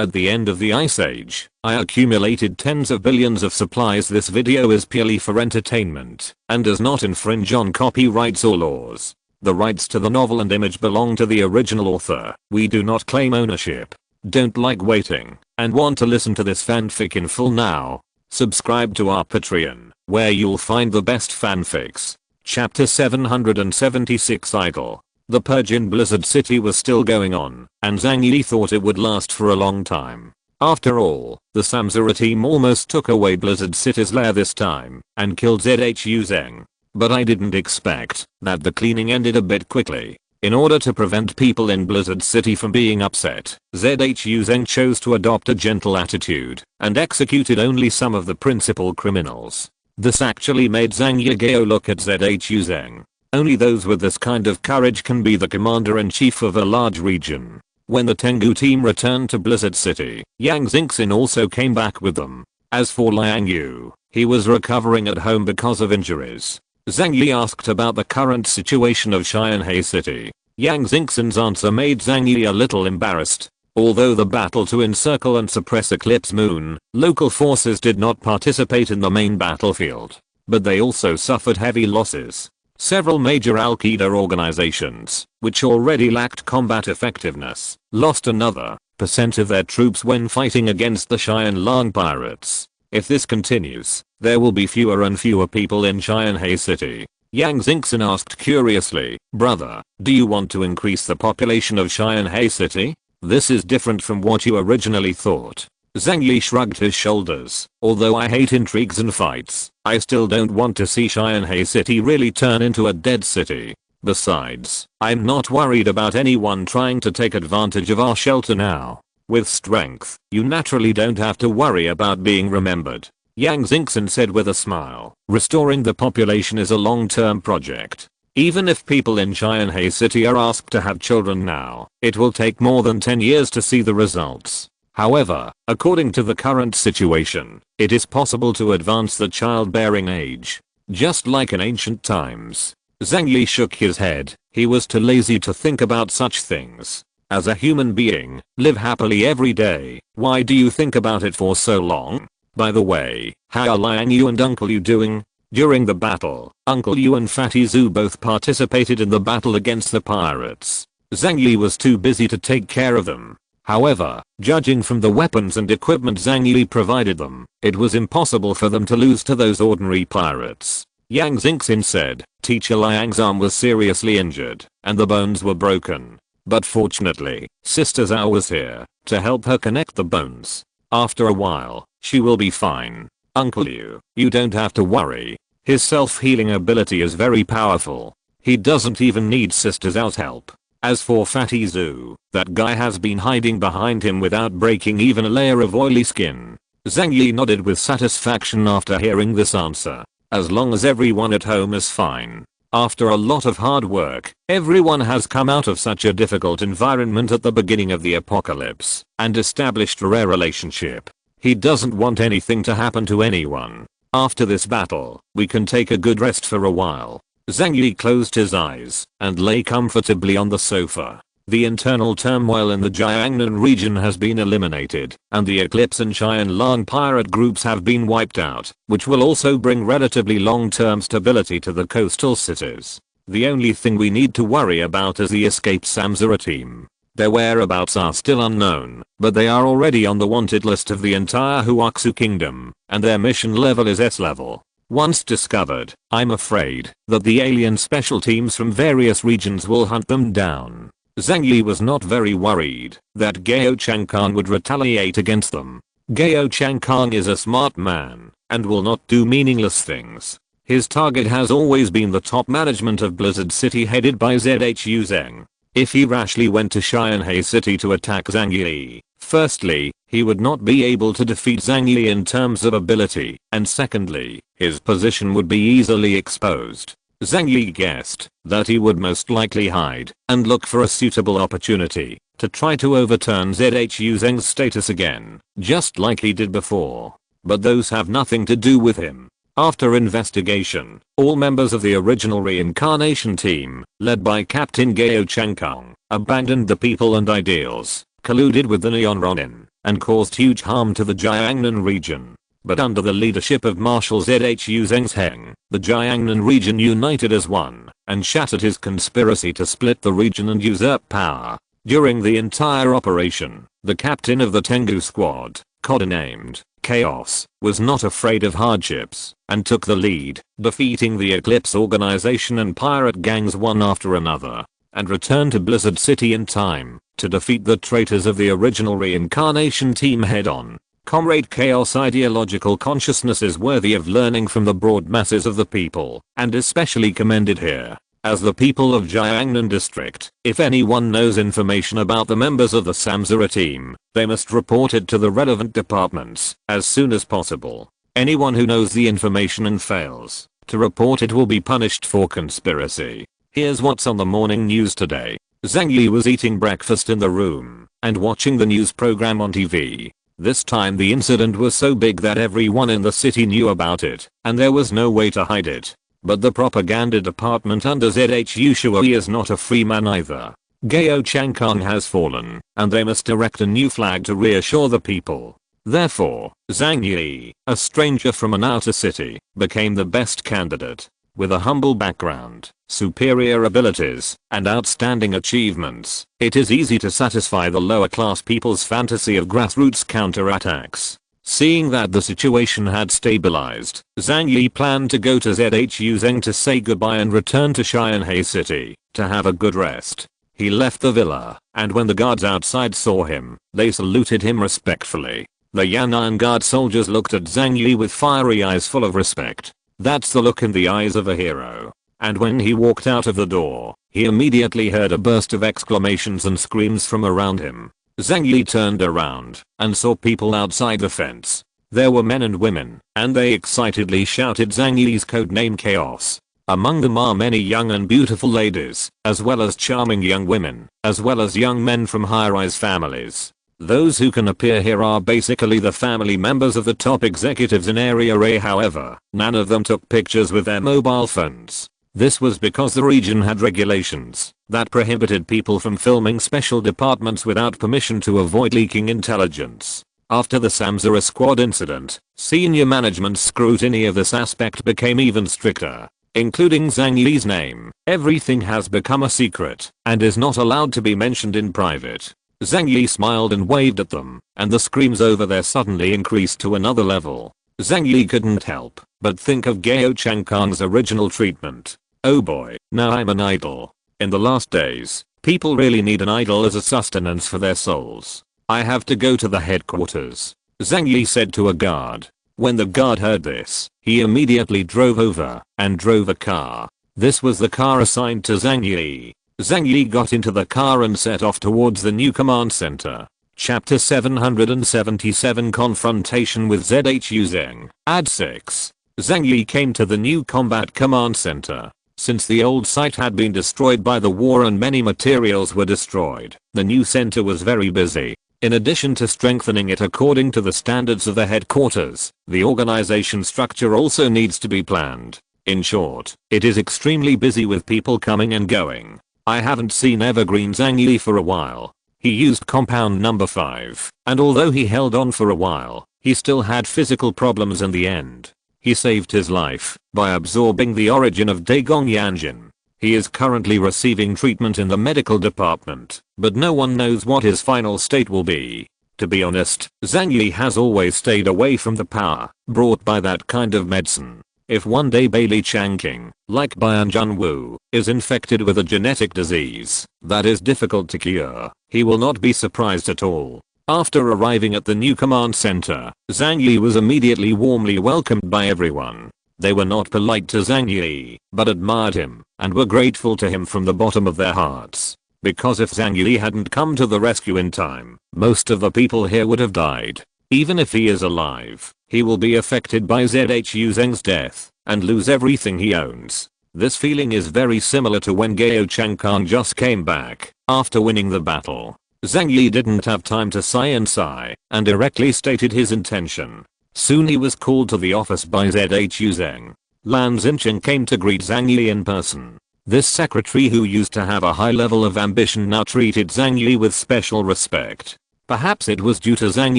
At the end of the Ice Age, I accumulated tens of billions of supplies. This video is purely for entertainment and does not infringe on copyrights or laws. The rights to the novel and image belong to the original author. We do not claim ownership. Don't like waiting and want to listen to this fanfic in full now? Subscribe to our Patreon, where you'll find the best fanfics. Chapter 776 Idle. The purge in Blizzard City was still going on, and Zhang Yi thought it would last for a long time. After all, the Samsara team almost took away Blizzard City's lair this time, and killed Zhu Zeng. But I didn't expect that the cleaning ended a bit quickly. In order to prevent people in Blizzard City from being upset, Zhu Zeng chose to adopt a gentle attitude, and executed only some of the principal criminals. This actually made Zhang Yi look at Zhu Zeng. Only those with this kind of courage can be the commander-in-chief of a large region. When the Tengu team returned to Blizzard City, Yang Xingxin also came back with them. As for Liang Yu, he was recovering at home because of injuries. Zhang Yi asked about the current situation of Xianhai City. Yang Xingxin's answer made Zhang Yi a little embarrassed. Although the battle to encircle and suppress Eclipse Moon, local forces did not participate in the main battlefield. But they also suffered heavy losses. Several major Al-Qaeda organizations, which already lacked combat effectiveness, lost another % of their troops when fighting against the Xianlang pirates. If this continues, there will be fewer and fewer people in Xianhai City. Yang Xingxin asked curiously, "Brother, do you want to increase the population of Xianhai City? This is different from what you originally thought." Zhang Yi shrugged his shoulders. "Although I hate intrigues and fights, I still don't want to see Xianhai City really turn into a dead city. Besides, I'm not worried about anyone trying to take advantage of our shelter now. With strength, you naturally don't have to worry about being remembered," Yang Xingxin said with a smile. "Restoring the population is a long-term project. Even if people in Xianhai City are asked to have children now, it will take more than 10 years to see the results. However, according to the current situation, it is possible to advance the childbearing age, just like in ancient times." Zhang Yi shook his head. He was too lazy to think about such things. As a human being, live happily every day. Why do you think about it for so long? By the way, how are Liang Yu and Uncle Yu doing? During the battle, Uncle Yu and Fatty Zhu both participated in the battle against the pirates. Zhang Yi was too busy to take care of them. However, judging from the weapons and equipment Zhang Yi provided them, it was impossible for them to lose to those ordinary pirates. Yang Xingxin said, "Teacher Liang's arm was seriously injured, and the bones were broken. But fortunately, Sister Zhao was here to help her connect the bones. After a while, she will be fine. Uncle Yu, you don't have to worry. His self-healing ability is very powerful. He doesn't even need Sister Zhao's help. As for Fatty Zhu, that guy has been hiding behind him without breaking even a layer of oily skin." Zhang Yi nodded with satisfaction after hearing this answer. As long as everyone at home is fine. After a lot of hard work, everyone has come out of such a difficult environment at the beginning of the apocalypse and established a rare relationship. He doesn't want anything to happen to anyone. After this battle, we can take a good rest for a while. Zhang Yi closed his eyes and lay comfortably on the sofa. The internal turmoil in the Jiangnan region has been eliminated, and the Eclipse and Xianlang pirate groups have been wiped out, which will also bring relatively long-term stability to the coastal cities. The only thing we need to worry about is the escaped Samsara team. Their whereabouts are still unknown, but they are already on the wanted list of the entire Huaxu kingdom, and their mission level is S level. Once discovered, I'm afraid that the alien special teams from various regions will hunt them down. Zhang Yi was not very worried that Gao Changkang would retaliate against them. Gao Changkang is a smart man and will not do meaningless things. His target has always been the top management of Blizzard City headed by Zhu Zeng. If he rashly went to Xianhai City to attack Zhang Yi, firstly, he would not be able to defeat Zhang Yi in terms of ability, and secondly, his position would be easily exposed. Zhang Yi guessed that he would most likely hide and look for a suitable opportunity to try to overturn Zhu Zeng's status again, just like he did before. But those have nothing to do with him. After investigation, all members of the original reincarnation team, led by Captain Gao Changkang, abandoned the people and ideals, colluded with the Neon Ronin, and caused huge harm to the Jiangnan region. But under the leadership of Marshal Zhu Zheng, the Jiangnan region united as one and shattered his conspiracy to split the region and usurp power. During the entire operation, the captain of the Tengu squad, codenamed Chaos, was not afraid of hardships and took the lead, defeating the Eclipse organization and pirate gangs one after another, and returned to Blizzard City in time to defeat the traitors of the original reincarnation team head-on. Comrade Chaos' ideological consciousness is worthy of learning from the broad masses of the people, and especially commended here. As the people of Jiangnan district, if anyone knows information about the members of the Samsara team, they must report it to the relevant departments as soon as possible. Anyone who knows the information and fails to report it will be punished for conspiracy. Here's what's on the morning news today. Zhang Yi was eating breakfast in the room and watching the news program on TV. This time the incident was so big that everyone in the city knew about it, and there was no way to hide it. But the propaganda department under Zhu Shui is not a free man either. Gao Changkang has fallen, and they must erect a new flag to reassure the people. Therefore, Zhang Yi, a stranger from an outer city, became the best candidate. With a humble background, superior abilities, and outstanding achievements, it is easy to satisfy the lower class people's fantasy of grassroots counterattacks. Seeing that the situation had stabilized, Zhang Yi planned to go to Zhu Zheng to say goodbye and return to Xianhai City to have a good rest. He left the villa, and when the guards outside saw him, they saluted him respectfully. The Yan'an guard soldiers looked at Zhang Yi with fiery eyes full of respect. That's the look in the eyes of a hero. And when he walked out of the door, he immediately heard a burst of exclamations and screams from around him. Zhang Yi turned around and saw people outside the fence. There were men and women, and they excitedly shouted Zhang Yi's codename Chaos. Among them are many young and beautiful ladies, as well as charming young women, as well as young men from high-rise families. Those who can appear here are basically the family members of the top executives in Area A. However, none of them took pictures with their mobile phones. This was because the region had regulations that prohibited people from filming special departments without permission to avoid leaking intelligence. After the Samsara squad incident, senior management's scrutiny of this aspect became even stricter, including Zhang Yi's name. Everything has become a secret and is not allowed to be mentioned in private. Zhang Yi smiled and waved at them, and the screams over there suddenly increased to another level. Zhang Yi couldn't help but think of Gao Changkang's original treatment. Oh boy, now I'm an idol. In the last days, people really need an idol as a sustenance for their souls. I have to go to the headquarters, Zhang Yi said to a guard. When the guard heard this, he immediately drove over and drove a car. This was the car assigned to Zhang Yi. Zhang Yi got into the car and set off towards the new command center. Chapter 777 Confrontation with Zhu Zheng. Ad 6. Zhang Yi came to the new combat command center. Since the old site had been destroyed by the war and many materials were destroyed, the new center was very busy. In addition to strengthening it according to the standards of the headquarters, the organization structure also needs to be planned. In short, it is extremely busy with people coming and going. I haven't seen Evergreen Zhang Yi for a while. He used compound number 5, and although he held on for a while, he still had physical problems in the end. He saved his life by absorbing the origin of Daigong Yanjin. He is currently receiving treatment in the medical department, but no one knows what his final state will be. To be honest, Zhang Yi has always stayed away from the power brought by that kind of medicine. If one day Bailey Changqing, like Bian Junwu, is infected with a genetic disease that is difficult to cure, he will not be surprised at all. After arriving at the new command center, Zhang Yi was immediately warmly welcomed by everyone. They were not polite to Zhang Yi, but admired him and were grateful to him from the bottom of their hearts. Because if Zhang Yi hadn't come to the rescue in time, most of the people here would have died. Even if he is alive, he will be affected by Zhu Zheng's death and lose everything he owns. This feeling is very similar to when Gao Changkang just came back after winning the battle. Zhang Yi didn't have time to sigh and directly stated his intention. Soon he was called to the office by Zhu Zheng. Lan Xincheng came to greet Zhang Yi in person. This secretary who used to have a high level of ambition now treated Zhang Yi with special respect. Perhaps it was due to Zhang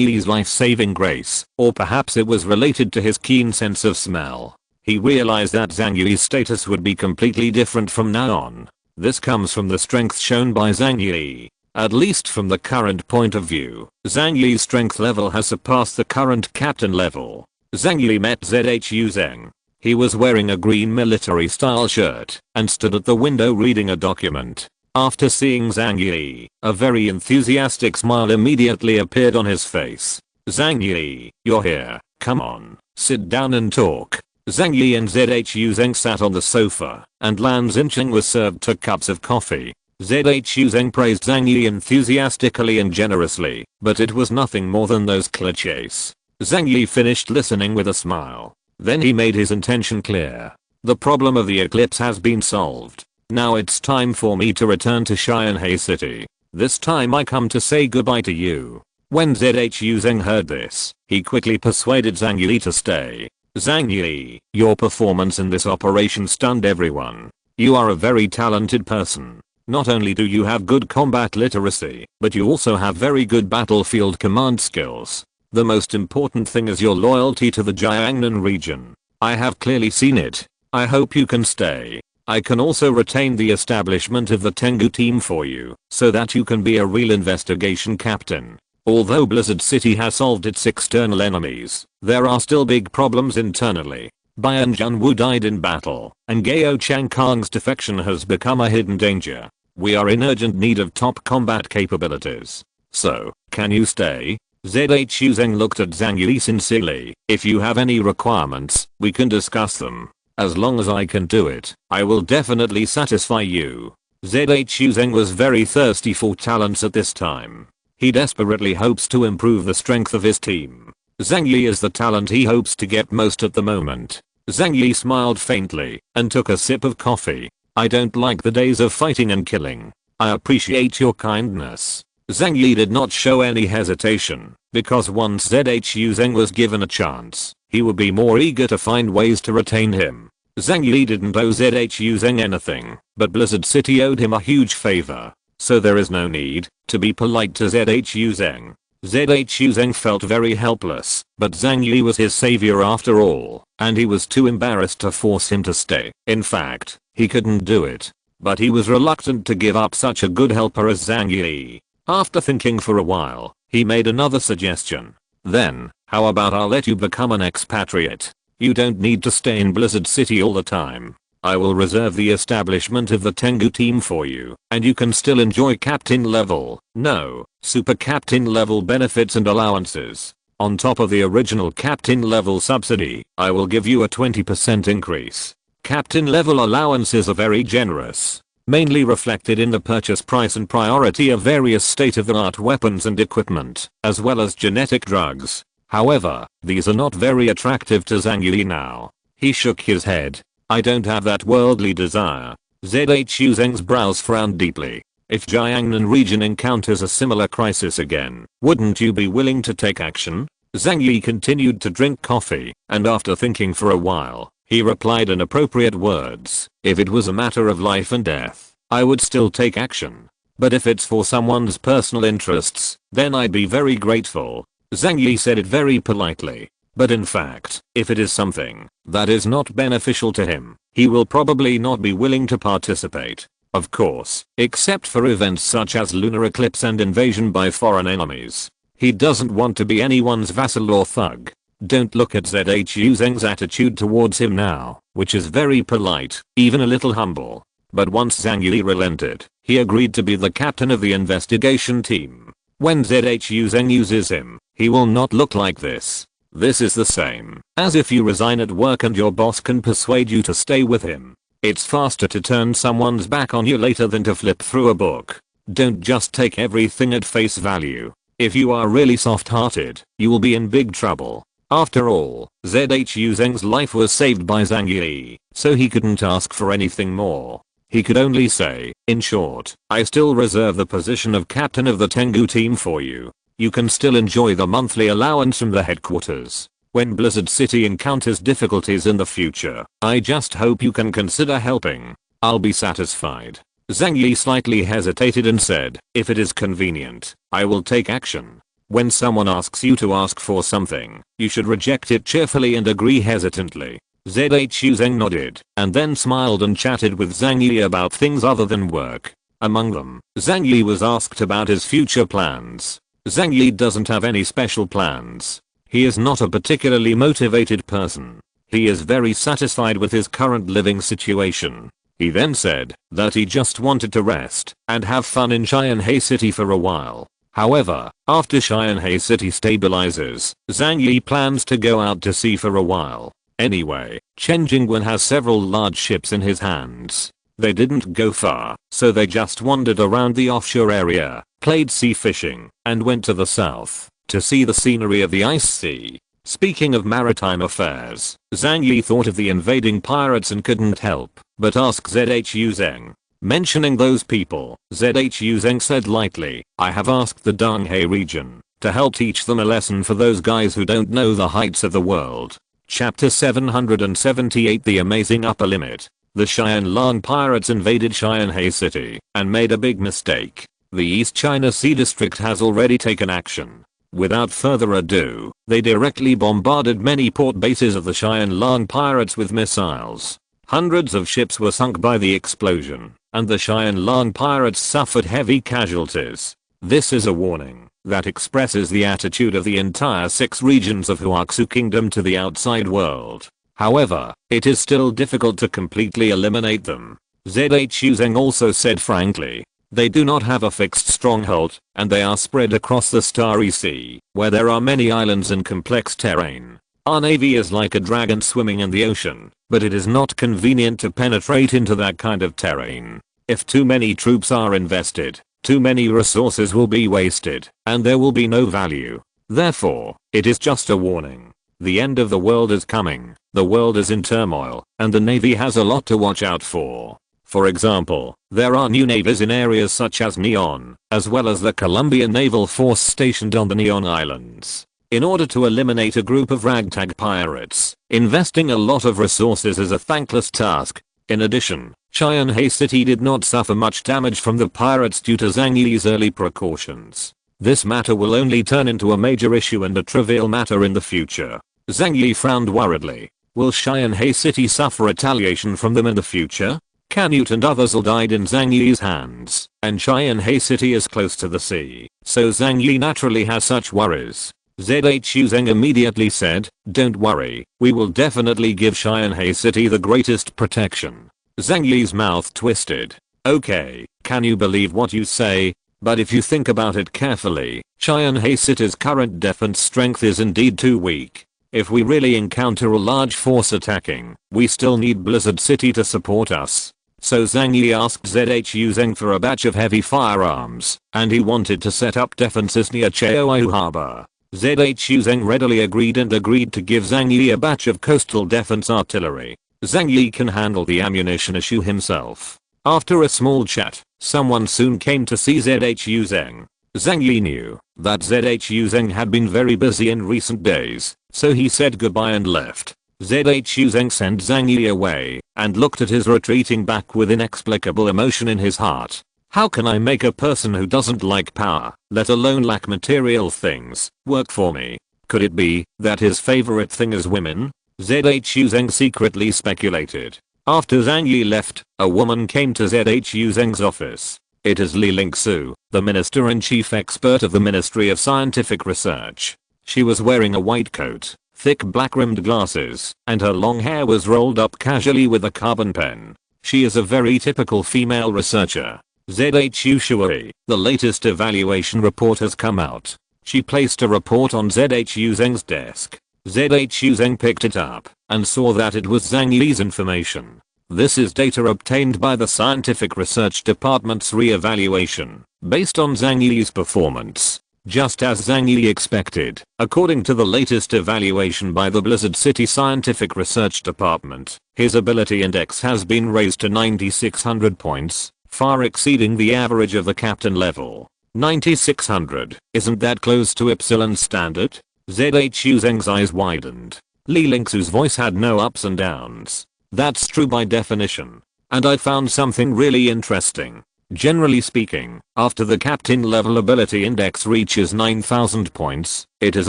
Yi's life-saving grace, or perhaps it was related to his keen sense of smell. He realized that Zhang Yi's status would be completely different from now on. This comes from the strength shown by Zhang Yi. At least from the current point of view, Zhang Yi's strength level has surpassed the current captain level. Zhang Yi met Zhu Zheng. He was wearing a green military-style shirt and stood at the window reading a document. After seeing Zhang Yi, a very enthusiastic smile immediately appeared on his face. "Zhang Yi, you're here. Come on, sit down and talk." Zhang Yi and Zhu Zheng sat on the sofa, and Lan Xincheng was served 2 cups of coffee. Zhu Zheng praised Zhang Yi enthusiastically and generously, but it was nothing more than those clichés. Zhang Yi finished listening with a smile. Then he made his intention clear. "The problem of the eclipse has been solved. Now it's time for me to return to Xianhe City. This time I come to say goodbye to you." When Zhu Zheng heard this, he quickly persuaded Zhang Yi to stay. "Zhang Yi, your performance in this operation stunned everyone. You are a very talented person. Not only do you have good combat literacy, but you also have very good battlefield command skills. The most important thing is your loyalty to the Jiangnan region. I have clearly seen it. I hope you can stay. I can also retain the establishment of the Tengu team for you, so that you can be a real investigation captain. Although Blizzard City has solved its external enemies, there are still big problems internally. Bian Junwu died in battle, and Gao Changkang's defection has become a hidden danger. We are in urgent need of top combat capabilities. So, can you stay?" Zhu Zheng looked at Zhang Yi sincerely. "If you have any requirements, we can discuss them. As long as I can do it, I will definitely satisfy you." Zhu Zheng was very thirsty for talents at this time. He desperately hopes to improve the strength of his team. Zhang Yi is the talent he hopes to get most at the moment. Zhang Yi smiled faintly and took a sip of coffee. "I don't like the days of fighting and killing. I appreciate your kindness." Zhang Yi did not show any hesitation, because once Zhu Zheng was given a chance, he would be more eager to find ways to retain him. Zhang Yi didn't owe Zhu Zheng anything, but Blizzard City owed him a huge favor, so there is no need to be polite to Zhu Zheng. Zhu Zheng felt very helpless, but Zhang Yi was his savior after all, and he was too embarrassed to force him to stay. In fact, he couldn't do it. But he was reluctant to give up such a good helper as Zhang Yi. After thinking for a while, he made another suggestion. "Then, how about I'll let you become an expatriate? You don't need to stay in Blizzard City all the time. I will reserve the establishment of the Tengu team for you, and you can still enjoy captain level, no, super captain level benefits and allowances. On top of the original captain level subsidy, I will give you a 20% increase. Captain level allowances are very generous, mainly reflected in the purchase price and priority of various state-of-the-art weapons and equipment, as well as genetic drugs. However, these are not very attractive to Zhang Yi now." He shook his head. "I don't have that worldly desire." Zhu Zheng's brows frowned deeply. "If Jiangnan region encounters a similar crisis again, wouldn't you be willing to take action?" Zhang Yi continued to drink coffee, and after thinking for a while, he replied in appropriate words. "If it was a matter of life and death, I would still take action. But if it's for someone's personal interests, then I'd be very grateful." Zhang Yi said it very politely. But in fact, if it is something that is not beneficial to him, he will probably not be willing to participate. Of course, except for events such as lunar eclipse and invasion by foreign enemies. He doesn't want to be anyone's vassal or thug. Don't look at Zhu Zheng's attitude towards him now, which is very polite, even a little humble. But once Zhang Yi relented, he agreed to be the captain of the investigation team. When Zhu Zheng uses him, he will not look like this. This is the same as if you resign at work and your boss can persuade you to stay with him. It's faster to turn someone's back on you later than to flip through a book. Don't just take everything at face value. If you are really soft-hearted, you will be in big trouble. After all, Zhu Zheng's life was saved by Zhang Yi, so he couldn't ask for anything more. He could only say, "In short, I still reserve the position of captain of the Tengu team for you. You can still enjoy the monthly allowance from the headquarters. When Blizzard City encounters difficulties in the future, I just hope you can consider helping. I'll be satisfied." Zhang Yi slightly hesitated and said, if it is convenient, I will take action. When someone asks you to ask for something, you should reject it cheerfully and agree hesitantly. ZHU Zheng nodded, and then smiled and chatted with Zhang Yi about things other than work. Among them, Zhang Yi was asked about his future plans. Zhang Yi doesn't have any special plans. He is not a particularly motivated person. He is very satisfied with his current living situation. He then said that he just wanted to rest and have fun in Xianhe City for a while. However, after Xianhe City stabilizes, Zhang Yi plans to go out to sea for a while. Anyway, Chen Jingwen has several large ships in his hands. They didn't go far, so they just wandered around the offshore area, played sea fishing, and went to the south to see the scenery of the ice sea. Speaking of maritime affairs, Zhang Yi thought of the invading pirates and couldn't help but ask ZHU Zheng. Mentioning those people, ZHU Zheng said lightly, I have asked the Donghae region to help teach them a lesson for those guys who don't know the heights of the world. Chapter 778 The Amazing Upper Limit. The Qianlong pirates invaded Xianhe City and made a big mistake. The East China Sea District has already taken action. Without further ado, they directly bombarded many port bases of the Qianlong pirates with missiles. Hundreds of ships were sunk by the explosion, and the Qianlong pirates suffered heavy casualties. This is a warning that expresses the attitude of the entire 6 regions of Huaxu Kingdom to the outside world. However, it is still difficult to completely eliminate them. ZHU Zheng also said frankly, they do not have a fixed stronghold, and they are spread across the Starry Sea, where there are many islands and complex terrain. Our navy is like a dragon swimming in the ocean, but it is not convenient to penetrate into that kind of terrain. If too many troops are invested, too many resources will be wasted, and there will be no value. Therefore, it is just a warning. The end of the world is coming, the world is in turmoil, and the navy has a lot to watch out for. For example, there are new navies in areas such as Neon, as well as the Colombian Naval Force stationed on the Neon Islands. In order to eliminate a group of ragtag pirates, investing a lot of resources is a thankless task. In addition, Qianhe City did not suffer much damage from the pirates due to Zhang Yi's early precautions. This matter will only turn into a major issue and a trivial matter in the future. Zhang Yi frowned worriedly. Will Qianhe City suffer retaliation from them in the future? Canute and others all died in Zhang Yi's hands, and Qianhe City is close to the sea, so Zhang Yi naturally has such worries. ZHU Zheng immediately said, don't worry, we will definitely give Qianhe City the greatest protection. Zhang Yi's mouth twisted. Okay, can you believe what you say? But if you think about it carefully, Qianhe City's current defense strength is indeed too weak. If we really encounter a large force attacking, we still need Blizzard City to support us. So Zhang Yi asked ZHU Zheng for a batch of heavy firearms, and he wanted to set up defenses near Chaoyu Harbor. ZHU Zheng readily agreed and agreed to give Zhang Yi a batch of coastal defense artillery. Zhang Yi can handle the ammunition issue himself. After a small chat, someone soon came to see ZHU Zheng. Zhang Yi knew that ZHU Zheng had been very busy in recent days, so he said goodbye and left. ZHU Zheng sent Zhang Yi away and looked at his retreating back with inexplicable emotion in his heart. How can I make a person who doesn't like power, let alone lack material things, work for me? Could it be that his favorite thing is women? ZHU Zheng secretly speculated. After Zhang Yi left, a woman came to ZHU Zheng's office. It is Li Lingsu, the Minister and Chief Expert of the Ministry of Scientific Research. She was wearing a white coat, thick black-rimmed glasses, and her long hair was rolled up casually with a carbon pen. She is a very typical female researcher. ZHU Shui, the latest evaluation report has come out. She placed a report on ZHU Zheng's desk. ZHU Zheng picked it up and saw that it was Zhang Yi's information. This is data obtained by the Scientific Research Department's re-evaluation, based on Zhang Yi's performance. Just as Zhang Yi expected, according to the latest evaluation by the Blizzard City Scientific Research Department, his ability index has been raised to 9600 points, far exceeding the average of the captain level. 9600, isn't that close to Epsilon standard? ZHU Zheng's eyes widened. Li Lingsu's voice had no ups and downs. That's true by definition. And I found something really interesting. Generally speaking, after the captain level ability index reaches 9,000 points, it is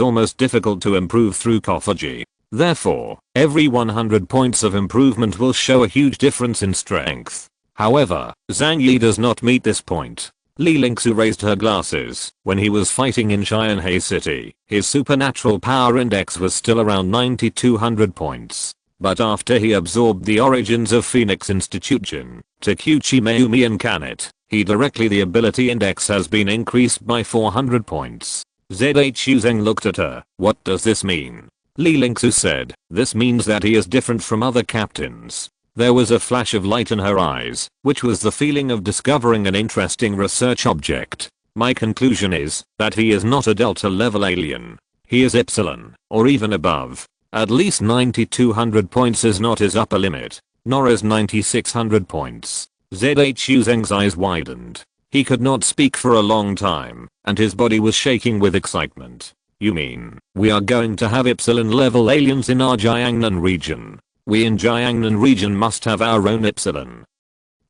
almost difficult to improve through autophagy. Therefore, every 100 points of improvement will show a huge difference in strength. However, Zhang Yi does not meet this point. Li Lingsu raised her glasses. When he was fighting in Xianhei City, his supernatural power index was still around 9,200 points. But after he absorbed the origins of Phoenix Institution, Takuchi Mayumi and Kanet, the ability index has been increased by 400 points. ZHU Zheng looked at her. What does this mean? Li Lingsu said, this means that he is different from other captains. There was a flash of light in her eyes, which was the feeling of discovering an interesting research object. My conclusion is that he is not a Delta level alien. He is Epsilon, or even above. At least 9,200 points is not his upper limit, nor is 9,600 points. ZHU Zheng's eyes widened. He could not speak for a long time, and his body was shaking with excitement. You mean, we are going to have Epsilon level aliens in our Jiangnan region? We in Jiangnan region must have our own Epsilon.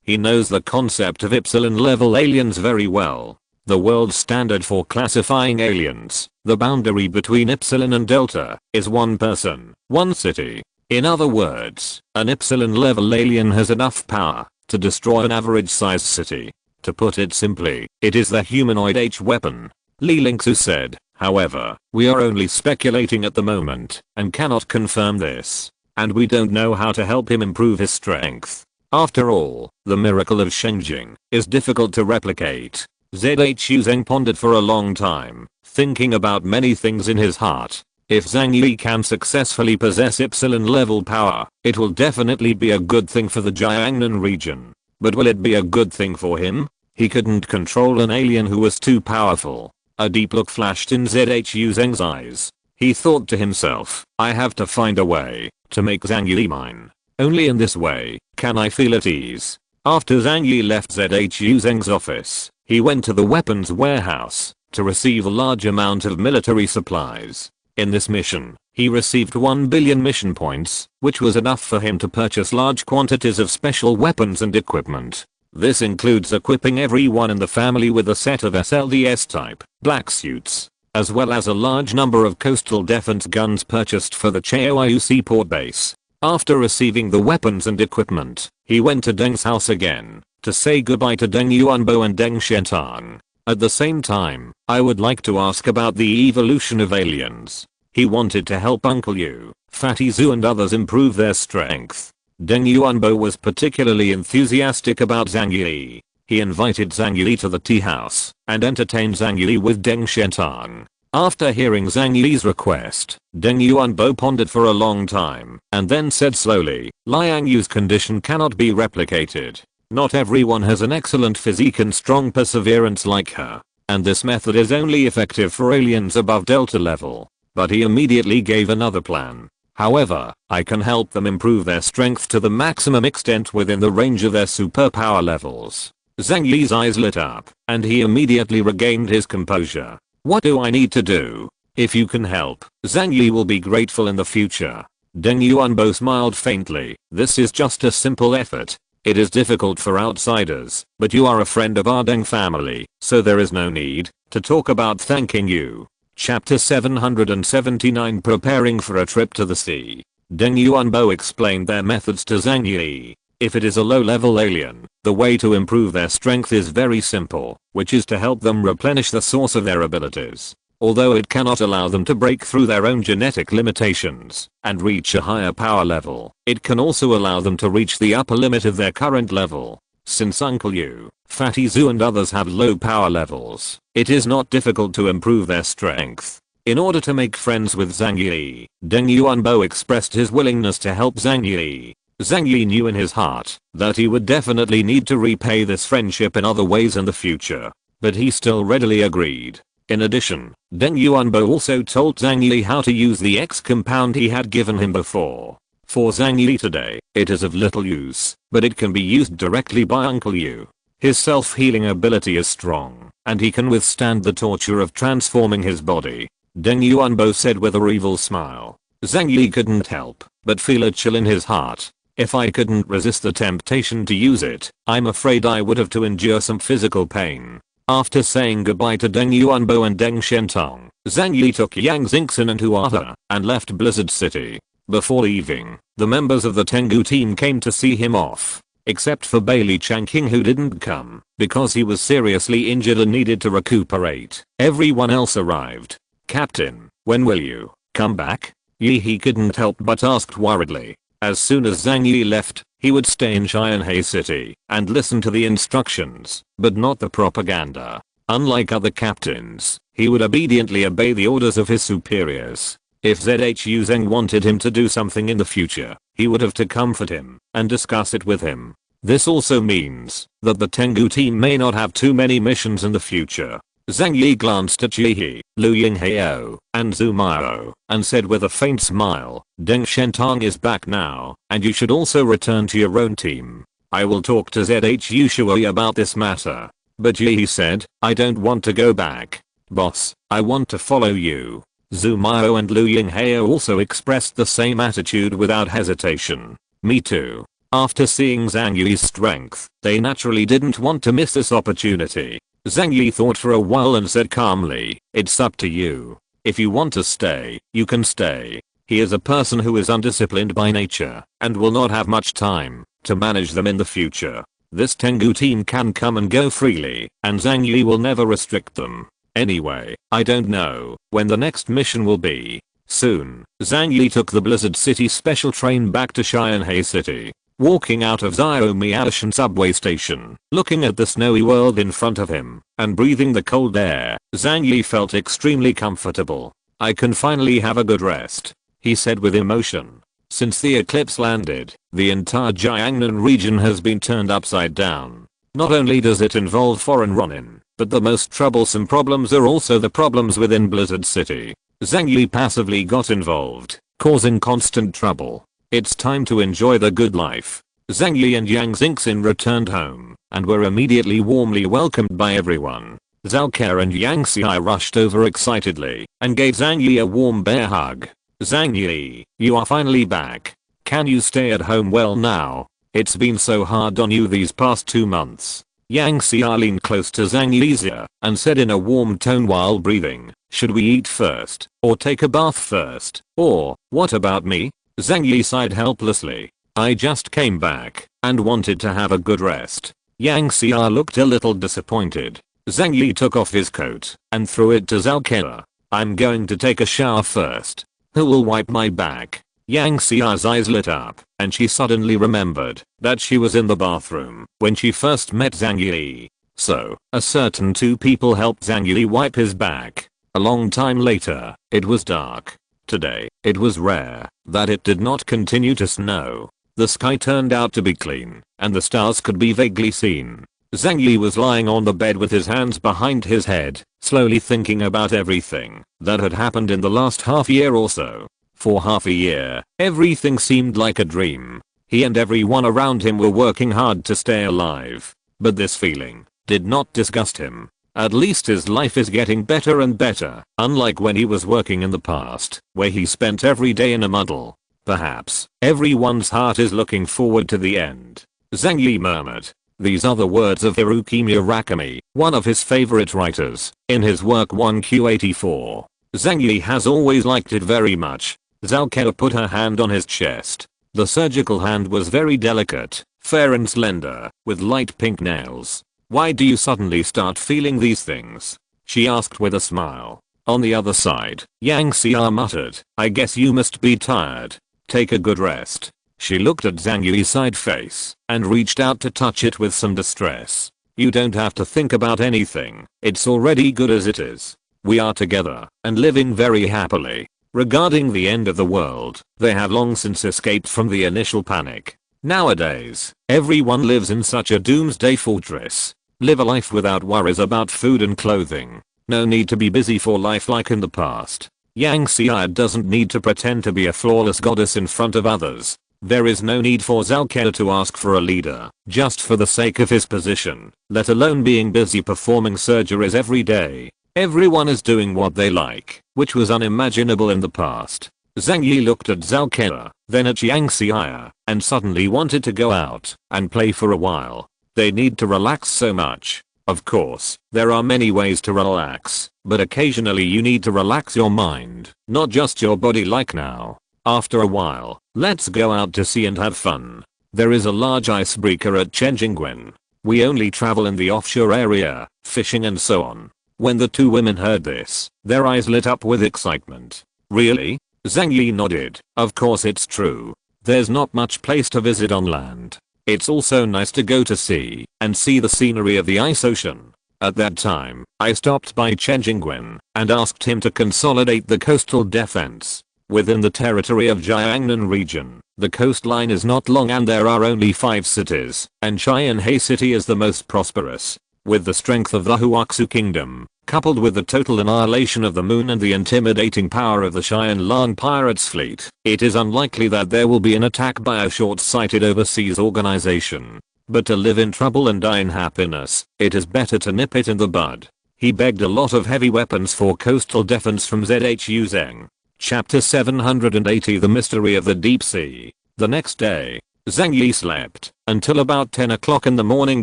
He knows the concept of Epsilon level aliens very well. The world standard for classifying aliens, the boundary between Epsilon and Delta, is one person, one city. In other words, an Epsilon level alien has enough power to destroy an average sized city. To put it simply, it is the humanoid H weapon. Li Lingsu said, however, we are only speculating at the moment and cannot confirm this. And we don't know how to help him improve his strength. After all, the miracle of Shenjing is difficult to replicate. ZHU Zheng pondered for a long time, thinking about many things in his heart. If Zhang Yi can successfully possess Epsilon level power, it will definitely be a good thing for the Jiangnan region. But will it be a good thing for him? He couldn't control an alien who was too powerful. A deep look flashed in ZHU Zheng's eyes. He thought to himself, I have to find a way to make Zhang Yi mine. Only in this way can I feel at ease. After Zhang Yi left ZHU Zheng's office, he went to the weapons warehouse to receive a large amount of military supplies. In this mission, he received 1 billion mission points, which was enough for him to purchase large quantities of special weapons and equipment. This includes equipping everyone in the family with a set of SLDS type black suits, as well as a large number of coastal defense guns purchased for the Chaoyu seaport base. After receiving the weapons and equipment, he went to Deng's house again to say goodbye to Deng Yuanbo and Deng Shentang. At the same time, I would like to ask about the evolution of aliens. He wanted to help Uncle Yu, Fatty Zhu and others improve their strength. Deng Yuanbo was particularly enthusiastic about Zhang Yi. He invited Zhang Yi to the tea house and entertained Zhang Yi with Deng Shentang. After hearing Zhang Yi's request, Deng Yuanbo pondered for a long time and then said slowly, Liang Yu's condition cannot be replicated. Not everyone has an excellent physique and strong perseverance like her, and this method is only effective for aliens above Delta level. But he immediately gave another plan. However, I can help them improve their strength to the maximum extent within the range of their superpower levels. Zhang Yi's eyes lit up, and he immediately regained his composure. What do I need to do? If you can help, Zhang Yi will be grateful in the future. Deng Yuanbo smiled faintly. This is just a simple effort. It is difficult for outsiders, but you are a friend of our Deng family, so there is no need to talk about thanking you. Chapter 779 Preparing for a Trip to the Sea. Deng Yuanbo explained their methods to Zhang Yi. If it is a low-level alien, the way to improve their strength is very simple, which is to help them replenish the source of their abilities. Although it cannot allow them to break through their own genetic limitations and reach a higher power level, it can also allow them to reach the upper limit of their current level. Since Uncle Yu, Fatty Zhu and others have low power levels, it is not difficult to improve their strength. In order to make friends with Zhang Yi, Deng Yuanbo expressed his willingness to help Zhang Yi. Zhang Yi knew in his heart that he would definitely need to repay this friendship in other ways in the future, but he still readily agreed. In addition, Deng Yuanbo also told Zhang Yi how to use the X compound he had given him before. For Zhang Yi today, it is of little use, but it can be used directly by Uncle Yu. His self-healing ability is strong, and he can withstand the torture of transforming his body. Deng Yuanbo said with a evil smile. Zhang Yi couldn't help but feel a chill in his heart. If I couldn't resist the temptation to use it, I'm afraid I would have to endure some physical pain. After saying goodbye to Deng Yuanbo and Deng Shentong, Zhang Yi took Yang Xingxin and Huata and left Blizzard City. Before leaving, the members of the Tengu team came to see him off. Except for Bailey Changqing, who didn't come because he was seriously injured and needed to recuperate. Everyone else arrived. "Captain, when will you come back?" He couldn't help but ask worriedly. As soon as Zhang Yi left, he would stay in Xianhai City and listen to the instructions, but not the propaganda. Unlike other captains, he would obediently obey the orders of his superiors. If Zhu Zeng wanted him to do something in the future, he would have to comfort him and discuss it with him. This also means that the Tengu team may not have too many missions in the future. Zhang Yi glanced at Jihe, Liu Yinghao, and Zhu Mao, and said with a faint smile, "Deng Shentong is back now, and you should also return to your own team. I will talk to Zhu Shui about this matter." But Jihe said, "I don't want to go back. Boss, I want to follow you." Zhu Mao and Liu Yinghao also expressed the same attitude without hesitation. Me too. After seeing Zhang Yi's strength, they naturally didn't want to miss this opportunity. Zhang Yi thought for a while and said calmly, "It's up to you. If you want to stay, you can stay." He is a person who is undisciplined by nature and will not have much time to manage them in the future. This Tengu team can come and go freely, and Zhang Yi will never restrict them. Anyway, I don't know when the next mission will be. Soon, Zhang Yi took the Blizzard City special train back to Xianhai City. Walking out of Xiaomiaoshan subway station, looking at the snowy world in front of him, and breathing the cold air, Zhang Yi felt extremely comfortable. "I can finally have a good rest," he said with emotion. Since the eclipse landed, the entire Jiangnan region has been turned upside down. Not only does it involve foreign Ronin, but the most troublesome problems are also the problems within Blizzard City. Zhang Yi passively got involved, causing constant trouble. It's time to enjoy the good life. Zhang Yi and Yang Xingxin returned home and were immediately warmly welcomed by everyone. Zhao Ke and Yang Xi rushed over excitedly and gave Zhang Yi a warm bear hug. "Zhang Yi, you are finally back. Can you stay at home well now? It's been so hard on you these past 2 months." Yang Xi leaned close to Zhang Yi's ear and said in a warm tone while breathing, "Should we eat first, or take a bath first, or what about me?" Zhang Yi sighed helplessly. "I just came back and wanted to have a good rest." Yang Xi looked a little disappointed. Zhang Yi took off his coat and threw it to Zhao Ke. "I'm going to take a shower first. Who will wipe my back?" Yang Xi's eyes lit up, and she suddenly remembered that she was in the bathroom when she first met Zhang Yi. So, a certain 2 people helped Zhang Yi wipe his back. A long time later, it was dark. Today, it was rare that it did not continue to snow. The sky turned out to be clean, and the stars could be vaguely seen. Zhang Yi was lying on the bed with his hands behind his head, slowly thinking about everything that had happened in the last half year or so. For half a year, everything seemed like a dream. He and everyone around him were working hard to stay alive. But this feeling did not disgust him. At least his life is getting better and better, unlike when he was working in the past, where he spent every day in a muddle. Perhaps everyone's heart is looking forward to the end. Zhang Yi murmured. These are the words of Haruki Murakami, one of his favorite writers, in his work 1Q84. Zhang Yi has always liked it very much. Zhao Ke put her hand on his chest. The surgical hand was very delicate, fair and slender, with light pink nails. "Why do you suddenly start feeling these things?" she asked with a smile. On the other side, Yang Xi muttered, "I guess you must be tired. Take a good rest." She looked at Zhang Yi's side face and reached out to touch it with some distress. "You don't have to think about anything. It's already good as it is. We are together and living very happily." Regarding the end of the world, they have long since escaped from the initial panic. Nowadays, everyone lives in such a doomsday fortress. Live a life without worries about food and clothing. No need to be busy for life like in the past. Yang Xi doesn't need to pretend to be a flawless goddess in front of others. There is no need for Zhao Ke to ask for a leader, just for the sake of his position, let alone being busy performing surgeries every day. Everyone is doing what they like, which was unimaginable in the past. Zhang Yi looked at Zhao Ke then at Yang Xiya, and suddenly wanted to go out and play for a while. They need to relax so much. Of course, there are many ways to relax, but occasionally you need to relax your mind, not just your body like now. After a while, let's go out to sea and have fun. There is a large icebreaker at Chenjingguan. We only travel in the offshore area, fishing and so on. When the two women heard this, their eyes lit up with excitement. Really? Zhang Yi nodded. Of course it's true. There's not much place to visit on land. It's also nice to go to sea and see the scenery of the ice ocean. At that time, I stopped by Chenjingguan and asked him to consolidate the coastal defense. Within the territory of Jiangnan region, the coastline is not long and there are only 5 cities, and Qianhe City is the most prosperous. With the strength of the Huaxu Kingdom, coupled with the total annihilation of the moon and the intimidating power of the Qianlan pirates fleet, it is unlikely that there will be an attack by a short-sighted overseas organization. But to live in trouble and die in happiness, it is better to nip it in the bud. He begged a lot of heavy weapons for coastal defense from Zhu Zeng. Chapter 780 The Mystery of the Deep Sea. The next day, Zhang Yi slept until about 10 o'clock in the morning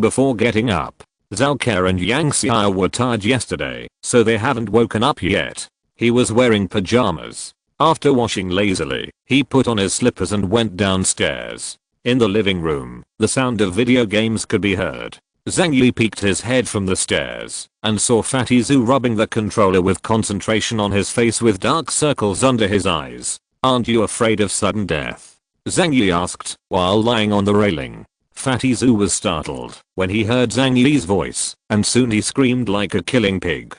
before getting up. Zhao Ke and Yang Xiao were tired yesterday, so they haven't woken up yet. He was wearing pajamas. After washing lazily, he put on his slippers and went downstairs. In the living room, the sound of video games could be heard. Zhang Yi peeked his head from the stairs and saw Fatty Zhu rubbing the controller with concentration on his face with dark circles under his eyes. "Aren't you afraid of sudden death?" Zhang Yi asked while lying on the railing. Fatty Zhu was startled when he heard Zhang Yi's voice, and soon he screamed like a killing pig.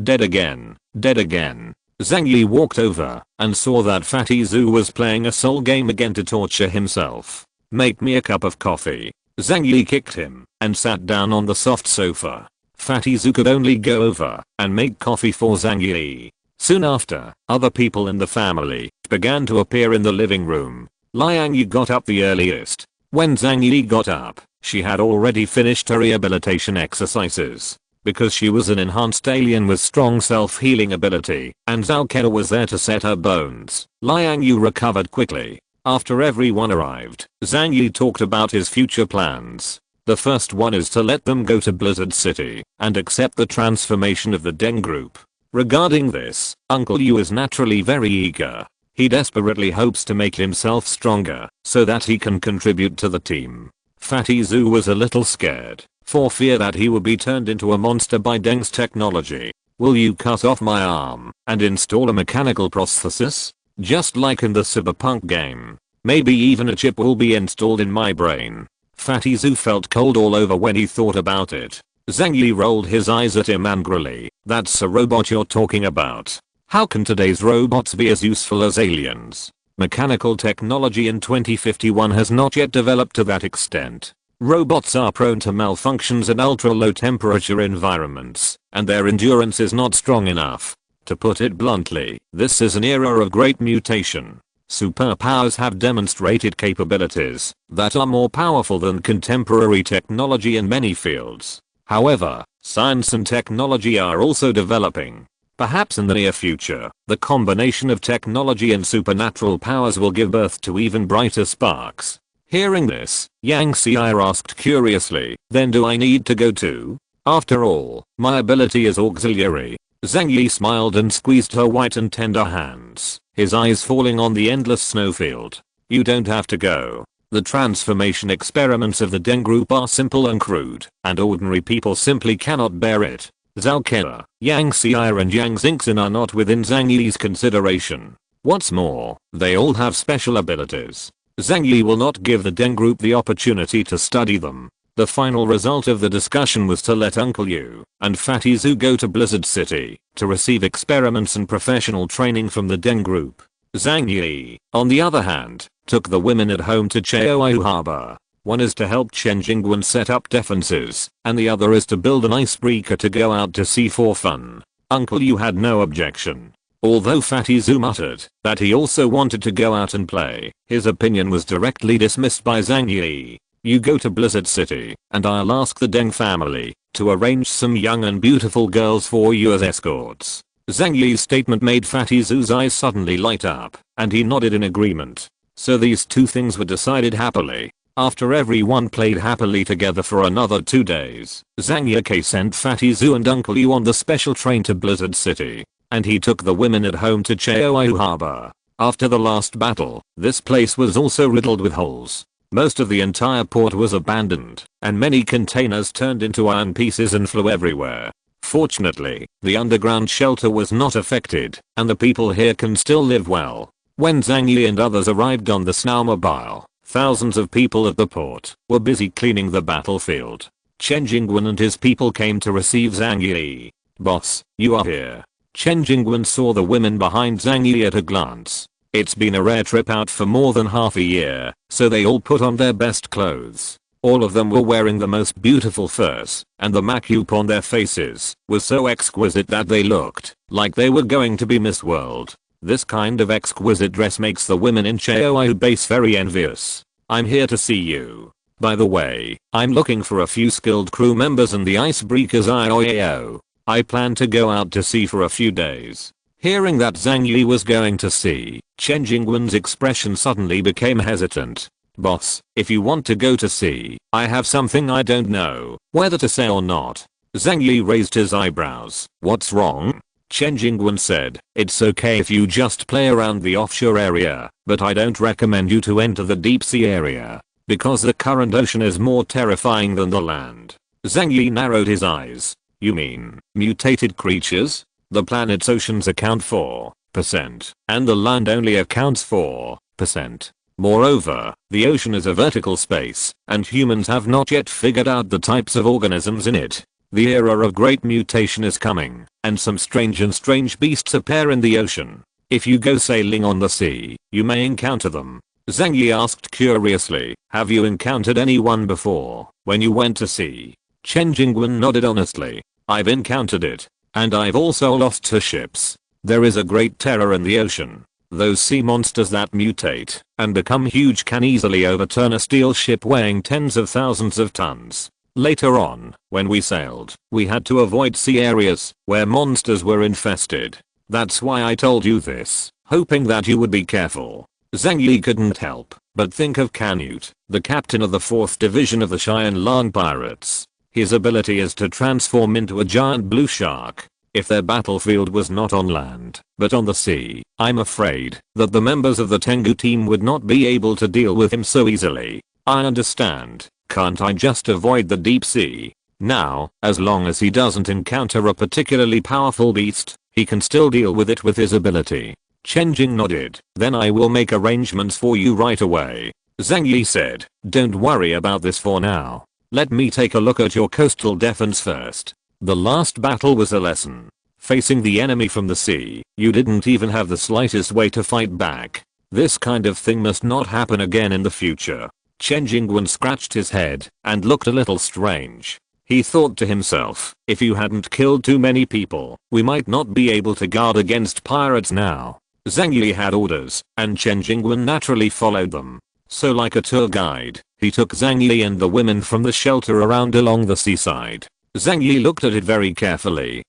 Dead again, dead again. Zhang Yi walked over and saw that Fatty Zhu was playing a soul game again to torture himself. "Make me a cup of coffee." Zhang Yi kicked him and sat down on the soft sofa. Fatty Zhu could only go over and make coffee for Zhang Yi. Soon after, other people in the family began to appear in the living room. Liang Yi got up the earliest. When Zhang Yi got up, she had already finished her rehabilitation exercises. Because she was an enhanced alien with strong self-healing ability, and Zhao Ke was there to set her bones, Liang Yi recovered quickly. After everyone arrived, Zhang Yi talked about his future plans. The first one is to let them go to Blizzard City and accept the transformation of the Deng group. Regarding this, Uncle Yu is naturally very eager. He desperately hopes to make himself stronger so that he can contribute to the team. Fatty Zhu was a little scared, for fear that he would be turned into a monster by Deng's technology. "Will you cut off my arm and install a mechanical prosthesis? Just like in the cyberpunk game. Maybe even a chip will be installed in my brain." Fatty Zhu felt cold all over when he thought about it. Zhang Yi rolled his eyes at him angrily. "That's a robot you're talking about. How can today's robots be as useful as aliens? Mechanical technology in 2051 has not yet developed to that extent. Robots are prone to malfunctions in ultra-low temperature environments, and their endurance is not strong enough. To put it bluntly, this is an era of great mutation. Superpowers have demonstrated capabilities that are more powerful than contemporary technology in many fields. However, science and technology are also developing. Perhaps in the near future, the combination of technology and supernatural powers will give birth to even brighter sparks." Hearing this, Yang Xiya asked curiously, "Then do I need to go too? After all, my ability is auxiliary." Zhang Yi smiled and squeezed her white and tender hands, his eyes falling on the endless snowfield. "You don't have to go. The transformation experiments of the Deng group are simple and crude, and ordinary people simply cannot bear it." Zhao Ke, Yang Xiya and Yang Xingxin are not within Zhang Yi's consideration. What's more, they all have special abilities. Zhang Yi will not give the Deng group the opportunity to study them. The final result of the discussion was to let Uncle Yu and Fatty Zhu go to Blizzard City to receive experiments and professional training from the Deng group. Zhang Yi, on the other hand, took the women at home to Chaoyu Harbor. One is to help Chen Jingguan set up defenses, and the other is to build an icebreaker to go out to sea for fun. Uncle Yu had no objection. Although Fatty Zhu muttered that he also wanted to go out and play, his opinion was directly dismissed by Zhang Yi. "You go to Blizzard City, and I'll ask the Deng family to arrange some young and beautiful girls for you as escorts." Zhang Yi's statement made Fatty Zhu's eyes suddenly light up, and he nodded in agreement. So these two things were decided happily. After everyone played happily together for another 2 days, Zhang Yi sent Fatty Zhu and Uncle Yu on the special train to Blizzard City, and he took the women at home to Cheoyu Harbor. After the last battle, this place was also riddled with holes. Most of the entire port was abandoned, and many containers turned into iron pieces and flew everywhere. Fortunately, the underground shelter was not affected, and the people here can still live well. When Zhang Yi and others arrived on the snowmobile, thousands of people at the port were busy cleaning the battlefield. Chen Jingwen and his people came to receive Zhang Yi. "Boss, you are here." Chen Jingwen saw the women behind Zhang Yi at a glance. It's been a rare trip out for more than half a year, so they all put on their best clothes. All of them were wearing the most beautiful furs, and the makeup on their faces was so exquisite that they looked like they were going to be Miss World. This kind of exquisite dress makes the women in Cheoyu base very envious. "I'm here to see you. By the way, I'm looking for a few skilled crew members in the icebreakers IOAO. I plan to go out to sea for a few days." Hearing that Zhang Yi was going to sea, Chen Jingwen's expression suddenly became hesitant. "Boss, if you want to go to sea, I have something I don't know whether to say or not." Zhang Yi raised his eyebrows. "What's wrong?" Chen Jingwen said, "It's okay if you just play around the offshore area, but I don't recommend you to enter the deep sea area, because the current ocean is more terrifying than the land." Zhang Yi narrowed his eyes. "You mean mutated creatures? The planet's oceans account for 4%, and the land only accounts for 4%. Moreover, the ocean is a vertical space, and humans have not yet figured out the types of organisms in it. The era of great mutation is coming, and some strange beasts appear in the ocean. If you go sailing on the sea, you may encounter them." Zhang Yi asked curiously, "Have you encountered anyone before when you went to sea?" Chen Jingwen nodded honestly. "I've encountered it. And I've also lost 2 ships. There is a great terror in the ocean. Those sea monsters that mutate and become huge can easily overturn a steel ship weighing tens of thousands of tons. Later on, when we sailed, we had to avoid sea areas where monsters were infested. That's why I told you this, hoping that you would be careful." Zhang Yi couldn't help but think of Canute, the captain of the 4th Division of the Cheyenne Lang Pirates. His ability is to transform into a giant blue shark. If their battlefield was not on land, but on the sea, I'm afraid that the members of the Tengu team would not be able to deal with him so easily. "I understand. Can't I just avoid the deep sea? Now, as long as he doesn't encounter a particularly powerful beast, he can still deal with it with his ability." Chen Jing nodded. "Then I will make arrangements for you right away." Zhang Yi said, "Don't worry about this for now. Let me take a look at your coastal defense first." The last battle was a lesson. Facing the enemy from the sea, you didn't even have the slightest way to fight back. This kind of thing must not happen again in the future. Chen Jingwen scratched his head and looked a little strange. He thought to himself, if you hadn't killed too many people, we might not be able to guard against pirates now. Zhang Yi had orders, and Chen Jingwen naturally followed them. So like a tour guide, he took Zhang Yi and the women from the shelter around along the seaside. Zhang Yi looked at it very carefully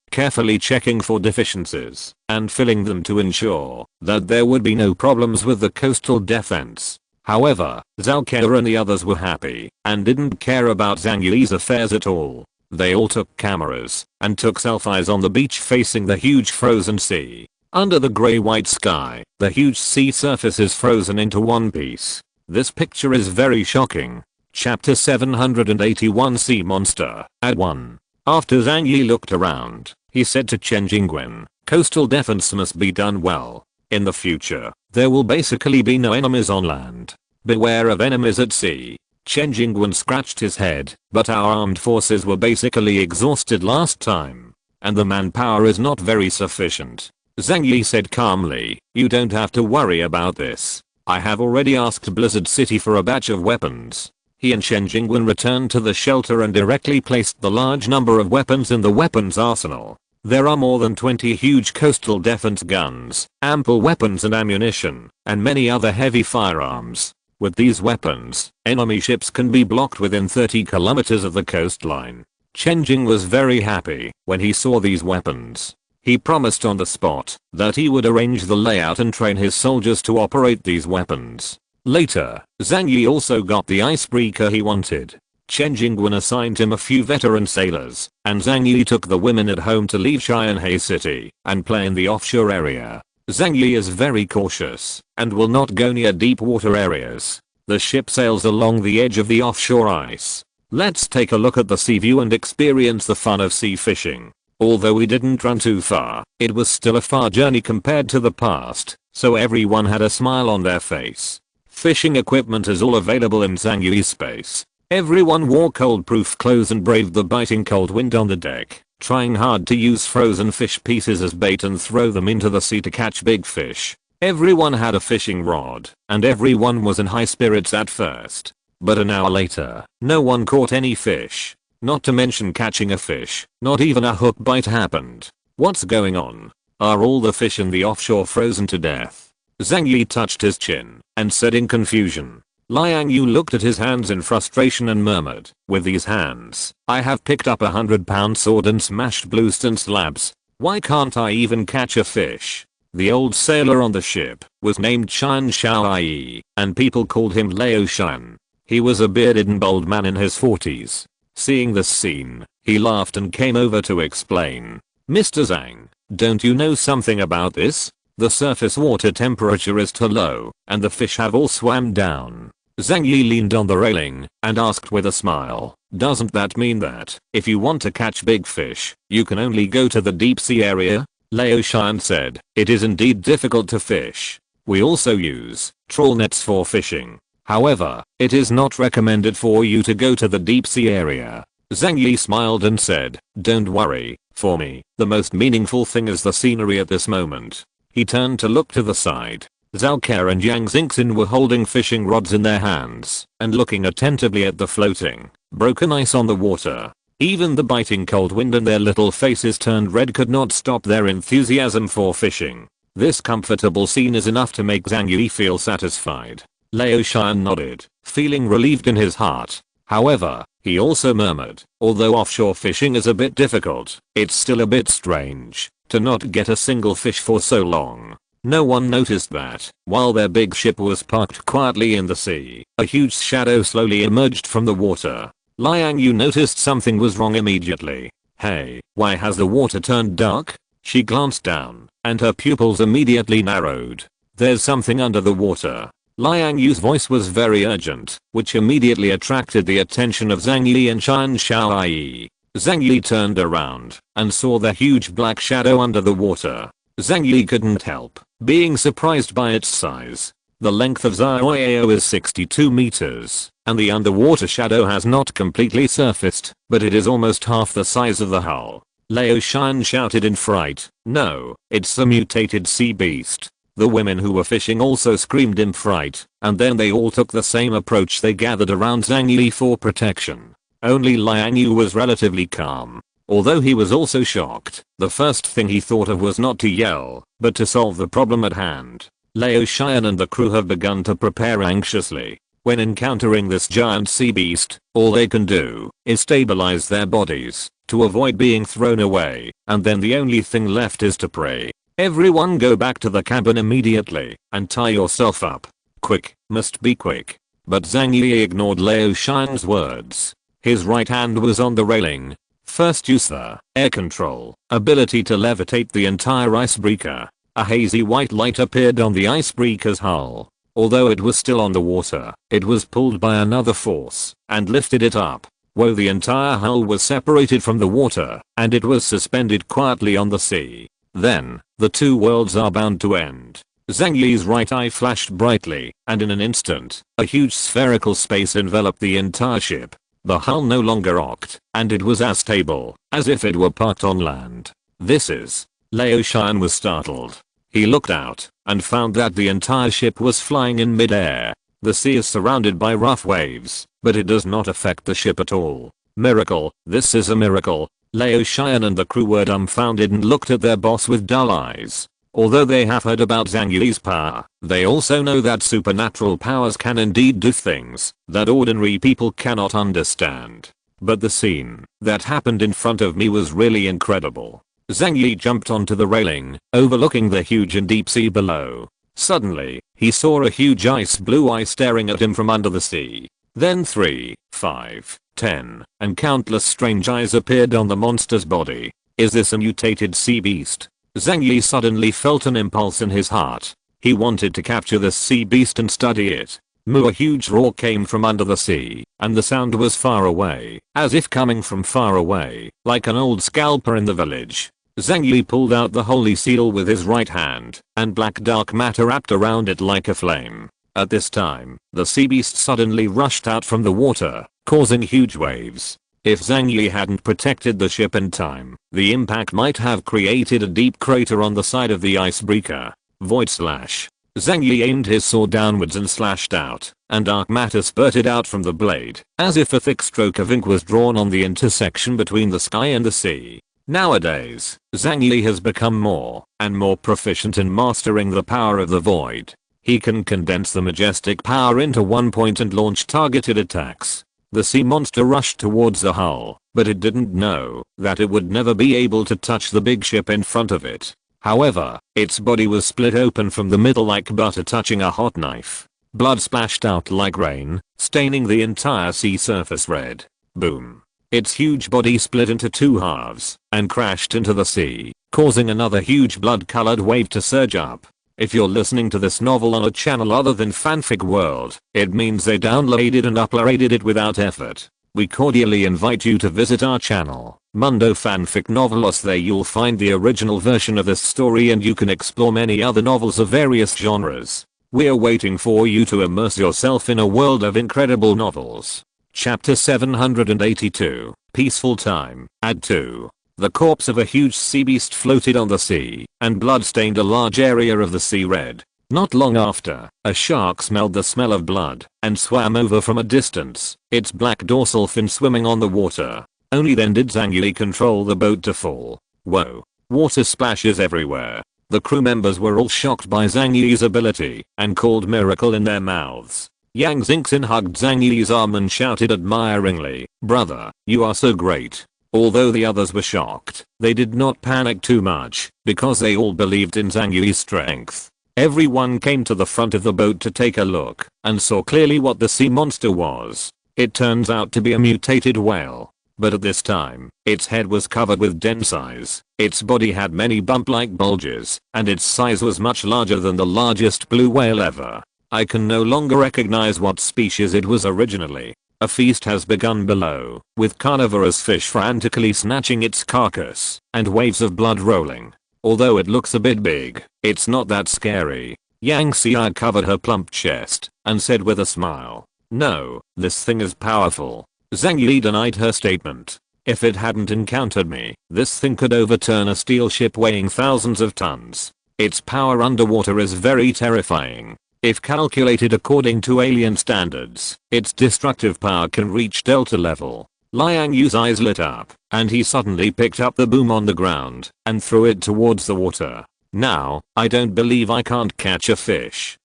checking for deficiencies and filling them to ensure that there would be no problems with the coastal defense. However, Zhao Ke and the others were happy and didn't care about Zhang Yi's affairs at all. They all took cameras and took selfies on the beach facing the huge frozen sea. Under the grey-white sky, the huge sea surface is frozen into one piece. This picture is very shocking. Chapter 781 Sea Monster, Ad 1. After Zhang Yi looked around, he said to Chen Jingwen, "Coastal defense must be done well. In the future, there will basically be no enemies on land. Beware of enemies at sea." Chen Jingwen scratched his head, "But our armed forces were basically exhausted last time, and the manpower is not very sufficient." Zhang Yi said calmly, "You don't have to worry about this. I have already asked Blizzard City for a batch of weapons." He and Chen Jingwen returned to the shelter and directly placed the large number of weapons in the weapons arsenal. There are more than 20 huge coastal defense guns, ample weapons and ammunition, and many other heavy firearms. With these weapons, enemy ships can be blocked within 30 kilometers of the coastline. Chen Jing was very happy when he saw these weapons. He promised on the spot that he would arrange the layout and train his soldiers to operate these weapons. Later, Zhang Yi also got the icebreaker he wanted. Chen Jingwen assigned him a few veteran sailors, and Zhang Yi took the women at home to leave Xianhai City and play in the offshore area. Zhang Yi is very cautious and will not go near deep water areas. The ship sails along the edge of the offshore ice. Let's take a look at the sea view and experience the fun of sea fishing. Although we didn't run too far, it was still a far journey compared to the past, so everyone had a smile on their face. Fishing equipment is all available in Zhang Yi's space. Everyone wore cold-proof clothes and braved the biting cold wind on the deck, trying hard to use frozen fish pieces as bait and throw them into the sea to catch big fish. Everyone had a fishing rod, and everyone was in high spirits at first. But an hour later, no one caught any fish. Not to mention catching a fish, not even a hook bite happened. What's going on? Are all the fish in the offshore frozen to death? Zhang Yi touched his chin and said in confusion. Liang Yu looked at his hands in frustration and murmured, with these hands, I have picked up a 100-pound sword and smashed bluestone slabs. Why can't I even catch a fish? The old sailor on the ship was named Qian Xiaoyi, and people called him Lao Shan. He was a bearded and bold man in his 40s. Seeing this scene, he laughed and came over to explain. Mr. Zhang, don't you know something about this? The surface water temperature is too low, and the fish have all swam down. Zhang Yi leaned on the railing and asked with a smile, doesn't that mean that, if you want to catch big fish, you can only go to the deep sea area? Lao Shan said, it is indeed difficult to fish. We also use trawl nets for fishing. However, it is not recommended for you to go to the deep sea area. Zhang Yi smiled and said, don't worry, for me, the most meaningful thing is the scenery at this moment. He turned to look to the side. Zhao Ke and Yang Xingxin were holding fishing rods in their hands and looking attentively at the floating, broken ice on the water. Even the biting cold wind and their little faces turned red could not stop their enthusiasm for fishing. This comfortable scene is enough to make Zhang Yi feel satisfied. Lao Shan nodded, feeling relieved in his heart. However, he also murmured, although offshore fishing is a bit difficult, it's still a bit strange to not get a single fish for so long. No one noticed that, while their big ship was parked quietly in the sea, a huge shadow slowly emerged from the water. Liang Yu noticed something was wrong immediately. Hey, why has the water turned dark? She glanced down, and her pupils immediately narrowed. There's something under the water. Liang Yu's voice was very urgent, which immediately attracted the attention of Zhang Yi and Qian Xiaoyi. Zhang Yi turned around and saw the huge black shadow under the water. Zhang Yi couldn't help being surprised by its size. The length of Xiaoyao is 62 meters, and the underwater shadow has not completely surfaced, but it is almost half the size of the hull. Lao Shan shouted in fright, no, it's a mutated sea beast. The women who were fishing also screamed in fright, and then they all took the same approach. They gathered around Zhang Yi for protection. Only Liang Yu was relatively calm. Although he was also shocked, the first thing he thought of was not to yell, but to solve the problem at hand. Lao Shan and the crew have begun to prepare anxiously. When encountering this giant sea beast, all they can do is stabilize their bodies to avoid being thrown away, and then the only thing left is to pray. Everyone go back to the cabin immediately and tie yourself up. Quick, must be quick. But Zhang Yi ignored Lao Shan's words. His right hand was on the railing. First use the air control ability to levitate the entire icebreaker. A hazy white light appeared on the icebreaker's hull. Although it was still on the water, it was pulled by another force and lifted it up. Whoa, the entire hull was separated from the water and it was suspended quietly on the sea. Then, the two worlds are bound to end. Zhang Yi's right eye flashed brightly, and in an instant, a huge spherical space enveloped the entire ship. The hull no longer rocked, and it was as stable as if it were parked on land. This is. Lao Shan was startled. He looked out and found that the entire ship was flying in mid-air. The sea is surrounded by rough waves, but it does not affect the ship at all. Miracle, this is a miracle. Lao Shan and the crew were dumbfounded and looked at their boss with dull eyes. Although they have heard about Zhang Yi's power, they also know that supernatural powers can indeed do things that ordinary people cannot understand. But the scene that happened in front of me was really incredible. Zhang Yi jumped onto the railing, overlooking the huge and deep sea below. Suddenly, he saw a huge ice blue eye staring at him from under the sea. Then 3, 5, 10, and countless strange eyes appeared on the monster's body. Is this a mutated sea beast? Zhang Yi suddenly felt an impulse in his heart. He wanted to capture this sea beast and study it. Moo, a huge roar came from under the sea, and the sound was far away, as if coming from far away, like an old scalper in the village. Zhang Yi pulled out the holy seal with his right hand, and black dark matter wrapped around it like a flame. At this time, the sea beast suddenly rushed out from the water, causing huge waves. If Zhang Yi hadn't protected the ship in time, the impact might have created a deep crater on the side of the icebreaker. Void slash. Zhang Yi aimed his sword downwards and slashed out, and dark matter spurted out from the blade, as if a thick stroke of ink was drawn on the intersection between the sky and the sea. Nowadays, Zhang Yi has become more and more proficient in mastering the power of the void. He can condense the majestic power into one point and launch targeted attacks. The sea monster rushed towards the hull, but it didn't know that it would never be able to touch the big ship in front of it. However, its body was split open from the middle like butter touching a hot knife. Blood splashed out like rain, staining the entire sea surface red. Boom. Its huge body split into two halves and crashed into the sea, causing another huge blood-colored wave to surge up. If you're listening to this novel on a channel other than Fanfic World, it means they downloaded and uploaded it without effort. We cordially invite you to visit our channel, Mundo Fanfic Novelos. There you'll find the original version of this story and you can explore many other novels of various genres. We're waiting for you to immerse yourself in a world of incredible novels. Chapter 782, Peaceful Time, Add 2. The corpse of a huge sea beast floated on the sea, and blood stained a large area of the sea red. Not long after, a shark smelled the smell of blood, and swam over from a distance, its black dorsal fin swimming on the water. Only then did Zhang Yi control the boat to fall. Whoa. Water splashes everywhere. The crew members were all shocked by Zhang Yi's ability, and called miracle in their mouths. Yang Xingxin hugged Zhang Yi's arm and shouted admiringly, "Brother, you are so great." Although the others were shocked, they did not panic too much, because they all believed in Zhang Yi's strength. Everyone came to the front of the boat to take a look, and saw clearly what the sea monster was. It turns out to be a mutated whale. But at this time, its head was covered with dense eyes, its body had many bump-like bulges, and its size was much larger than the largest blue whale ever. I can no longer recognize what species it was originally. A feast has begun below, with carnivorous fish frantically snatching its carcass, and waves of blood rolling. Although it looks a bit big, it's not that scary. Yang Xia covered her plump chest, and said with a smile, "No, this thing is powerful." Zhang Yi denied her statement. "If it hadn't encountered me, this thing could overturn a steel ship weighing thousands of tons. Its power underwater is very terrifying. If calculated according to alien standards, its destructive power can reach Delta level." Liang Yu's eyes lit up, and he suddenly picked up the boom on the ground and threw it towards the water. "Now, I don't believe I can't catch a fish."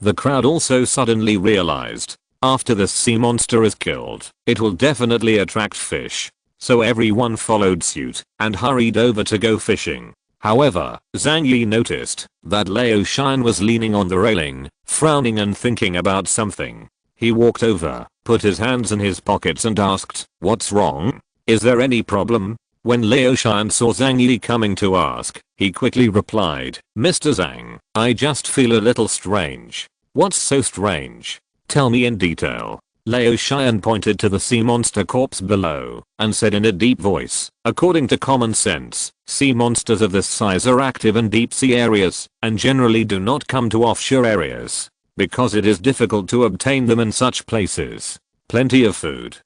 The crowd also suddenly realized, after this sea monster is killed, it will definitely attract fish. So everyone followed suit and hurried over to go fishing. However, Zhang Yi noticed that Lao Shan was leaning on the railing, frowning and thinking about something. He walked over, put his hands in his pockets and asked, "What's wrong? Is there any problem?" When Lao Shan saw Zhang Yi coming to ask, he quickly replied, "Mr. Zhang, I just feel a little strange." "What's so strange? Tell me in detail." Lao Shan pointed to the sea monster corpse below, and said in a deep voice, "According to common sense, sea monsters of this size are active in deep sea areas, and generally do not come to offshore areas, because it is difficult to obtain them in such places. Plenty of food.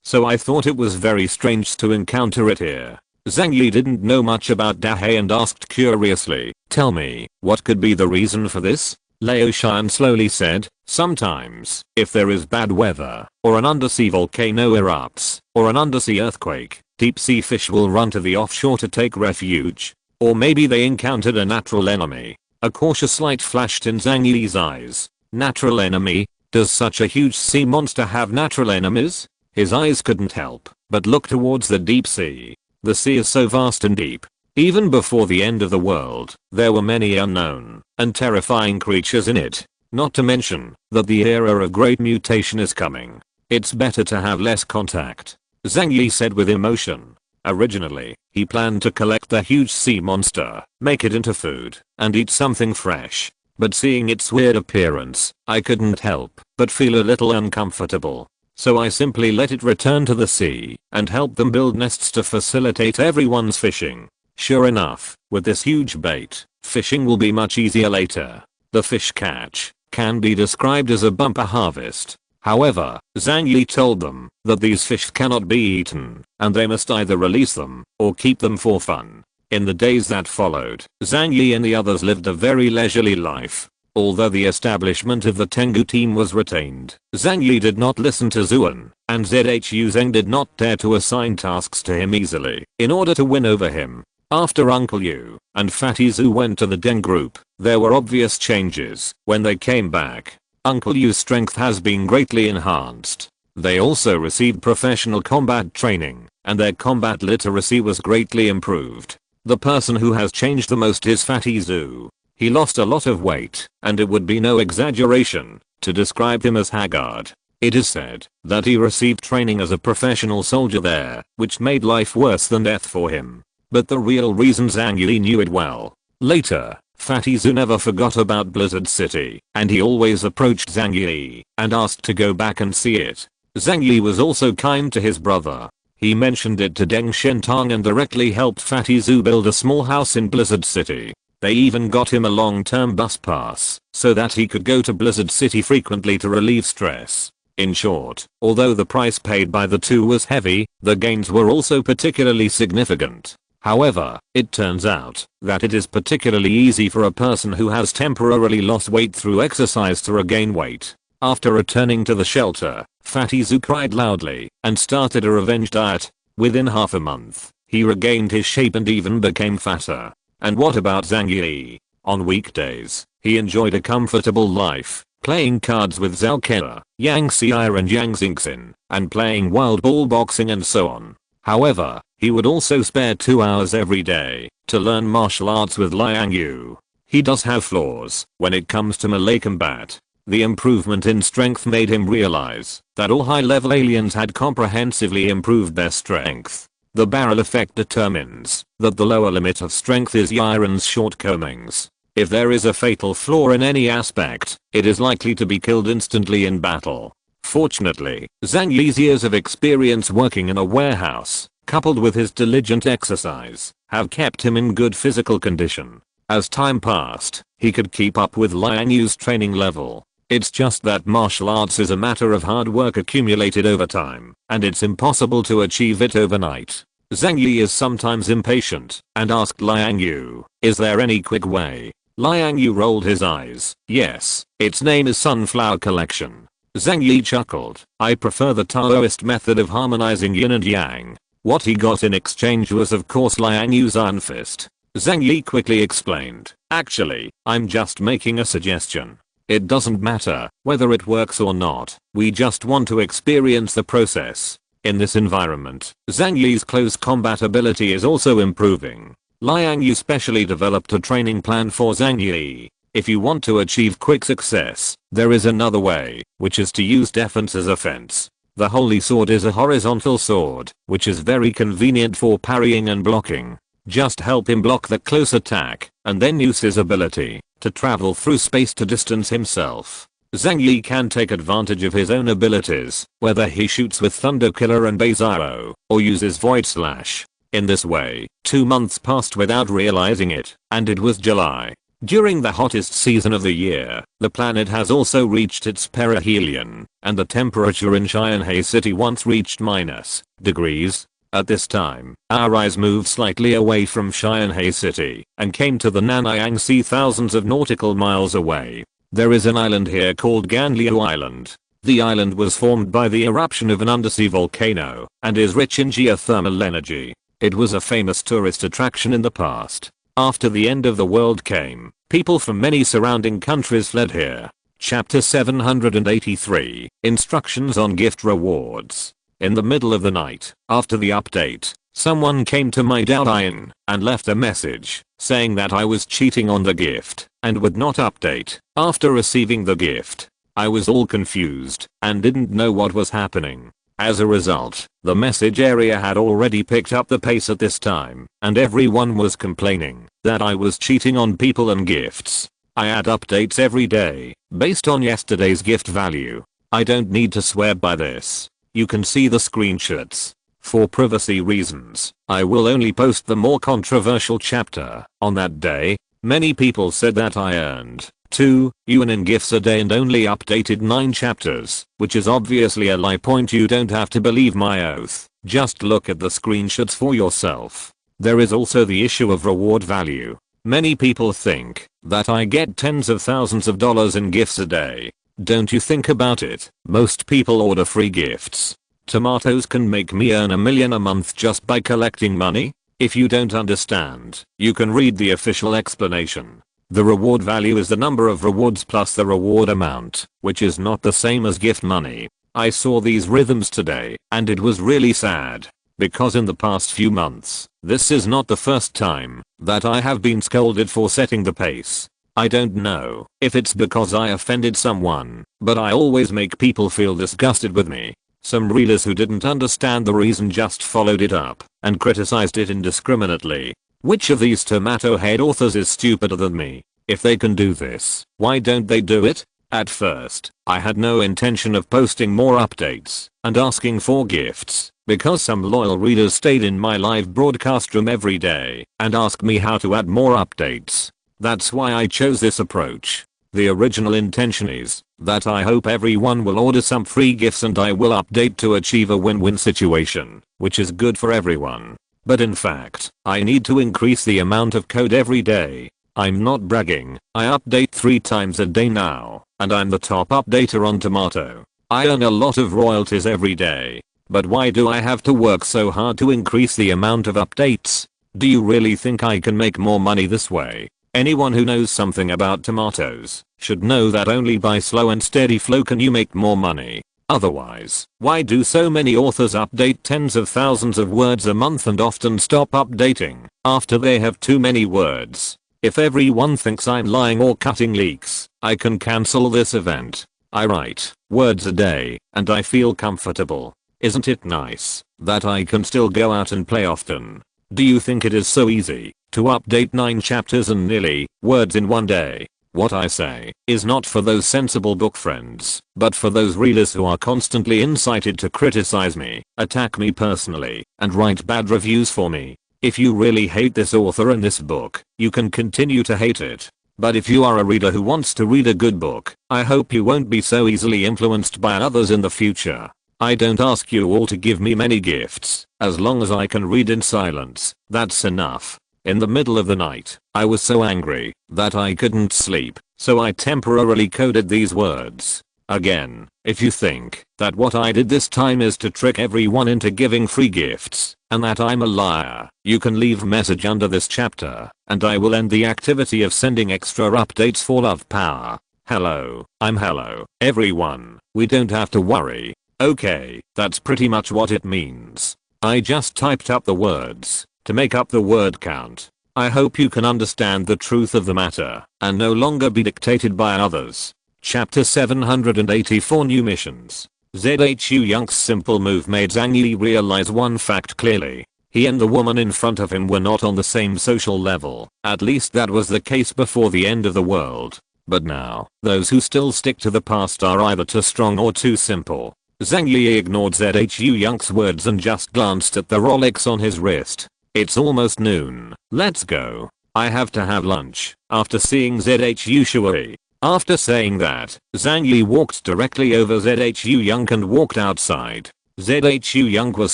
So I thought it was very strange to encounter it here." Zhang Yi didn't know much about Dahe and asked curiously, "Tell me, what could be the reason for this?" Lao Shan slowly said, "Sometimes, if there is bad weather, or an undersea volcano erupts, or an undersea earthquake, deep sea fish will run to the offshore to take refuge. Or maybe they encountered a natural enemy." A cautious light flashed in Zhang Yi's eyes. "Natural enemy? Does such a huge sea monster have natural enemies?" His eyes couldn't help but look towards the deep sea. The sea is so vast and deep. Even before the end of the world, there were many unknown and terrifying creatures in it. Not to mention that the era of great mutation is coming. It's better to have less contact, Zhang Yi said with emotion. Originally, he planned to collect the huge sea monster, make it into food, and eat something fresh. But seeing its weird appearance, I couldn't help but feel a little uncomfortable. So I simply let it return to the sea and help them build nests to facilitate everyone's fishing. Sure enough, with this huge bait, fishing will be much easier later. The fish catch can be described as a bumper harvest. However, Zhang Yi told them that these fish cannot be eaten, and they must either release them or keep them for fun. In the days that followed, Zhang Yi and the others lived a very leisurely life. Although the establishment of the Tengu team was retained, Zhang Yi did not listen to Zuan, and Zhu Zheng did not dare to assign tasks to him easily in order to win over him. After Uncle Yu and Fatty Zhu went to the Deng group, there were obvious changes when they came back. Uncle Yu's strength has been greatly enhanced. They also received professional combat training, and their combat literacy was greatly improved. The person who has changed the most is Fatty Zhu. He lost a lot of weight, and it would be no exaggeration to describe him as haggard. It is said that he received training as a professional soldier there, which made life worse than death for him. But the real reason Zhang Yi knew it well. Later, Fatty Zhu never forgot about Blizzard City, and he always approached Zhang Yi and asked to go back and see it. Zhang Yi was also kind to his brother. He mentioned it to Deng Shentang and directly helped Fatty Zhu build a small house in Blizzard City. They even got him a long-term bus pass so that he could go to Blizzard City frequently to relieve stress. In short, although the price paid by the two was heavy, the gains were also particularly significant. However, it turns out that it is particularly easy for a person who has temporarily lost weight through exercise to regain weight. After returning to the shelter, Fatty Zhu cried loudly and started a revenge diet. Within half a month, he regained his shape and even became fatter. And what about Zhang Yi? On weekdays, he enjoyed a comfortable life, playing cards with Zhao Keita, Yang Xi'er and Yang Xingxin, and playing wild ball boxing and so on. However, he would also spare 2 hours every day to learn martial arts with Liang Yu. He does have flaws when it comes to melee combat. The improvement in strength made him realize that all high-level aliens had comprehensively improved their strength. The barrel effect determines that the lower limit of strength is Yiren's shortcomings. If there is a fatal flaw in any aspect, it is likely to be killed instantly in battle. Fortunately, Zhang Yi's years of experience working in a warehouse, coupled with his diligent exercise, have kept him in good physical condition. As time passed, he could keep up with Liang Yu's training level. It's just that martial arts is a matter of hard work accumulated over time, and it's impossible to achieve it overnight. Zhang Yi is sometimes impatient and asked Liang Yu, "Is there any quick way?" Liang Yu rolled his eyes. "Yes, its name is Sunflower Collection." Zhang Yi chuckled. "I prefer the Taoist method of harmonizing yin and yang." What he got in exchange was of course Liang Yu's Iron Fist. Zhang Yi quickly explained, "Actually, I'm just making a suggestion. It doesn't matter whether it works or not, we just want to experience the process." In this environment, Zhang Yi's close combat ability is also improving. Liang Yu specially developed a training plan for Zhang Yi. If you want to achieve quick success, there is another way, which is to use defense as offense. The Holy Sword is a horizontal sword, which is very convenient for parrying and blocking. Just help him block the close attack, and then use his ability to travel through space to distance himself. Zhang Yi can take advantage of his own abilities, whether he shoots with Thunder Killer and Base Arrow, or uses Void Slash. In this way, 2 months passed without realizing it, and it was July. During the hottest season of the year, the planet has also reached its perihelion, and the temperature in Xianhai City once reached -degrees. At this time, our eyes moved slightly away from Xianhai City and came to the Nanyang Sea thousands of nautical miles away. There is an island here called Ganliu Island. The island was formed by the eruption of an undersea volcano and is rich in geothermal energy. It was a famous tourist attraction in the past. After the end of the world came, people from many surrounding countries fled here. Chapter 783, Instructions on Gift Rewards. In the middle of the night, after the update, Someone came to my Douyin and left a message saying that I was cheating on the gift and would not update after receiving the gift. I was all confused and didn't know what was happening. As a result, the message area had already picked up the pace at this time, and everyone was complaining that I was cheating on people and gifts. I add updates every day based on yesterday's gift value. I don't need to swear by this. You can see the screenshots. For privacy reasons, I will only post the more controversial chapter on that day. Many people said that I earned $2 in gifts a day and only updated 9 chapters, which is obviously a lie. You don't have to believe my oath, just look at the screenshots for yourself. There is also the issue of reward value. Many people think that I get tens of thousands of dollars in gifts a day. Don't you think about it? Most people order free gifts. Tomatoes can make me earn $1 million a month just by collecting money. If you don't understand, you can read the official explanation. The reward value is the number of rewards plus the reward amount, which is not the same as gift money. I saw these rhythms today, and it was really sad. Because in the past few months, this is not the first time that I have been scolded for setting the pace. I don't know if it's because I offended someone, but I always make people feel disgusted with me. Some readers who didn't understand the reason just followed it up and criticized it indiscriminately. Which of these tomato head authors is stupider than me? If they can do this, why don't they do it? At first, I had no intention of posting more updates and asking for gifts because some loyal readers stayed in my live broadcast room every day and asked me how to add more updates. That's why I chose this approach. The original intention is that I hope everyone will order some free gifts and I will update to achieve a win-win situation, which is good for everyone. But in fact, I need to increase the amount of code every day. I'm not bragging, I update 3 times a day now, and I'm the top updater on Tomato. I earn a lot of royalties every day. But why do I have to work so hard to increase the amount of updates? Do you really think I can make more money this way? Anyone who knows something about tomatoes should know that only by slow and steady flow can you make more money. Otherwise, why do so many authors update tens of thousands of words a month and often stop updating after they have too many words? If everyone thinks I'm lying or cutting leaks, I can cancel this event. I write words a day and I feel comfortable. Isn't it nice that I can still go out and play often? Do you think it is so easy to update 9 chapters and nearly words in one day? What I say is not for those sensible book friends, but for those readers who are constantly incited to criticize me, attack me personally, and write bad reviews for me. If you really hate this author and this book, you can continue to hate it. But if you are a reader who wants to read a good book, I hope you won't be so easily influenced by others in the future. I don't ask you all to give me many gifts. As long as I can read in silence, that's enough. In the middle of the night, I was so angry that I couldn't sleep, so I temporarily coded these words. Again, if you think that what I did this time is to trick everyone into giving free gifts, and that I'm a liar, you can leave a message under this chapter, and I will end the activity of sending extra updates for love power. Hello, I'm hello, everyone, we don't have to worry. Okay, that's pretty much what it means. I just typed up the words to make up the word count. I hope you can understand the truth of the matter and no longer be dictated by others. Chapter 784 New Missions. Zhu Yunk's simple move made Zhang Yi realize one fact clearly. He and the woman in front of him were not on the same social level. At least that was the case before the end of the world. But now, those who still stick to the past are either too strong or too simple. Zhang Yi ignored Zhu Yunk's words and just glanced at the Rolex on his wrist. It's almost noon. Let's go. I have to have lunch. After seeing Zhu Shui. After saying that, Zhang Yi walked directly over Zhu Yunk and walked outside. Zhu Yunk was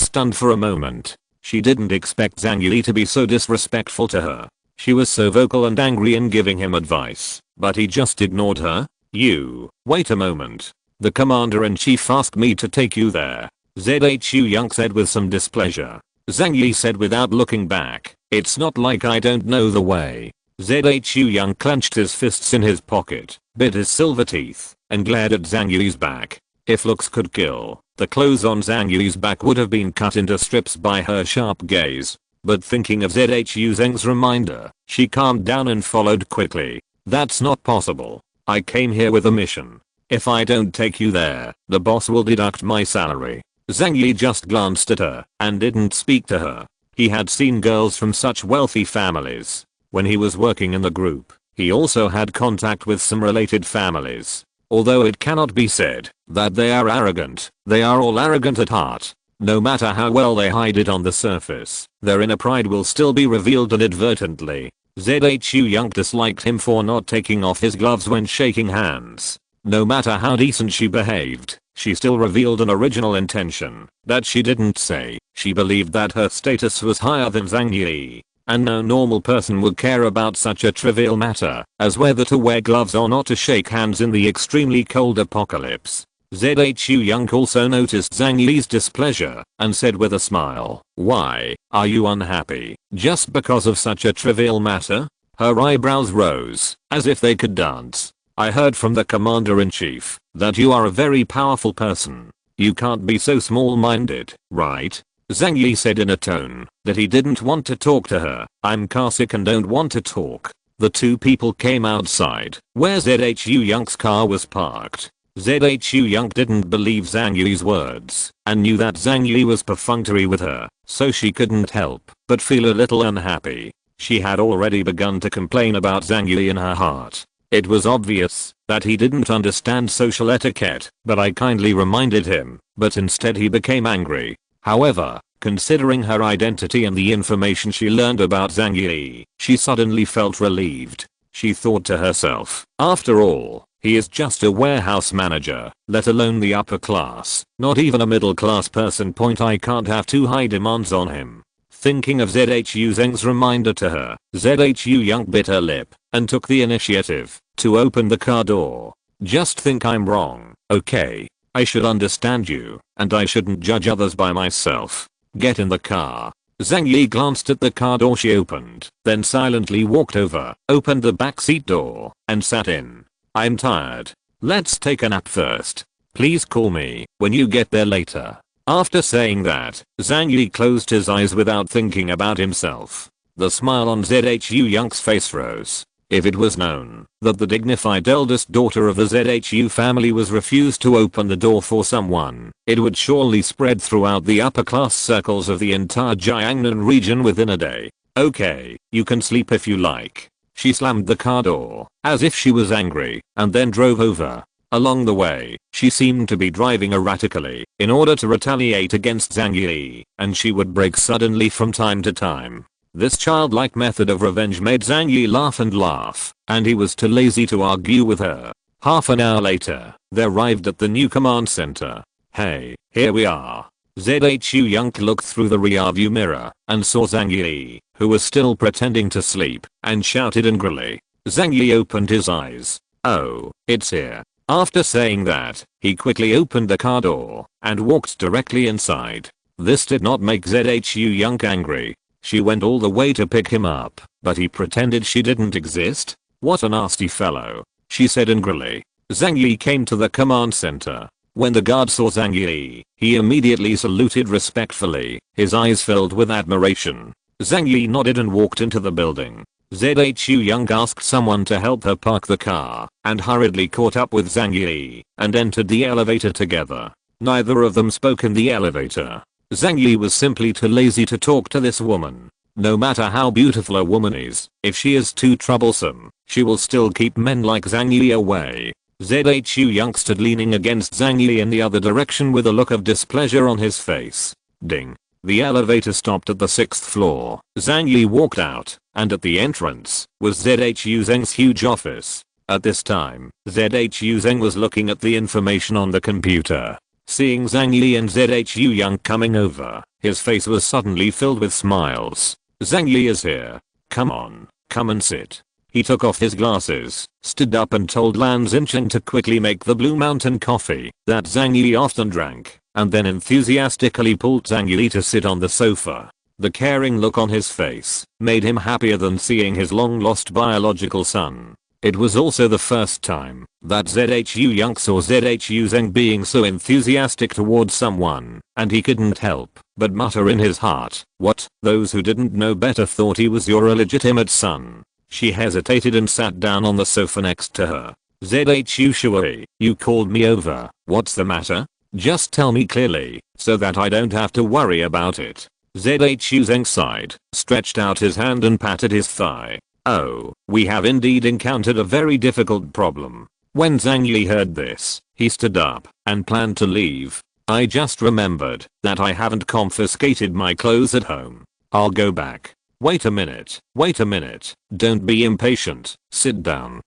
stunned for a moment. She didn't expect Zhang Yi to be so disrespectful to her. She was so vocal and angry in giving him advice, but he just ignored her. You, wait a moment. The commander-in-chief asked me to take you there. Zhu Yunk said with some displeasure. Zhang Yi said without looking back, it's not like I don't know the way. Zhu Yunk clenched his fists in his pocket, bit his silver teeth, and glared at Zhang Yi's back. If looks could kill, the clothes on Zhang Yi's back would have been cut into strips by her sharp gaze. But thinking of ZHU Zheng's reminder, she calmed down and followed quickly. That's not possible. I came here with a mission. If I don't take you there, the boss will deduct my salary. Zhang Yi just glanced at her and didn't speak to her. He had seen girls from such wealthy families. When he was working in the group, he also had contact with some related families. Although it cannot be said that they are arrogant, they are all arrogant at heart. No matter how well they hide it on the surface, their inner pride will still be revealed inadvertently. ZHU Young disliked him for not taking off his gloves when shaking hands. No matter how decent she behaved, she still revealed an original intention that she didn't say. She believed that her status was higher than Zhang Yi, and no normal person would care about such a trivial matter as whether to wear gloves or not to shake hands in the extremely cold apocalypse. ZHU Young also noticed Zhang Yi's displeasure and said with a smile, "Why are you unhappy? Just because of such a trivial matter?" Her eyebrows rose as if they could dance. "I heard from the commander-in-chief that you are a very powerful person. You can't be so small-minded, right?" Zhang Yi said in a tone that he didn't want to talk to her. "I'm carsick and don't want to talk." The two people came outside where ZHU Young's car was parked. ZHU Young didn't believe Zhang Yi's words and knew that Zhang Yi was perfunctory with her, so she couldn't help but feel a little unhappy. She had already begun to complain about Zhang Yi in her heart. It was obvious that he didn't understand social etiquette, but I kindly reminded him, but instead he became angry. However, considering her identity and the information she learned about Zhang Yi, she suddenly felt relieved. She thought to herself, after all, he is just a warehouse manager, let alone the upper class, not even a middle class person. I can't have too high demands on him. Thinking of ZHU Zheng's reminder to her, ZHU Young bit her lip and took the initiative to open the car door. "Just think I'm wrong, okay? I should understand you, and I shouldn't judge others by myself. Get in the car." Zhang Yi glanced at the car door she opened, then silently walked over, opened the backseat door, and sat in. "I'm tired. Let's take a nap first. Please call me when you get there later." After saying that, Zhang Yi closed his eyes without thinking about himself. The smile on ZHU Young's face rose. If it was known that the dignified eldest daughter of the ZHU family was refused to open the door for someone, it would surely spread throughout the upper class circles of the entire Jiangnan region within a day. "Okay, you can sleep if you like." She slammed the car door as if she was angry and then drove over. Along the way, she seemed to be driving erratically in order to retaliate against Zhang Yi, and she would brake suddenly from time to time. This childlike method of revenge made Zhang Yi laugh, and he was too lazy to argue with her. Half an hour later, they arrived at the new command center. "Hey, here we are." ZHU Young looked through the rearview mirror and saw Zhang Yi, who was still pretending to sleep, and shouted angrily. Zhang Yi opened his eyes. "Oh, it's here." After saying that, he quickly opened the car door and walked directly inside. This did not make ZHU Young angry. She went all the way to pick him up, but he pretended she didn't exist. "What a nasty fellow," she said angrily. Zhang Yi came to the command center. When the guard saw Zhang Yi, he immediately saluted respectfully, his eyes filled with admiration. Zhang Yi nodded and walked into the building. ZHU Young asked someone to help her park the car, and hurriedly caught up with Zhang Yi, and entered the elevator together. Neither of them spoke in the elevator. Zhang Yi was simply too lazy to talk to this woman. No matter how beautiful a woman is, if she is too troublesome, she will still keep men like Zhang Yi away. ZHU Young stood leaning against Zhang Yi in the other direction with a look of displeasure on his face. Ding. The elevator stopped at the 6th floor. Zhang Yi walked out, and at the entrance was ZHU Zheng's huge office. At this time, ZHU Zheng was looking at the information on the computer. Seeing Zhang Yi and ZHU Young coming over, his face was suddenly filled with smiles. "Zhang Yi is here. Come on, come and sit." He took off his glasses, stood up and told Lan Xinchen to quickly make the Blue Mountain coffee that Zhang Yi often drank, and then enthusiastically pulled Zhang Yi to sit on the sofa. The caring look on his face made him happier than seeing his long-lost biological son. It was also the first time that Zhu Yang saw Zhu Zeng being so enthusiastic towards someone, and he couldn't help but mutter in his heart, "What? Those who didn't know better thought he was your illegitimate son." She hesitated and sat down on the sofa next to her. "Zhu Shui, you called me over. What's the matter? Just tell me clearly, so that I don't have to worry about it." Zhu Zeng sighed, stretched out his hand and patted his thigh. "Oh, we have indeed encountered a very difficult problem." When Zhang Yi heard this, he stood up and planned to leave. "I just remembered that I haven't confiscated my clothes at home. I'll go back." Wait a minute, don't be impatient, sit down,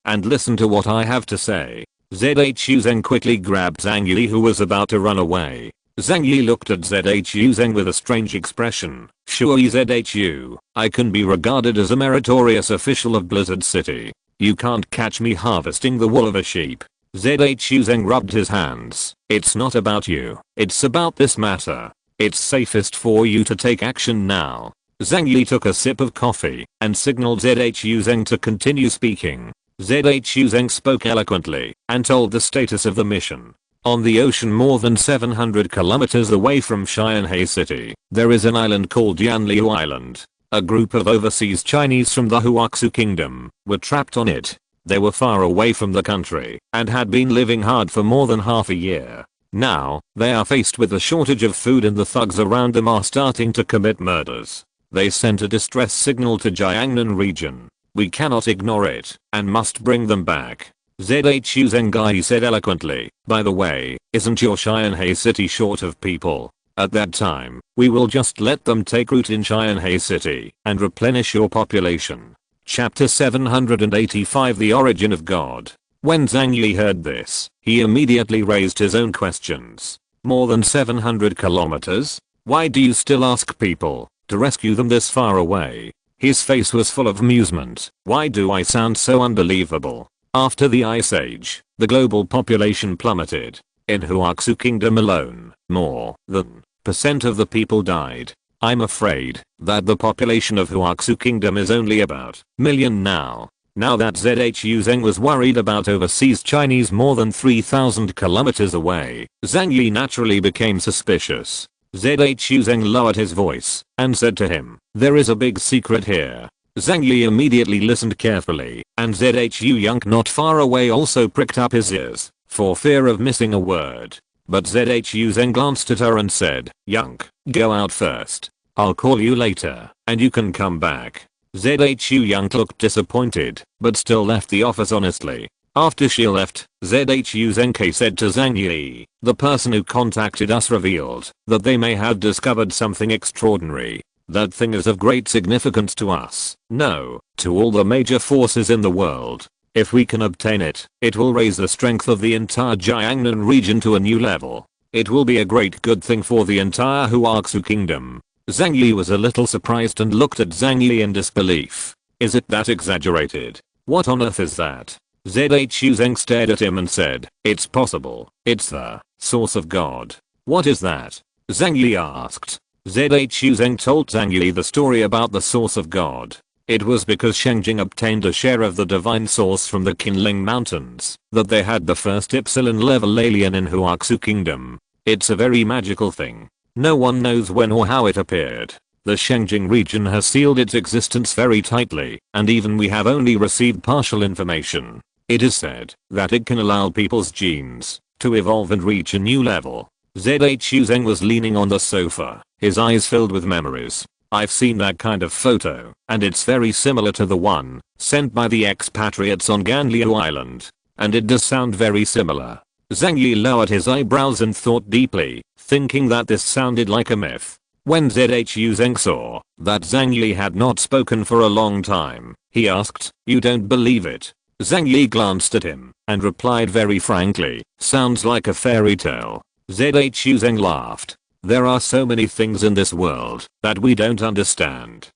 and listen to what I have to say." Zhu Zeng quickly grabbed Zhang Yi, who was about to run away. Zhang Yi looked at Zhu Zeng with a strange expression. "Shui Zhu, I can be regarded as a meritorious official of Blizzard City. You can't catch me harvesting the wool of a sheep." Zhu Zeng rubbed his hands. "It's not about you, it's about this matter. It's safest for you to take action now." Zhang Yi took a sip of coffee and signaled Zhu Zeng to continue speaking. Zhu Zeng spoke eloquently and told the status of the mission. On the ocean more than 700 kilometers away from Xianhai City, there is an island called Yanliu Island. A group of overseas Chinese from the Huaxu Kingdom were trapped on it. They were far away from the country and had been living hard for more than half a year. Now, they are faced with a shortage of food and the thugs around them are starting to commit murders. They sent a distress signal to Jiangnan region. "We cannot ignore it and must bring them back." Zhu Zeng said eloquently. "By the way, isn't your Xianhai City short of people? At that time, we will just let them take root in Xianhai City and replenish your population." Chapter 785, The Origin of God. When Zhang Yi heard this, he immediately raised his own questions. "More than 700 kilometers? Why do you still ask people to rescue them this far away?" His face was full of amusement. "Why do I sound so unbelievable? After the Ice Age, the global population plummeted. In Huaxu Kingdom alone, more than % of the people died. I'm afraid that the population of Huaxu Kingdom is only about million now." Now that Zhu Zeng was worried about overseas Chinese more than 3,000 kilometers away, Zhang Yi naturally became suspicious. Zhu Zeng lowered his voice and said to him, "There is a big secret here." Zhang Yi immediately listened carefully, and Zhu Yang not far away also pricked up his ears, for fear of missing a word. But Zhu Zeng glanced at her and said, "Yang, go out first. I'll call you later, and you can come back." Zhu Yang looked disappointed, but still left the office honestly. After she left, Zhu Zeng said to Zhang Yi, "The person who contacted us revealed that they may have discovered something extraordinary. That thing is of great significance to us, no, to all the major forces in the world. If we can obtain it, it will raise the strength of the entire Jiangnan region to a new level. It will be a great good thing for the entire Huaxu Kingdom." Zhang Yi was a little surprised and looked at Zhang Yi in disbelief. "Is it that exaggerated? What on earth is that?" Zhu Zeng stared at him and said, "It's possible. It's the source of God." "What is that?" Zhang Yi asked. Zhu Zeng told Zhang Yi the story about the source of God. It was because Shengjing obtained a share of the divine source from the Qinling Mountains that they had the first Epsilon level alien in Huaxu Kingdom. It's a very magical thing. No one knows when or how it appeared. The Shengjing region has sealed its existence very tightly, and even we have only received partial information. It is said that it can allow people's genes to evolve and reach a new level. Zhu Zeng was leaning on the sofa, his eyes filled with memories. "I've seen that kind of photo, and it's very similar to the one sent by the expatriates on Ganliu Island. And it does sound very similar." Zhang Yi lowered his eyebrows and thought deeply, thinking that this sounded like a myth. When Zhu Zeng saw that Zhang Yi had not spoken for a long time, he asked, "You don't believe it?" Zhang Yi glanced at him and replied very frankly, "Sounds like a fairy tale." Zhu Zeng laughed. "There are so many things in this world that we don't understand.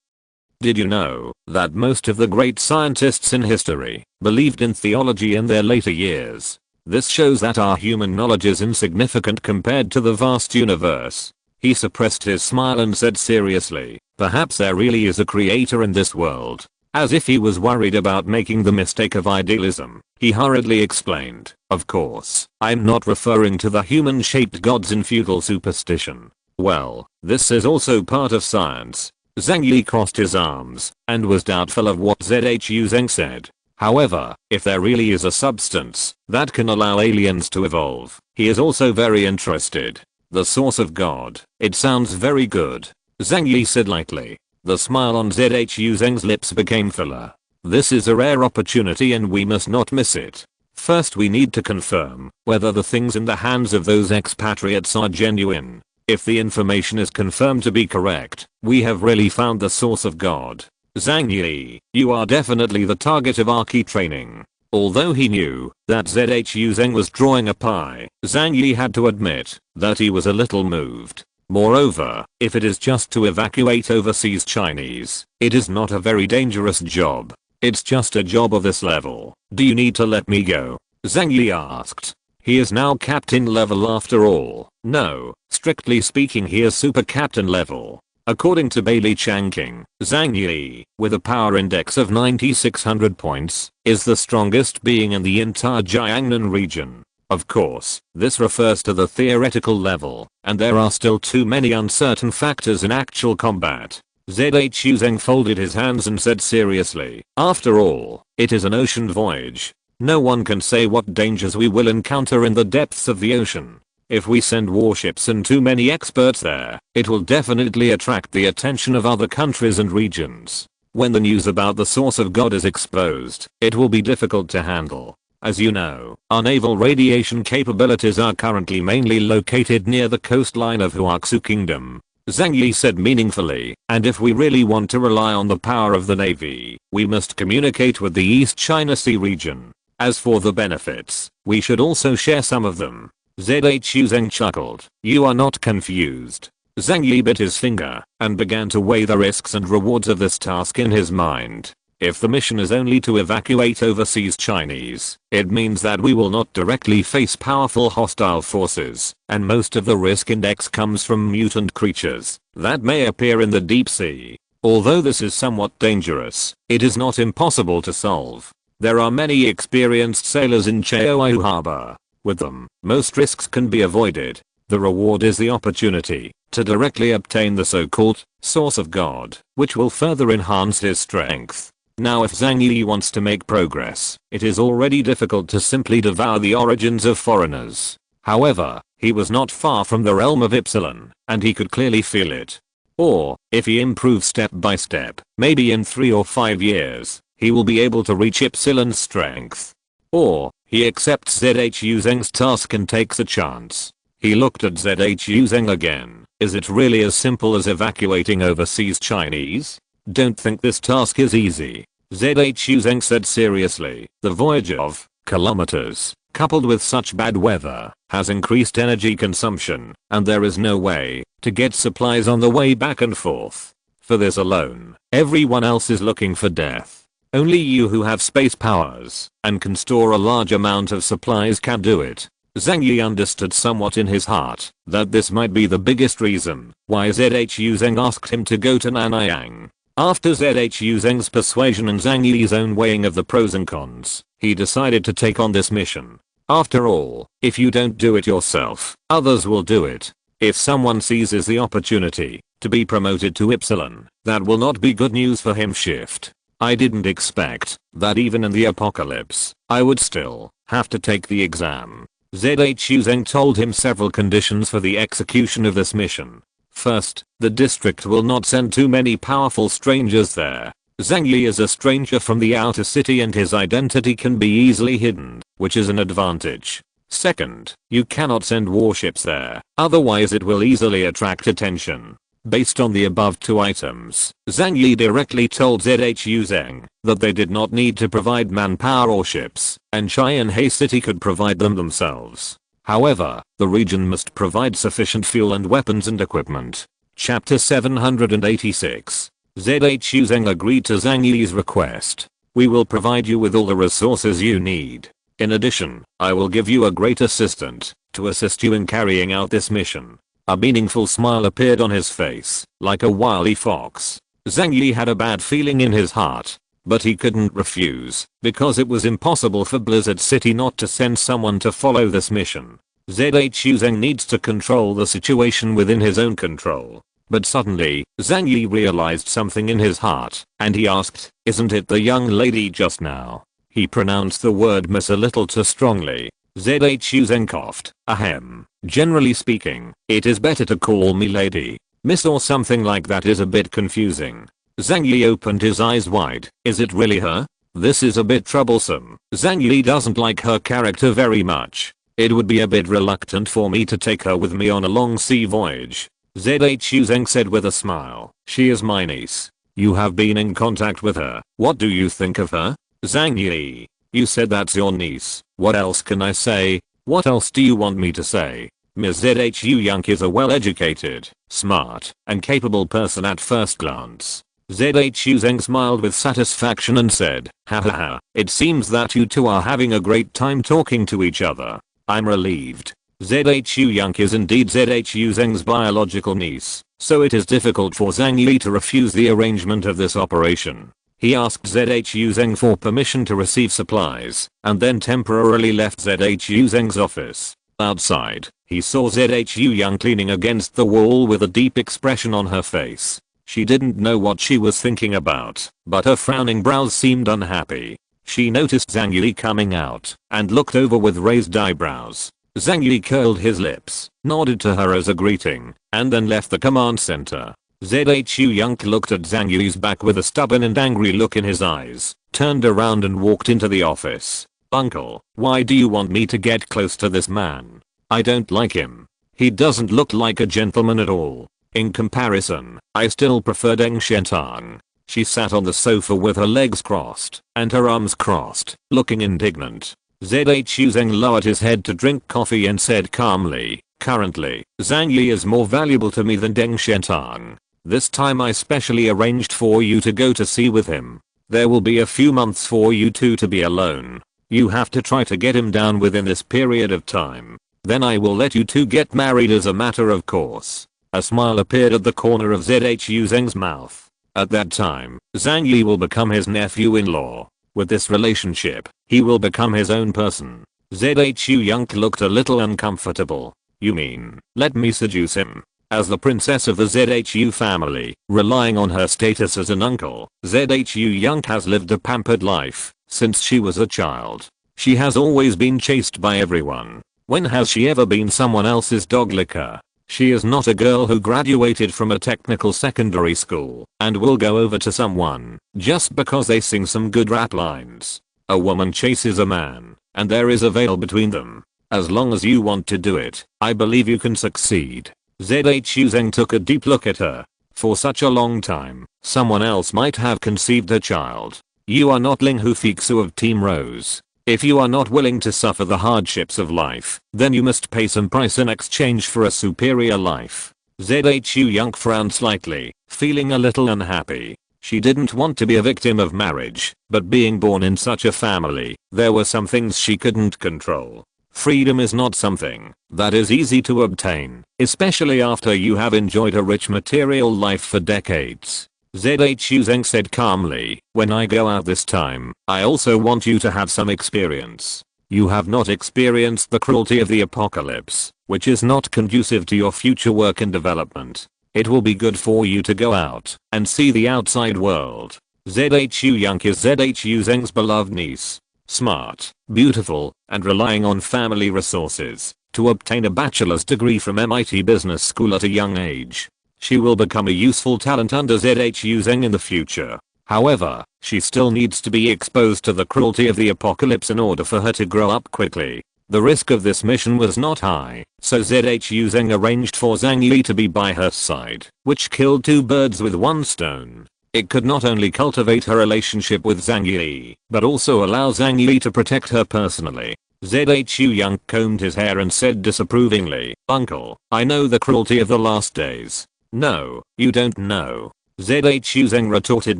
Did you know that most of the great scientists in history believed in theology in their later years? This shows that our human knowledge is insignificant compared to the vast universe." He suppressed his smile and said seriously, "Perhaps there really is a creator in this world. As if he was worried about making the mistake of idealism, he hurriedly explained, "Of course, I'm not referring to the human-shaped gods in feudal superstition. Well, this is also part of science." Zhang Yi crossed his arms and was doubtful of what Zhu Zeng said. However, if there really is a substance that can allow aliens to evolve, he is also very interested. The source of God. It sounds very good, Zhang Yi said lightly. The smile on Zhu Zeng's lips became fuller. This is a rare opportunity and we must not miss it. First we need to confirm whether the things in the hands of those expatriates are genuine. If the information is confirmed to be correct, we have really found the source of God. Zhang Yi, you are definitely the target of our key training. Although he knew that Zhu Zeng was drawing a pie, Zhang Yi had to admit that he was a little moved. Moreover, if it is just to evacuate overseas Chinese, it is not a very dangerous job. It's just a job of this level. Do you need to let me go? Zhang Yi asked. He is now captain level after all. No, strictly speaking he is super captain level. According to Bailey Changking, Zhang Yi, with a power index of 9600 points, is the strongest being in the entire Jiangnan region. Of course, this refers to the theoretical level, and there are still too many uncertain factors in actual combat. Zhu Zeng folded his hands and said seriously, after all, it is an ocean voyage. No one can say what dangers we will encounter in the depths of the ocean. If we send warships and too many experts there, it will definitely attract the attention of other countries and regions. When the news about the source of God is exposed, it will be difficult to handle. As you know, our naval radiation capabilities are currently mainly located near the coastline of Huaxu Kingdom. Zhang Yi said meaningfully, and if we really want to rely on the power of the Navy, we must communicate with the East China Sea region. As for the benefits, we should also share some of them. Zhu Zeng chuckled. You are not confused. Zhang Yi bit his finger and began to weigh the risks and rewards of this task in his mind. If the mission is only to evacuate overseas Chinese, it means that we will not directly face powerful hostile forces, and most of the risk index comes from mutant creatures that may appear in the deep sea. Although this is somewhat dangerous, it is not impossible to solve. There are many experienced sailors in Chaoyu Harbor. With them, most risks can be avoided. The reward is the opportunity to directly obtain the so-called source of God, which will further enhance his strength. Now if Zhang Yi wants to make progress, it is already difficult to simply devour the origins of foreigners. However, he was not far from the realm of Epsilon, and he could clearly feel it. Or, if he improves step by step, maybe in 3 or 5 years, he will be able to reach Epsilon's strength. Or, he accepts Zhu Zeng's task and takes a chance. He looked at Zhu Zeng again. Is it really as simple as evacuating overseas Chinese? Don't think this task is easy. Zhu Zeng said seriously. The voyage of kilometers, coupled with such bad weather, has increased energy consumption, and there is no way to get supplies on the way back and forth. For this alone, everyone else is looking for death. Only you who have space powers and can store a large amount of supplies can do it. Zhang Yi understood somewhat in his heart that this might be the biggest reason why Zhu Zeng asked him to go to Nanyang. After Zhu Zeng's persuasion and Zhang Yi's own weighing of the pros and cons, he decided to take on this mission. After all, if you don't do it yourself, others will do it. If someone seizes the opportunity to be promoted to Epsilon, that will not be good news for him. Shift. I didn't expect that even in the apocalypse, I would still have to take the exam. Zhu Zeng told him several conditions for the execution of this mission. First, the district will not send too many powerful strangers there. Zhang Yi is a stranger from the outer city and his identity can be easily hidden, which is an advantage. Second, you cannot send warships there, otherwise it will easily attract attention. Based on the above 2 items, Zhang Yi directly told Zhu Zeng that they did not need to provide manpower or ships, and Cheyenne City could provide them themselves. However, the region must provide sufficient fuel and weapons and equipment. Chapter 786. Zhu Zeng agreed to Zhang Yi's request. We will provide you with all the resources you need. In addition, I will give you a great assistant to assist you in carrying out this mission. A meaningful smile appeared on his face, like a wily fox. Zhang Yi had a bad feeling in his heart. but he couldn't refuse, because it was impossible for Blizzard City not to send someone to follow this mission. ZHU Zhang needs to control the situation within his own control. But suddenly, Zhang Yi realized something in his heart, and he asked, "Isn't it the young lady just now?" He pronounced the word miss a little too strongly. ZHU Zhang coughed. Ahem. Generally speaking, it is better to call me lady. Miss or something like that is a bit confusing. Zhang Yi opened his eyes wide. Is it really her? This is a bit troublesome. Zhang Yi doesn't like her character very much. It would be a bit reluctant for me to take her with me on a long sea voyage. ZHU Zhang said with a smile. She is my niece. You have been in contact with her. What do you think of her? Zhang Yi. You said that's your niece. What else can I say? What else do you want me to say? Ms. ZHU Zhang is a well-educated, smart, and capable person at first glance. ZHU Zhang smiled with satisfaction and said, "Ha ha ha, it seems that you two are having a great time talking to each other. I'm relieved." ZHU Zhang is indeed ZHU Zhang's biological niece, so it is difficult for Zhang Yi to refuse the arrangement of this operation. He asked ZHU Zhang for permission to receive supplies, and then temporarily left ZHU Zhang's office. Outside, he saw ZHU Zhang leaning against the wall with a deep expression on her face. She didn't know what she was thinking about, but her frowning brows seemed unhappy. She noticed Zhang Yi coming out, and looked over with raised eyebrows. Zhang Yi curled his lips, nodded to her as a greeting, and then left the command center. ZHU Zhang looked at Zhang Yi's back with a stubborn and angry look in his eyes, turned around and walked into the office. "Uncle, why do you want me to get close to this man? I don't like him. He doesn't look like a gentleman at all. In comparison, I still prefer Deng Xiantang." She sat on the sofa with her legs crossed and her arms crossed, looking indignant. ZHU Zhang lowered his head to drink coffee and said calmly, "Currently, Zhang Yi is more valuable to me than Deng Xiantang. This time I specially arranged for you to go to sea with him. There will be a few months for you two to be alone. You have to try to get him down within this period of time. Then I will let you two get married as a matter of course." A smile appeared at the corner of ZHU Zhang's mouth. At that time, Zhang Yi will become his nephew-in-law. With this relationship, he will become his own person. ZHU Zhang looked a little uncomfortable. "You mean, let me seduce him?" As the princess of the ZHU family, relying on her status as an uncle, ZHU Zhang has lived a pampered life since she was a child. She has always been chased by everyone. When has she ever been someone else's dog licker? She is not a girl who graduated from a technical secondary school and will go over to someone just because they sing some good rap lines. A woman chases a man, and there is a veil between them. As long as you want to do it, I believe you can succeed. ZHU Zhang took a deep look at her. For such a long time, someone else might have conceived a child. You are not Ling Hu Fixu of Team Rose. If you are not willing to suffer the hardships of life, then you must pay some price in exchange for a superior life. ZHU Zhang frowned slightly, feeling a little unhappy. She didn't want to be a victim of marriage, but being born in such a family, there were some things she couldn't control. Freedom is not something that is easy to obtain, especially after you have enjoyed a rich material life for decades. ZHU Zhang said calmly, "When I go out this time, I also want you to have some experience. You have not experienced the cruelty of the apocalypse, which is not conducive to your future work and development. It will be good for you to go out and see the outside world." ZHU Zhang is ZHU Zhang's beloved niece. Smart, beautiful, and relying on family resources to obtain a bachelor's degree from MIT Business School at a young age. She will become a useful talent under ZHU Zhang in the future. However, she still needs to be exposed to the cruelty of the apocalypse in order for her to grow up quickly. The risk of this mission was not high, so ZHU Zhang arranged for Zhang Yi to be by her side, which killed two birds with one stone. It could not only cultivate her relationship with Zhang Yi, but also allow Zhang Yi to protect her personally. ZHU Zhang combed his hair and said disapprovingly, "Uncle, I know the cruelty of the last days." "No, you don't know." ZHU Zhang retorted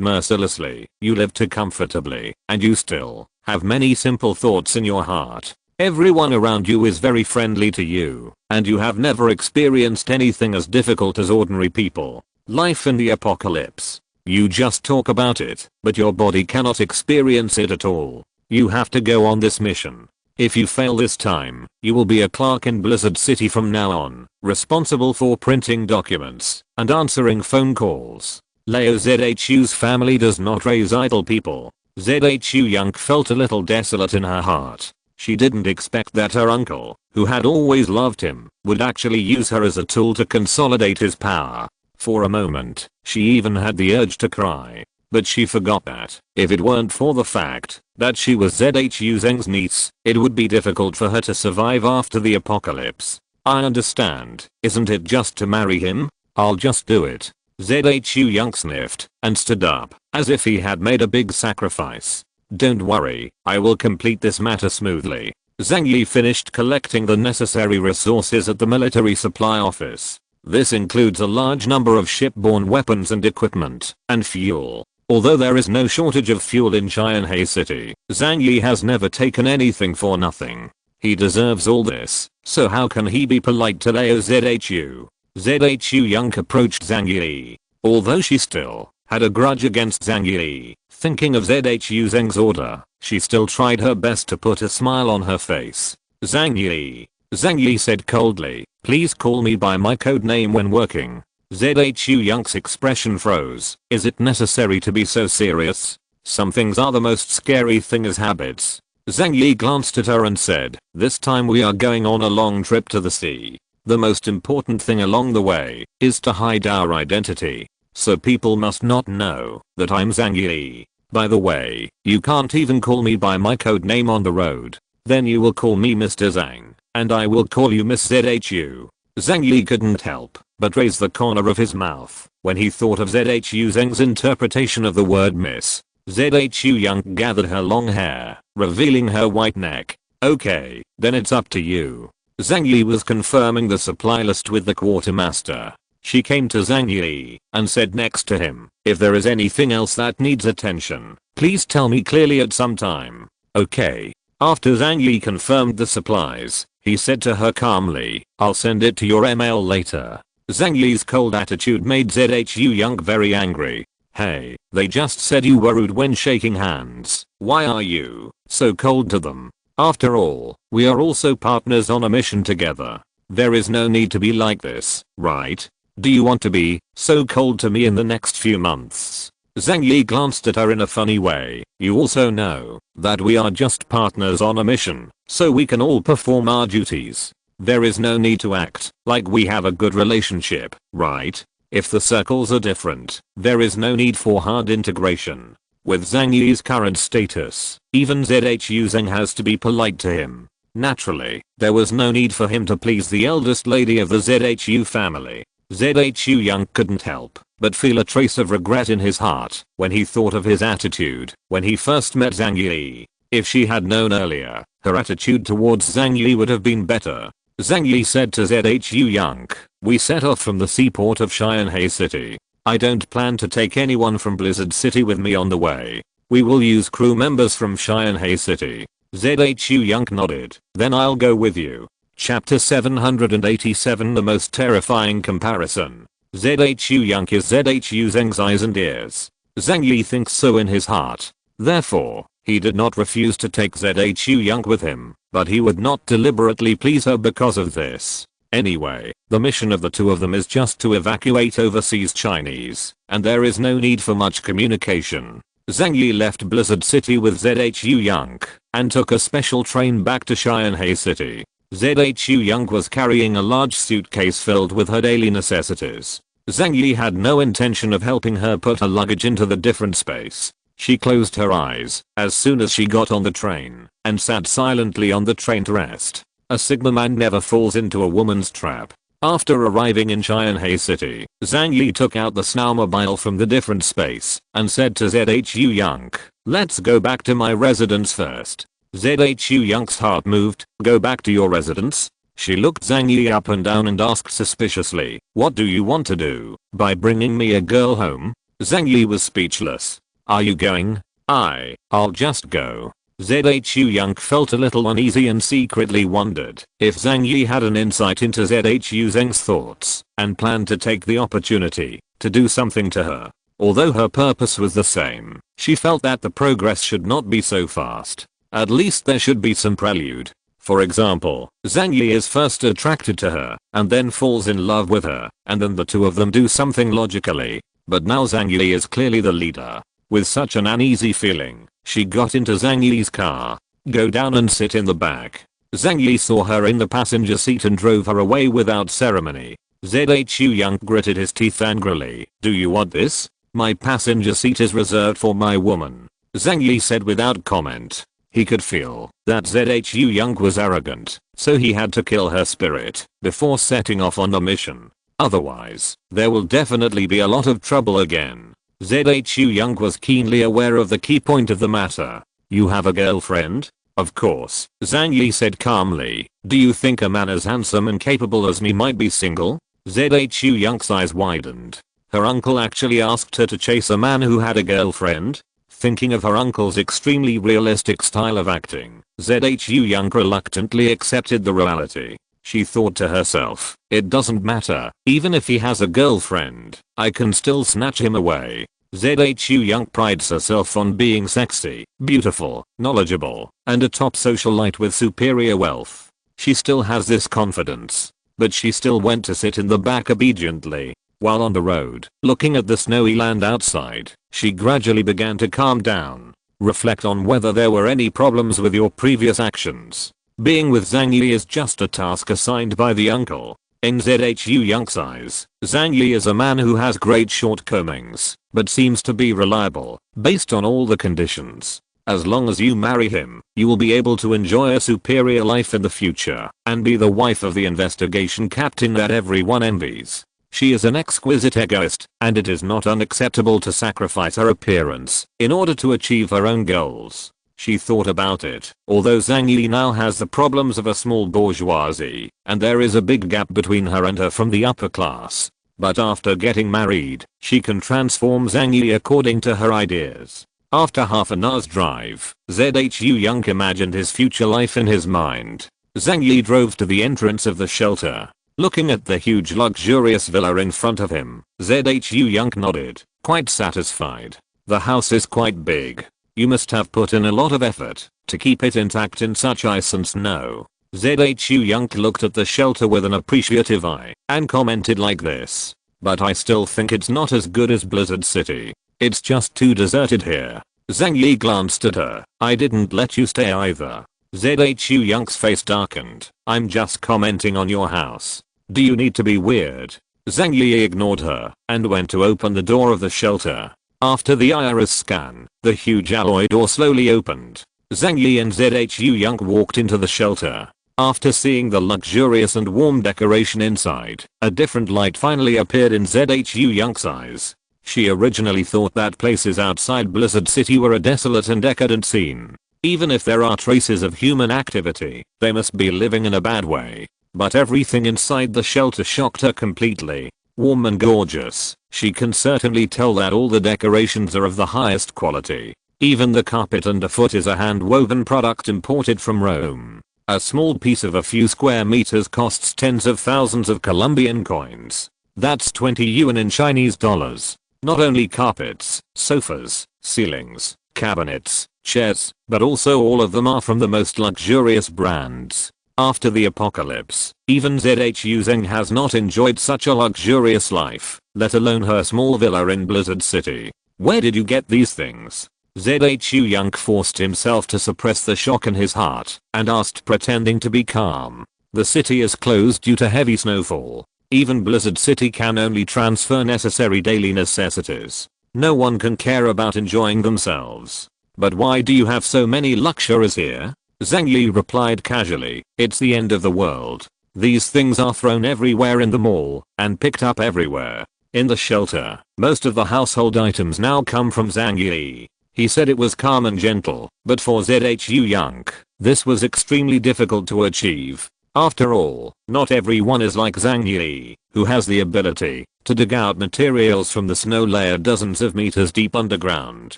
mercilessly, "You live too comfortably, and you still have many simple thoughts in your heart. Everyone around you is very friendly to you, and you have never experienced anything as difficult as ordinary people. Life in the apocalypse. You just talk about it, but your body cannot experience it at all. You have to go on this mission. If you fail this time, you will be a clerk in Blizzard City from now on, responsible for printing documents and answering phone calls. Leo ZHU's family does not raise idle people. ZHU Young felt a little desolate in her heart. She didn't expect that her uncle, who had always loved him, would actually use her as a tool to consolidate his power. For a moment, she even had the urge to cry. But she forgot that, if it weren't for the fact that she was ZHU Zheng's niece, it would be difficult for her to survive after the apocalypse. I understand, isn't it just to marry him? I'll just do it. ZHU Young sniffed and stood up, as if he had made a big sacrifice. Don't worry, I will complete this matter smoothly. Zhang Yi finished collecting the necessary resources at the military supply office. This includes a large number of shipborne weapons and equipment, and fuel. Although there is no shortage of fuel in Cheyenne City, Zhang Yi has never taken anything for nothing. He deserves all this, so how can he be polite to Leo ZHU? ZHU Young approached Zhang Yi. Although she still had a grudge against Zhang Yi, thinking of ZHU Zheng's order, she still tried her best to put a smile on her face. Zhang Yi said coldly, please call me by my code name when working. ZHU Young's expression froze. Is it necessary to be so serious? Some things are the most scary thing as habits. Zhang Yi glanced at her and said, this time we are going on a long trip to the sea. The most important thing along the way is to hide our identity. So people must not know that I'm Zhang Yi. By the way, you can't even call me by my code name on the road. Then you will call me Mr. Zhang, and I will call you Miss ZHU. Zhang Yi couldn't help but raise the corner of his mouth when he thought of ZHU Zheng's interpretation of the word miss. ZHU Young gathered her long hair, revealing her white neck. Okay, then it's up to you. Zhang Yi was confirming the supply list with the quartermaster. She came to Zhang Yi and said next to him, if there is anything else that needs attention, please tell me clearly at some time. Okay. After Zhang Yi confirmed the supplies, he said to her calmly, I'll send it to your email later. Zhang Yi's cold attitude made ZHU Young very angry. Hey, they just said you were rude when shaking hands. Why are you so cold to them? After all, we are also partners on a mission together. There is no need to be like this, right? Do you want to be so cold to me in the next few months? Zhang Yi glanced at her in a funny way. You also know that we are just partners on a mission, so we can all perform our duties. There is no need to act like we have a good relationship, right? If the circles are different, there is no need for hard integration. With Zhang Yi's current status, even ZHU Zheng has to be polite to him. Naturally, there was no need for him to please the eldest lady of the ZHU family. ZHU Young couldn't help but feel a trace of regret in his heart when he thought of his attitude when he first met Zhang Yi. If she had known earlier, her attitude towards Zhang Yi would have been better. Zhang Yi said to ZHU Young, we set off from the seaport of Cheyenne City. I don't plan to take anyone from Blizzard City with me on the way. We will use crew members from Cheyenne City. ZHU Young nodded. Then I'll go with you. Chapter 787 The most terrifying comparison. ZHU Young is ZHU Zheng's eyes and ears. Zhang Yi thinks so in his heart. Therefore, he did not refuse to take ZHU Young with him, but he would not deliberately please her because of this. Anyway, the mission of the two of them is just to evacuate overseas Chinese, and there is no need for much communication. Zhang Yi left Blizzard City with ZHU Young and took a special train back to Cheyenne City. ZHU Young was carrying a large suitcase filled with her daily necessities. Zhang Yi had no intention of helping her put her luggage into the different space. She closed her eyes as soon as she got on the train and sat silently on the train to rest. A Sigma man never falls into a woman's trap. After arriving in Cheyenne City, Zhang Yi took out the snowmobile from the different space and said to ZHU Young, let's go back to my residence first. ZHU Young's heart moved. Go back to your residence? She looked Zhang Yi up and down and asked suspiciously, what do you want to do by bringing me a girl home? Zhang Yi was speechless. Are you going? I'll just go. ZHU Young felt a little uneasy and secretly wondered if Zhang Yi had an insight into ZHU Zheng's thoughts and planned to take the opportunity to do something to her. Although her purpose was the same, she felt that the progress should not be so fast. At least there should be some prelude. For example, Zhang Yi is first attracted to her, and then falls in love with her, and then the two of them do something logically. But now Zhang Yi is clearly the leader. With such an uneasy feeling, she got into Zhang Yi's car. Go down and sit in the back. Zhang Yi saw her in the passenger seat and drove her away without ceremony. Zhu Yang gritted his teeth angrily. Do you want this? My passenger seat is reserved for my woman. Zhang Yi said without comment. He could feel that Zhu Yang was arrogant, so he had to kill her spirit before setting off on the mission. Otherwise, there will definitely be a lot of trouble again. Zhu Yang was keenly aware of the key point of the matter. You have a girlfriend? Of course, Zhang Yi said calmly. Do you think a man as handsome and capable as me might be single? Zhu Yang's eyes widened. Her uncle actually asked her to chase a man who had a girlfriend? Thinking of her uncle's extremely realistic style of acting, Zhu Yang reluctantly accepted the reality. She thought to herself, it doesn't matter, even if he has a girlfriend, I can still snatch him away. Zhu Yang prides herself on being sexy, beautiful, knowledgeable, and a top socialite with superior wealth. She still has this confidence. But she still went to sit in the back obediently. While on the road, looking at the snowy land outside, she gradually began to calm down. Reflect on whether there were any problems with your previous actions. Being with Zhang Yi is just a task assigned by the uncle. In Zhu Yang's eyes, Zhang Yi is a man who has great shortcomings, but seems to be reliable, based on all the conditions. As long as you marry him, you will be able to enjoy a superior life in the future, and be the wife of the investigation captain that everyone envies. She is an exquisite egoist, and it is not unacceptable to sacrifice her appearance in order to achieve her own goals. She thought about it. Although Zhang Yi now has the problems of a small bourgeoisie, and there is a big gap between her and her from the upper class. But after getting married, she can transform Zhang Yi according to her ideas. After half an hour's drive, Zhu Yang imagined his future life in his mind. Zhang Yi drove to the entrance of the shelter. Looking at the huge luxurious villa in front of him, Zhu Yang nodded, quite satisfied. The house is quite big. You must have put in a lot of effort to keep it intact in such ice and snow. Zhu Yang looked at the shelter with an appreciative eye and commented like this. But I still think it's not as good as Blizzard City. It's just too deserted here. Zhang Yi glanced at her. I didn't let you stay either. Zhu Yang's face darkened. I'm just commenting on your house. Do you need to be weird? Zhang Yi ignored her and went to open the door of the shelter. After the iris scan, the huge alloy door slowly opened. Zhang Yi and Zhu Yang walked into the shelter. After seeing the luxurious and warm decoration inside, a different light finally appeared in Zhu Yang's eyes. She originally thought that places outside Blizzard City were a desolate and decadent scene. Even if there are traces of human activity, they must be living in a bad way. But everything inside the shelter shocked her completely. Warm and gorgeous, she can certainly tell that all the decorations are of the highest quality. Even the carpet underfoot is a hand-woven product imported from Rome. A small piece of a few square meters costs tens of thousands of Colombian coins. That's 20 yuan in Chinese dollars. Not only carpets, sofas, ceilings, cabinets, chairs, but also all of them are from the most luxurious brands. After the apocalypse, even Zhu Zeng has not enjoyed such a luxurious life, let alone her small villa in Blizzard City. Where did you get these things? Zhu Yang forced himself to suppress the shock in his heart and asked, pretending to be calm. The city is closed due to heavy snowfall. Even Blizzard City can only transfer necessary daily necessities. No one can care about enjoying themselves. But why do you have so many luxuries here? Zhang Yi replied casually, it's the end of the world. These things are thrown everywhere in the mall and picked up everywhere. In the shelter, most of the household items now come from Zhang Yi. He said it was calm and gentle, but for Zhu Yang, this was extremely difficult to achieve. After all, not everyone is like Zhang Yi, who has the ability to dig out materials from the snow layer dozens of meters deep underground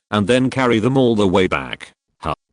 and then carry them all the way back.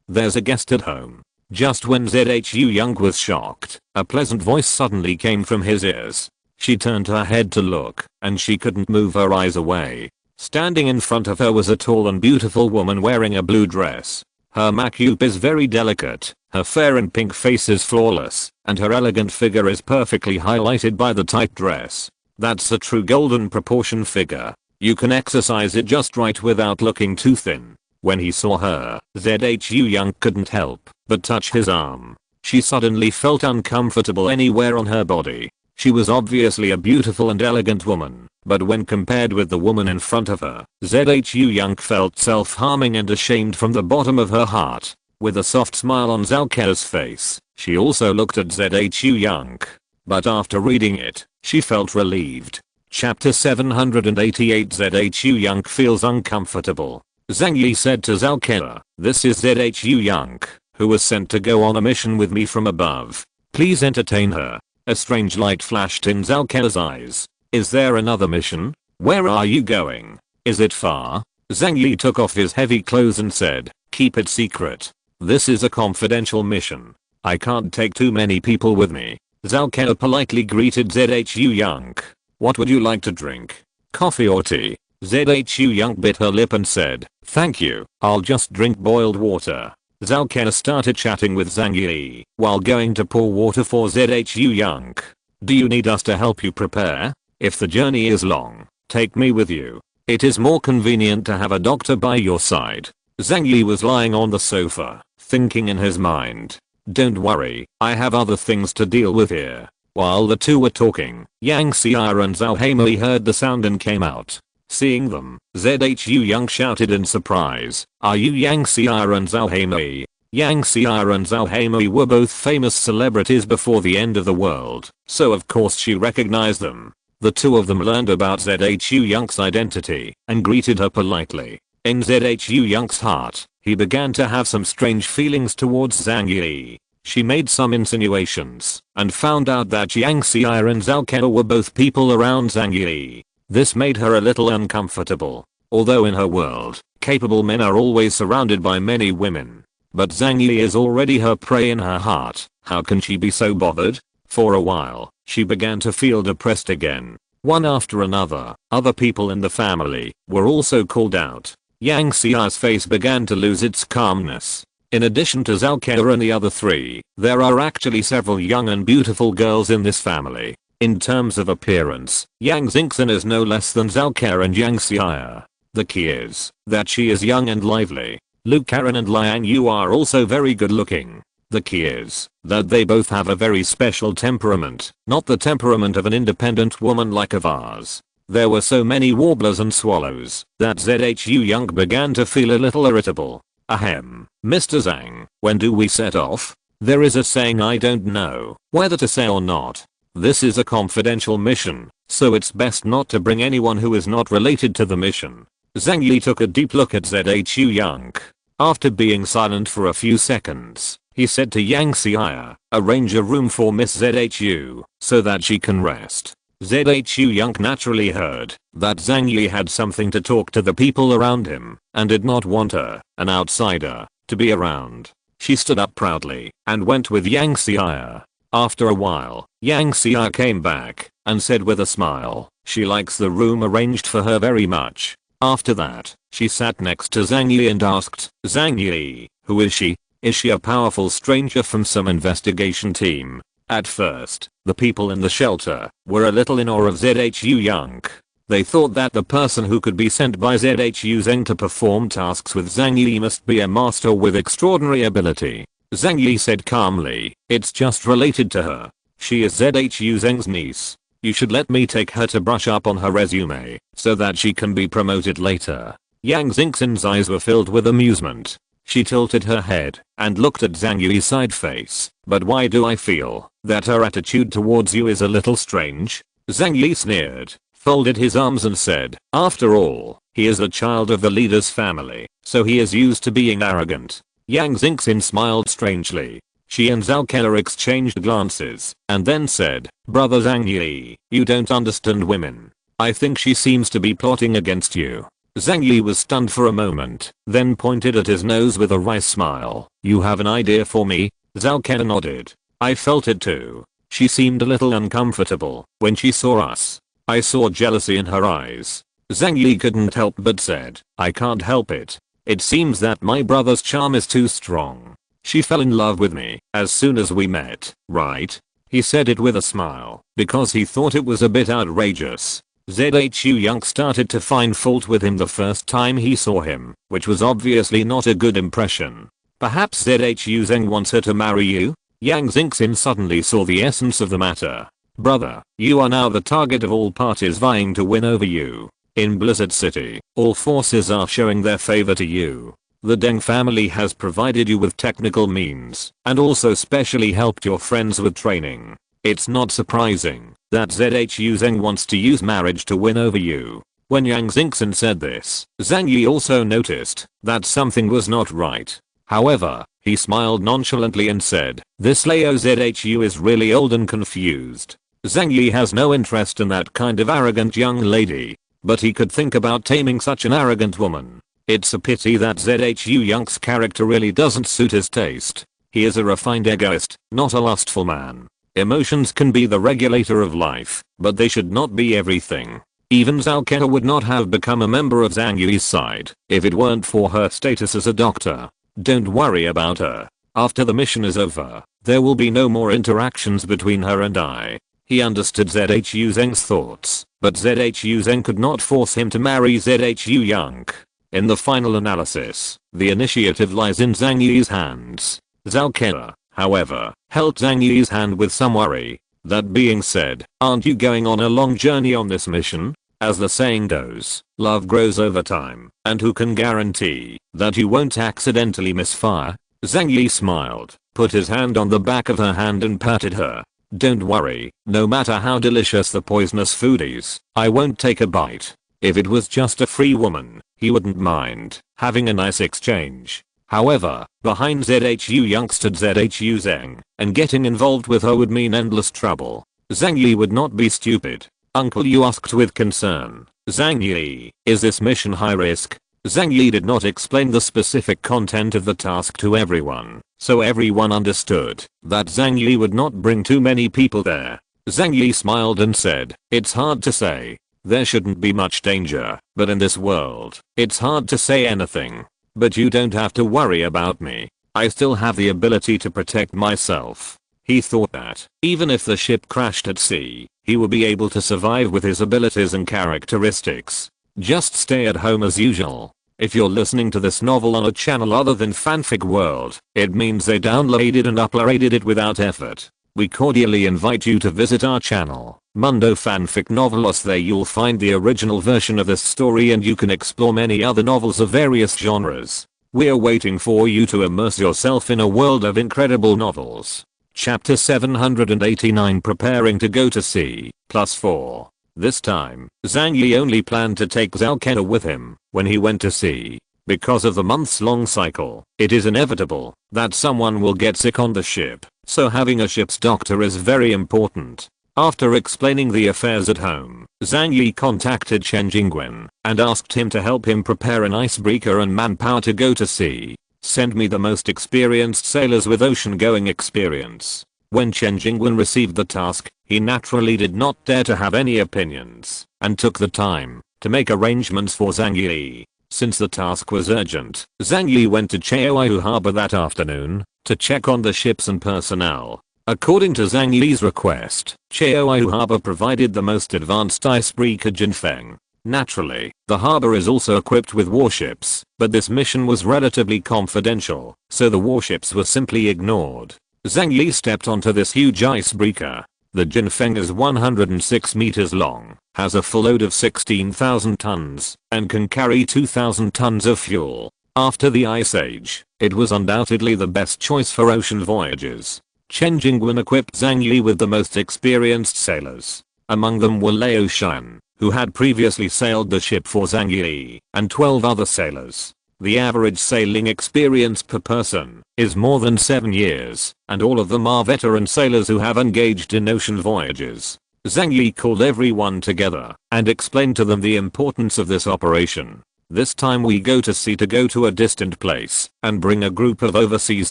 There's a guest at home. Just when Zhu Yang was shocked, a pleasant voice suddenly came from his ears. She turned her head to look, and she couldn't move her eyes away. Standing in front of her was a tall and beautiful woman wearing a blue dress. Her makeup is very delicate, her fair and pink face is flawless, and her elegant figure is perfectly highlighted by the tight dress. That's a true golden proportion figure. You can exercise it just right without looking too thin. When he saw her, Zhu Yang couldn't help but touch his arm. She suddenly felt uncomfortable anywhere on her body. She was obviously a beautiful and elegant woman, but when compared with the woman in front of her, Zhu Yang felt self-harming and ashamed from the bottom of her heart. With a soft smile on Zalkea's face, she also looked at Zhu Yang. But after reading it, she felt relieved. Chapter 788 Zhu Yang feels uncomfortable. Zhang Yi said to Zalkea, "This is Zhu Yang, who was sent to go on a mission with me from above. Please entertain her." A strange light flashed in Zalkea's eyes. "Is there another mission? Where are you going? Is it far?" Zhang Yi took off his heavy clothes and said, "Keep it secret. This is a confidential mission. I can't take too many people with me." Zalkea politely greeted Zhu Yang. "What would you like to drink? Coffee or tea?" Zhu Yang bit her lip and said, "Thank you, I'll just drink boiled water." Zalkea started chatting with Zhang Yi while going to pour water for Zhu Yang. "Do you need us to help you prepare? If the journey is long, take me with you. It is more convenient to have a doctor by your side." Zhang Yi was lying on the sofa, thinking in his mind, "Don't worry, I have other things to deal with here." While the two were talking, Yang Xiao and Zhao Heimei heard the sound and came out. Seeing them, Zhu Yang shouted in surprise, "Are you Yang Xiao and Zhao Heimei?" Yang Xiao and Zhao Heimei were both famous celebrities before the end of the world, so of course she recognized them. The two of them learned about Zhu Yang's identity and greeted her politely. In Zhu Yang's heart, he began to have some strange feelings towards Zhang Yi. She made some insinuations and found out that Yang Xiao and Zalkea were both people around Zhang Yi. This made her a little uncomfortable. Although in her world, capable men are always surrounded by many women. But Zhang Yi is already her prey in her heart. How can she be so bothered? For a while, she began to feel depressed again. One after another, other people in the family were also called out. Yang Xiao's face began to lose its calmness. In addition to Zalkea and the other three, there are actually several young and beautiful girls in this family. In terms of appearance, Yang Xingxin is no less than Zalkea and Yang Xiao. The key is that she is young and lively. Lu Karen and Liang Yu are also very good looking. The key is that they both have a very special temperament, not the temperament of an independent woman like of ours. There were so many warblers and swallows that Zhu Yang began to feel a little irritable. "Ahem, Mr. Zhang, when do we set off? There is a saying I don't know whether to say or not. This is a confidential mission, so it's best not to bring anyone who is not related to the mission." Zhang Yi took a deep look at Zhu Yang. After being silent for a few seconds, he said to Yang Xiao, "Arrange a room for Miss Zhu so that she can rest." Zhu Yang naturally heard that Zhang Yi had something to talk to the people around him and did not want her, an outsider, to be around. She stood up proudly and went with Yang Xiao. After a while, Yang Xiao came back and said with a smile, she likes the room arranged for her very much. After that, she sat next to Zhang Yi and asked, "Zhang Yi, who is she? Is she a powerful stranger from some investigation team?" At first, the people in the shelter were a little in awe of Zhu Yang. They thought that the person who could be sent by Zhu Zeng to perform tasks with Zhang Yi must be a master with extraordinary ability. Zhang Yi said calmly, "It's just related to her. She is Zhu Zeng's niece. You should let me take her to brush up on her resume so that she can be promoted later." Yang Xingxin's eyes were filled with amusement. She tilted her head and looked at Zhang Yi's side face. "But why do I feel that her attitude towards you is a little strange?" Zhang Yi sneered, folded his arms and said, "After all, he is a child of the leader's family, so he is used to being arrogant." Yang Xingxin smiled strangely. She and Zalkea exchanged glances and then said, "Brother Zhang Yi, you don't understand women. I think she seems to be plotting against you." Zhang Yi was stunned for a moment, then pointed at his nose with a wry smile. "You have an idea for me?" Zalkea nodded. "I felt it too. She seemed a little uncomfortable when she saw us. I saw jealousy in her eyes. Zhang Yi couldn't help but said, I can't help it. It seems that my brother's charm is too strong. She fell in love with me as soon as we met, right? He said it with a smile because he thought it was a bit outrageous. Zhu Yang started to find fault with him the first time he saw him, which was obviously not a good impression. Perhaps Zhu Zheng wants her to marry you? Yang Xingxin suddenly saw the essence of the matter. Brother, you are now the target of all parties vying to win over you. In Blizzard City, all forces are showing their favor to you. The Deng family has provided you with technical means and also specially helped your friends with training. It's not surprising that Zhu Zheng wants to use marriage to win over you. When Yang Xingxin said this, Zhang Yi also noticed that something was not right. However, he smiled nonchalantly and said, this Lao Zhu is really old and confused. Zhang Yi has no interest in that kind of arrogant young lady, but he could think about taming such an arrogant woman. It's a pity that Zhu Yang's character really doesn't suit his taste. He is a refined egoist, not a lustful man. Emotions can be the regulator of life, but they should not be everything. Even Zhao Keita would not have become a member of Zhang Yi's side if it weren't for her status as a doctor. Don't worry about her. After the mission is over, there will be no more interactions between her and I. He understood Zhu Zheng's thoughts, but Zhu Zheng could not force him to marry Zhu Yang. In the final analysis, the initiative lies in Zhang Yi's hands. Zhao Keita, however, held Zhang Yi's hand with some worry. That being said, aren't you going on a long journey on this mission? As the saying goes, love grows over time, and who can guarantee that you won't accidentally misfire? Zhang Yi smiled, put his hand on the back of her hand and patted her. Don't worry, no matter how delicious the poisonous food is, I won't take a bite. If it was just a free woman, he wouldn't mind having a nice exchange. However, behind Zhu Yang stood Zhu Zheng, and getting involved with her would mean endless trouble. Zhang Yi would not be stupid. Uncle, you asked with concern. Zhang Yi, is this mission high risk? Zhang Yi did not explain the specific content of the task to everyone, so everyone understood that Zhang Yi would not bring too many people there. Zhang Yi smiled and said, it's hard to say. There shouldn't be much danger, but in this world, it's hard to say anything. But you don't have to worry about me. I still have the ability to protect myself. He thought that, even if the ship crashed at sea, he would be able to survive with his abilities and characteristics. Just stay at home as usual. If you're listening to this novel on a channel other than Fanfic World, it means they downloaded and uploaded it without effort. We cordially invite you to visit our channel, Mundo Fanfic Novelos. There you'll find the original version of this story and you can explore many other novels of various genres. We're waiting for you to immerse yourself in a world of incredible novels. Chapter 789, Preparing to Go to Sea, +4. This time, Zhang Yi only planned to take Zhao Keita with him when he went to sea. Because of the months-long cycle, it is inevitable that someone will get sick on the ship, so having a ship's doctor is very important. After explaining the affairs at home, Zhang Yi contacted Chen Jingwen and asked him to help him prepare an icebreaker and manpower to go to sea. Send me the most experienced sailors with ocean-going experience. When Chen Jingwen received the task, he naturally did not dare to have any opinions and took the time to make arrangements for Zhang Yi. Since the task was urgent, Zhang Yi went to Cheoyu Harbor that afternoon to check on the ships and personnel. According to Zhang Yi's request, Cheoyu Harbor provided the most advanced icebreaker Jinfeng. Naturally, the harbor is also equipped with warships, but this mission was relatively confidential, so the warships were simply ignored. Zhang Yi stepped onto this huge icebreaker. The Jinfeng is 106 meters long, has a full load of 16,000 tons, and can carry 2,000 tons of fuel. After the Ice Age, it was undoubtedly the best choice for ocean voyages. Chen Jingwen equipped Zhang Yi with the most experienced sailors. Among them were Lao Shan, who had previously sailed the ship for Zhang Yi, and 12 other sailors. The average sailing experience per person is more than 7 years, and all of them are veteran sailors who have engaged in ocean voyages. Zhang Yi called everyone together and explained to them the importance of this operation. This time we go to sea to go to a distant place and bring a group of overseas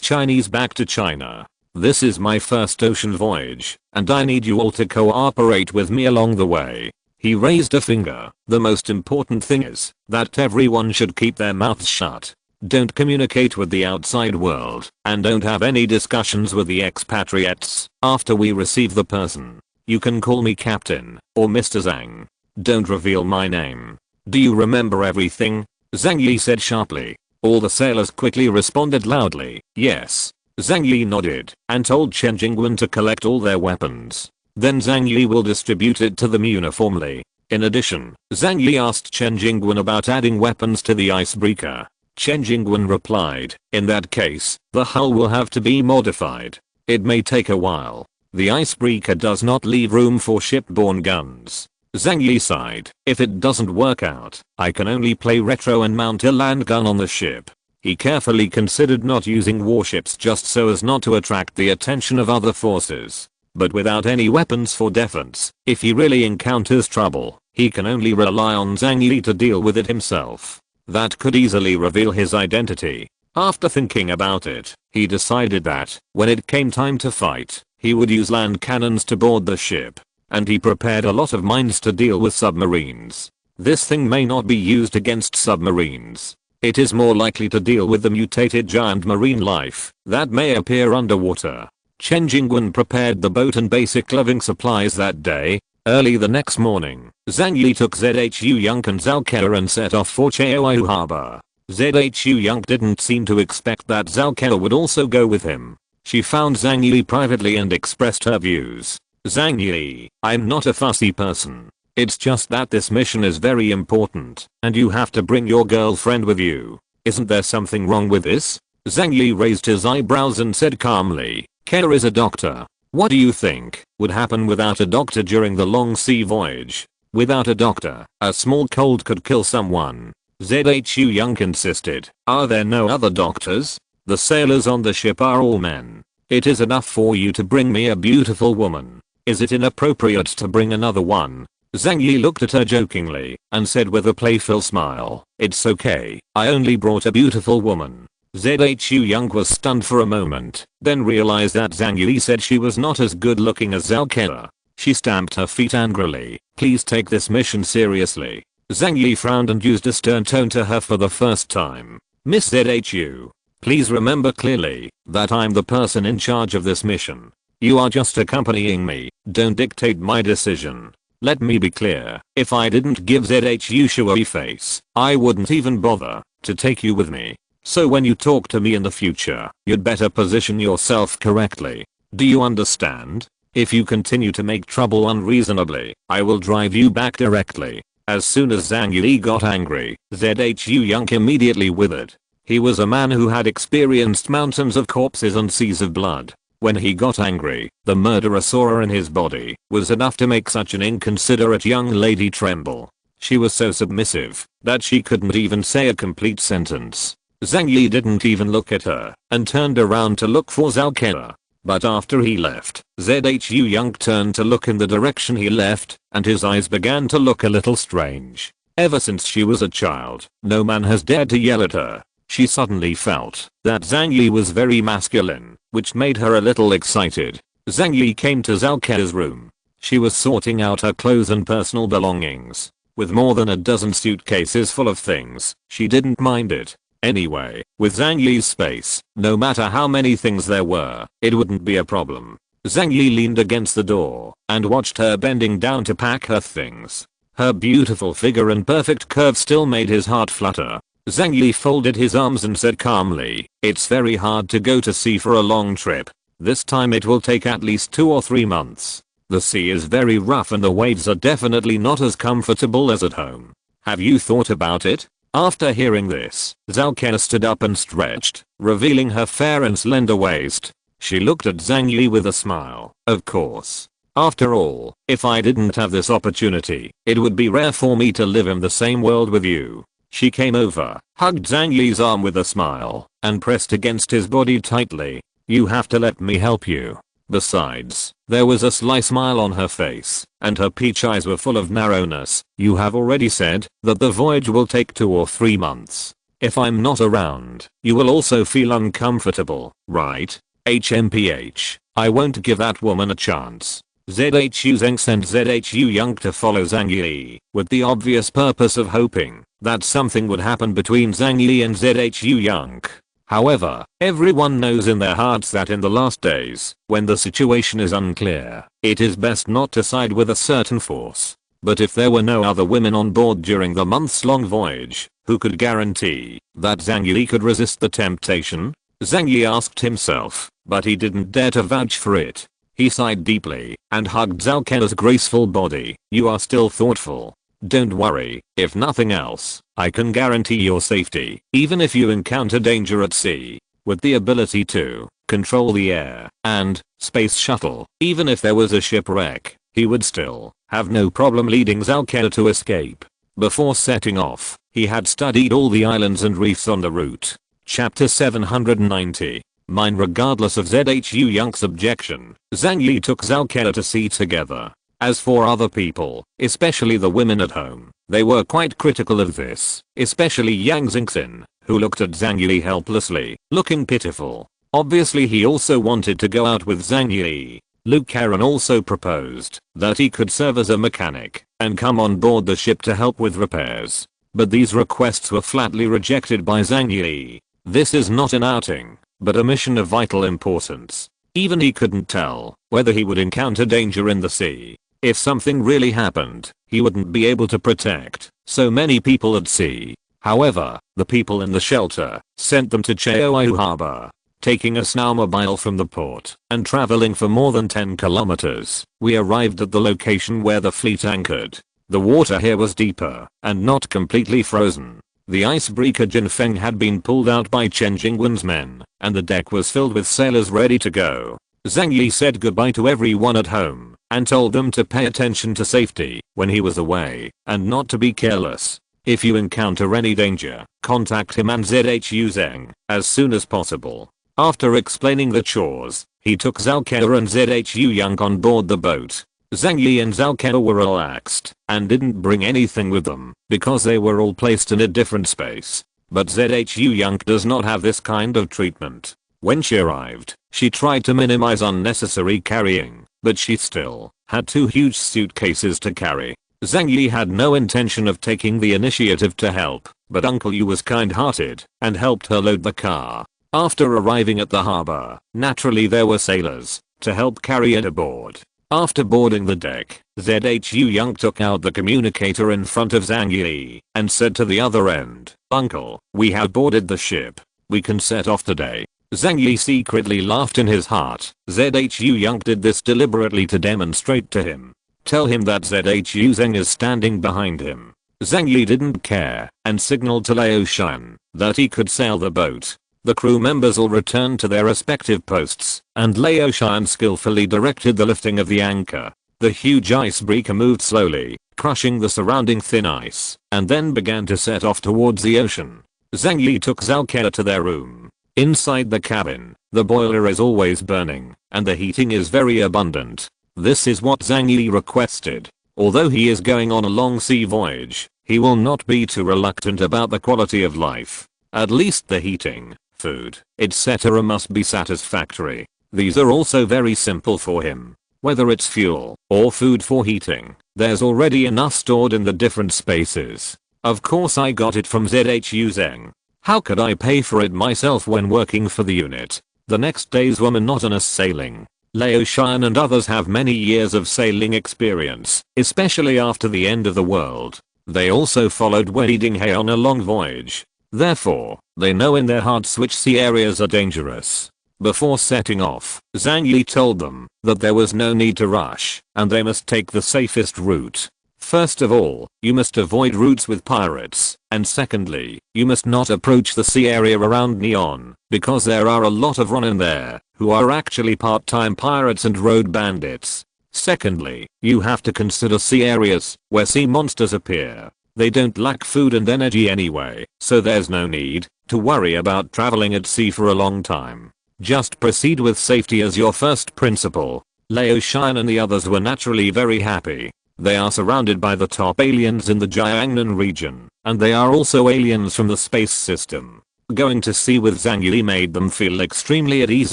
Chinese back to China. This is my first ocean voyage, and I need you all to cooperate with me along the way. He raised a finger. The most important thing is that everyone should keep their mouths shut. Don't communicate with the outside world, and don't have any discussions with the expatriates after we receive the person. You can call me Captain or Mr. Zhang. Don't reveal my name. Do you remember everything? Zhang Yi said sharply. All the sailors quickly responded loudly, yes. Zhang Yi nodded and told Chen Jingwen to collect all their weapons. Then Zhang Yi will distribute it to them uniformly. In addition, Zhang Yi asked Chen Jingwen about adding weapons to the icebreaker. Chen Jingwen replied, in that case, the hull will have to be modified. It may take a while. The icebreaker does not leave room for shipborne guns. Zhang Yi sighed. If it doesn't work out, I can only play retro and mount a land gun on the ship. He carefully considered not using warships just so as not to attract the attention of other forces. But without any weapons for defense, if he really encounters trouble, he can only rely on Zhang Yi to deal with it himself. That could easily reveal his identity. After thinking about it, he decided that, when it came time to fight, he would use land cannons to board the ship. And he prepared a lot of mines to deal with submarines. This thing may not be used against submarines. It is more likely to deal with the mutated giant marine life that may appear underwater. Chen Jingwen prepared the boat and basic living supplies that day. Early the next morning, Zhang Yi took Zhu Yonk and Zhao Ke and set off for Chaoyu Harbor. Zhu Yonk didn't seem to expect that Zhao Ke would also go with him. She found Zhang Yi privately and expressed her views. Zhang Yi, I'm not a fussy person. It's just that this mission is very important, and you have to bring your girlfriend with you. Isn't there something wrong with this? Zhang Yi raised his eyebrows and said calmly, Kara is a doctor. What do you think would happen without a doctor during the long sea voyage? Without a doctor, a small cold could kill someone. Zhu Yonk insisted. Are there no other doctors? The sailors on the ship are all men. It is enough for you to bring me a beautiful woman. Is it inappropriate to bring another one? Zhang Yi looked at her jokingly and said with a playful smile, it's okay, I only brought a beautiful woman. Zhu Yonk was stunned for a moment, then realized that Zhang Yi said she was not as good looking as Zhao Ke. She stamped her feet angrily. Please take this mission seriously. Zhang Yi frowned and used a stern tone to her for the first time. Miss Zhu, please remember clearly that I'm the person in charge of this mission. You are just accompanying me, don't dictate my decision. Let me be clear, if I didn't give Zhu showy face, I wouldn't even bother to take you with me. So when you talk to me in the future, you'd better position yourself correctly. Do you understand? If you continue to make trouble unreasonably, I will drive you back directly. As soon as Zhang Yi got angry, Zhu Yonk immediately withered. He was a man who had experienced mountains of corpses and seas of blood. When he got angry, the murderous aura in his body was enough to make such an inconsiderate young lady tremble. She was so submissive that she couldn't even say a complete sentence. Zhang Yi didn't even look at her and turned around to look for Zhao Ke. But after he left, Zhu Yonk turned to look in the direction he left, and his eyes began to look a little strange. Ever since she was a child, no man has dared to yell at her. She suddenly felt that Zhang Yi was very masculine, which made her a little excited. Zhang Yi came to Zhao Ke's room. She was sorting out her clothes and personal belongings. With more than a dozen suitcases full of things, she didn't mind it. Anyway, with Zhang Yi's space, no matter how many things there were, it wouldn't be a problem. Zhang Yi leaned against the door and watched her bending down to pack her things. Her beautiful figure and perfect curve still made his heart flutter. Zhang Yi folded his arms and said calmly, it's very hard to go to sea for a long trip. This time it will take at least 2 or 3 months. The sea is very rough and the waves are definitely not as comfortable as at home. Have you thought about it? After hearing this, Zhao Ke stood up and stretched, revealing her fair and slender waist. She looked at Zhang Yi with a smile. Of course. After all, if I didn't have this opportunity, it would be rare for me to live in the same world with you. She came over, hugged Zhang Yi's arm with a smile, and pressed against his body tightly. You have to let me help you. Besides, there was a sly smile on her face, and her peach eyes were full of narrowness. You have already said that the voyage will take 2 or 3 months. If I'm not around, you will also feel uncomfortable, right? HMPH, I won't give that woman a chance. ZHU Zheng sent ZHU Yang to follow Zhang Yi, with the obvious purpose of hoping that something would happen between Zhang Yi and ZHU Yang. However, everyone knows in their hearts that in the last days, when the situation is unclear, it is best not to side with a certain force. But if there were no other women on board during the months-long voyage, who could guarantee that Zhang Yi could resist the temptation? Zhang Yi asked himself, but he didn't dare to vouch for it. He sighed deeply and hugged Zhao Keda's graceful body. You are still thoughtful. Don't worry, if nothing else, I can guarantee your safety, even if you encounter danger at sea. With the ability to control the air and space shuttle, even if there was a shipwreck, he would still have no problem leading Zhao Keda to escape. Before setting off, he had studied all the islands and reefs on the route. Chapter 790. Mine. Regardless of ZHU Yang's objection, Zhang Yi took Zhao Keda to sea together. As for other people, especially the women at home, they were quite critical of this, especially Yang Xingxin, who looked at Zhang Yi helplessly, looking pitiful. Obviously he also wanted to go out with Zhang Yi. Luke Karen also proposed that he could serve as a mechanic and come on board the ship to help with repairs. But these requests were flatly rejected by Zhang Yi. This is not an outing, but a mission of vital importance. Even he couldn't tell whether he would encounter danger in the sea. If something really happened, he wouldn't be able to protect so many people at sea. However, the people in the shelter sent them to Cheoyu Harbor. Taking a snowmobile from the port and traveling for more than 10 kilometers, we arrived at the location where the fleet anchored. The water here was deeper and not completely frozen. The icebreaker Jinfeng had been pulled out by Chen Jingwen's men, and the deck was filled with sailors ready to go. Zhang Yi said goodbye to everyone at home and told them to pay attention to safety when he was away and not to be careless. If you encounter any danger, contact him and ZHU Zheng as soon as possible. After explaining the chores, he took Zhao Keda and ZHU Yang on board the boat. Zhang Yi and Zhao Keda were relaxed and didn't bring anything with them because they were all placed in a different space. But ZHU Yang does not have this kind of treatment. When she arrived, she tried to minimize unnecessary carrying, but she still had 2 huge suitcases to carry. Zhang Yi had no intention of taking the initiative to help, but Uncle Yu was kind-hearted and helped her load the car. After arriving at the harbor, naturally there were sailors to help carry it aboard. After boarding the deck, ZHU Yang took out the communicator in front of Zhang Yi and said to the other end, "Uncle, we have boarded the ship. We can set off today." Zhang Yi secretly laughed in his heart. ZHU Yang did this deliberately to demonstrate to him. Tell him that ZHU Zheng is standing behind him. Zhang Yi didn't care and signaled to Lao Shan that he could sail the boat. The crew members all returned to their respective posts, and Lao Shan skillfully directed the lifting of the anchor. The huge icebreaker moved slowly, crushing the surrounding thin ice, and then began to set off towards the ocean. Zhang Yi took Zhao Keda to their room. Inside the cabin, the boiler is always burning, and the heating is very abundant. This is what Zhang Yi requested. Although he is going on a long sea voyage, he will not be too reluctant about the quality of life. At least the heating, food, etc. must be satisfactory. These are also very simple for him. Whether it's fuel or food for heating, there's already enough stored in the different spaces. Of course I got it from ZHU Zheng. How could I pay for it myself when working for the unit? The next days were monotonous sailing. Lao Shan and others have many years of sailing experience, especially after the end of the world. They also followed Wei Dinghe on a long voyage. Therefore, they know in their hearts which sea areas are dangerous. Before setting off, Zhang Yi told them that there was no need to rush, and they must take the safest route. First of all, you must avoid routes with pirates, and secondly, you must not approach the sea area around Neon, because there are a lot of Ronin there, who are actually part-time pirates and road bandits. Secondly, you have to consider sea areas where sea monsters appear. They don't lack food and energy anyway, so there's no need to worry about traveling at sea for a long time. Just proceed with safety as your first principle. Lao Shan and the others were naturally very happy. They are surrounded by the top aliens in the Jiangnan region, and they are also aliens from the space system. Going to sea with Zhang Yi made them feel extremely at ease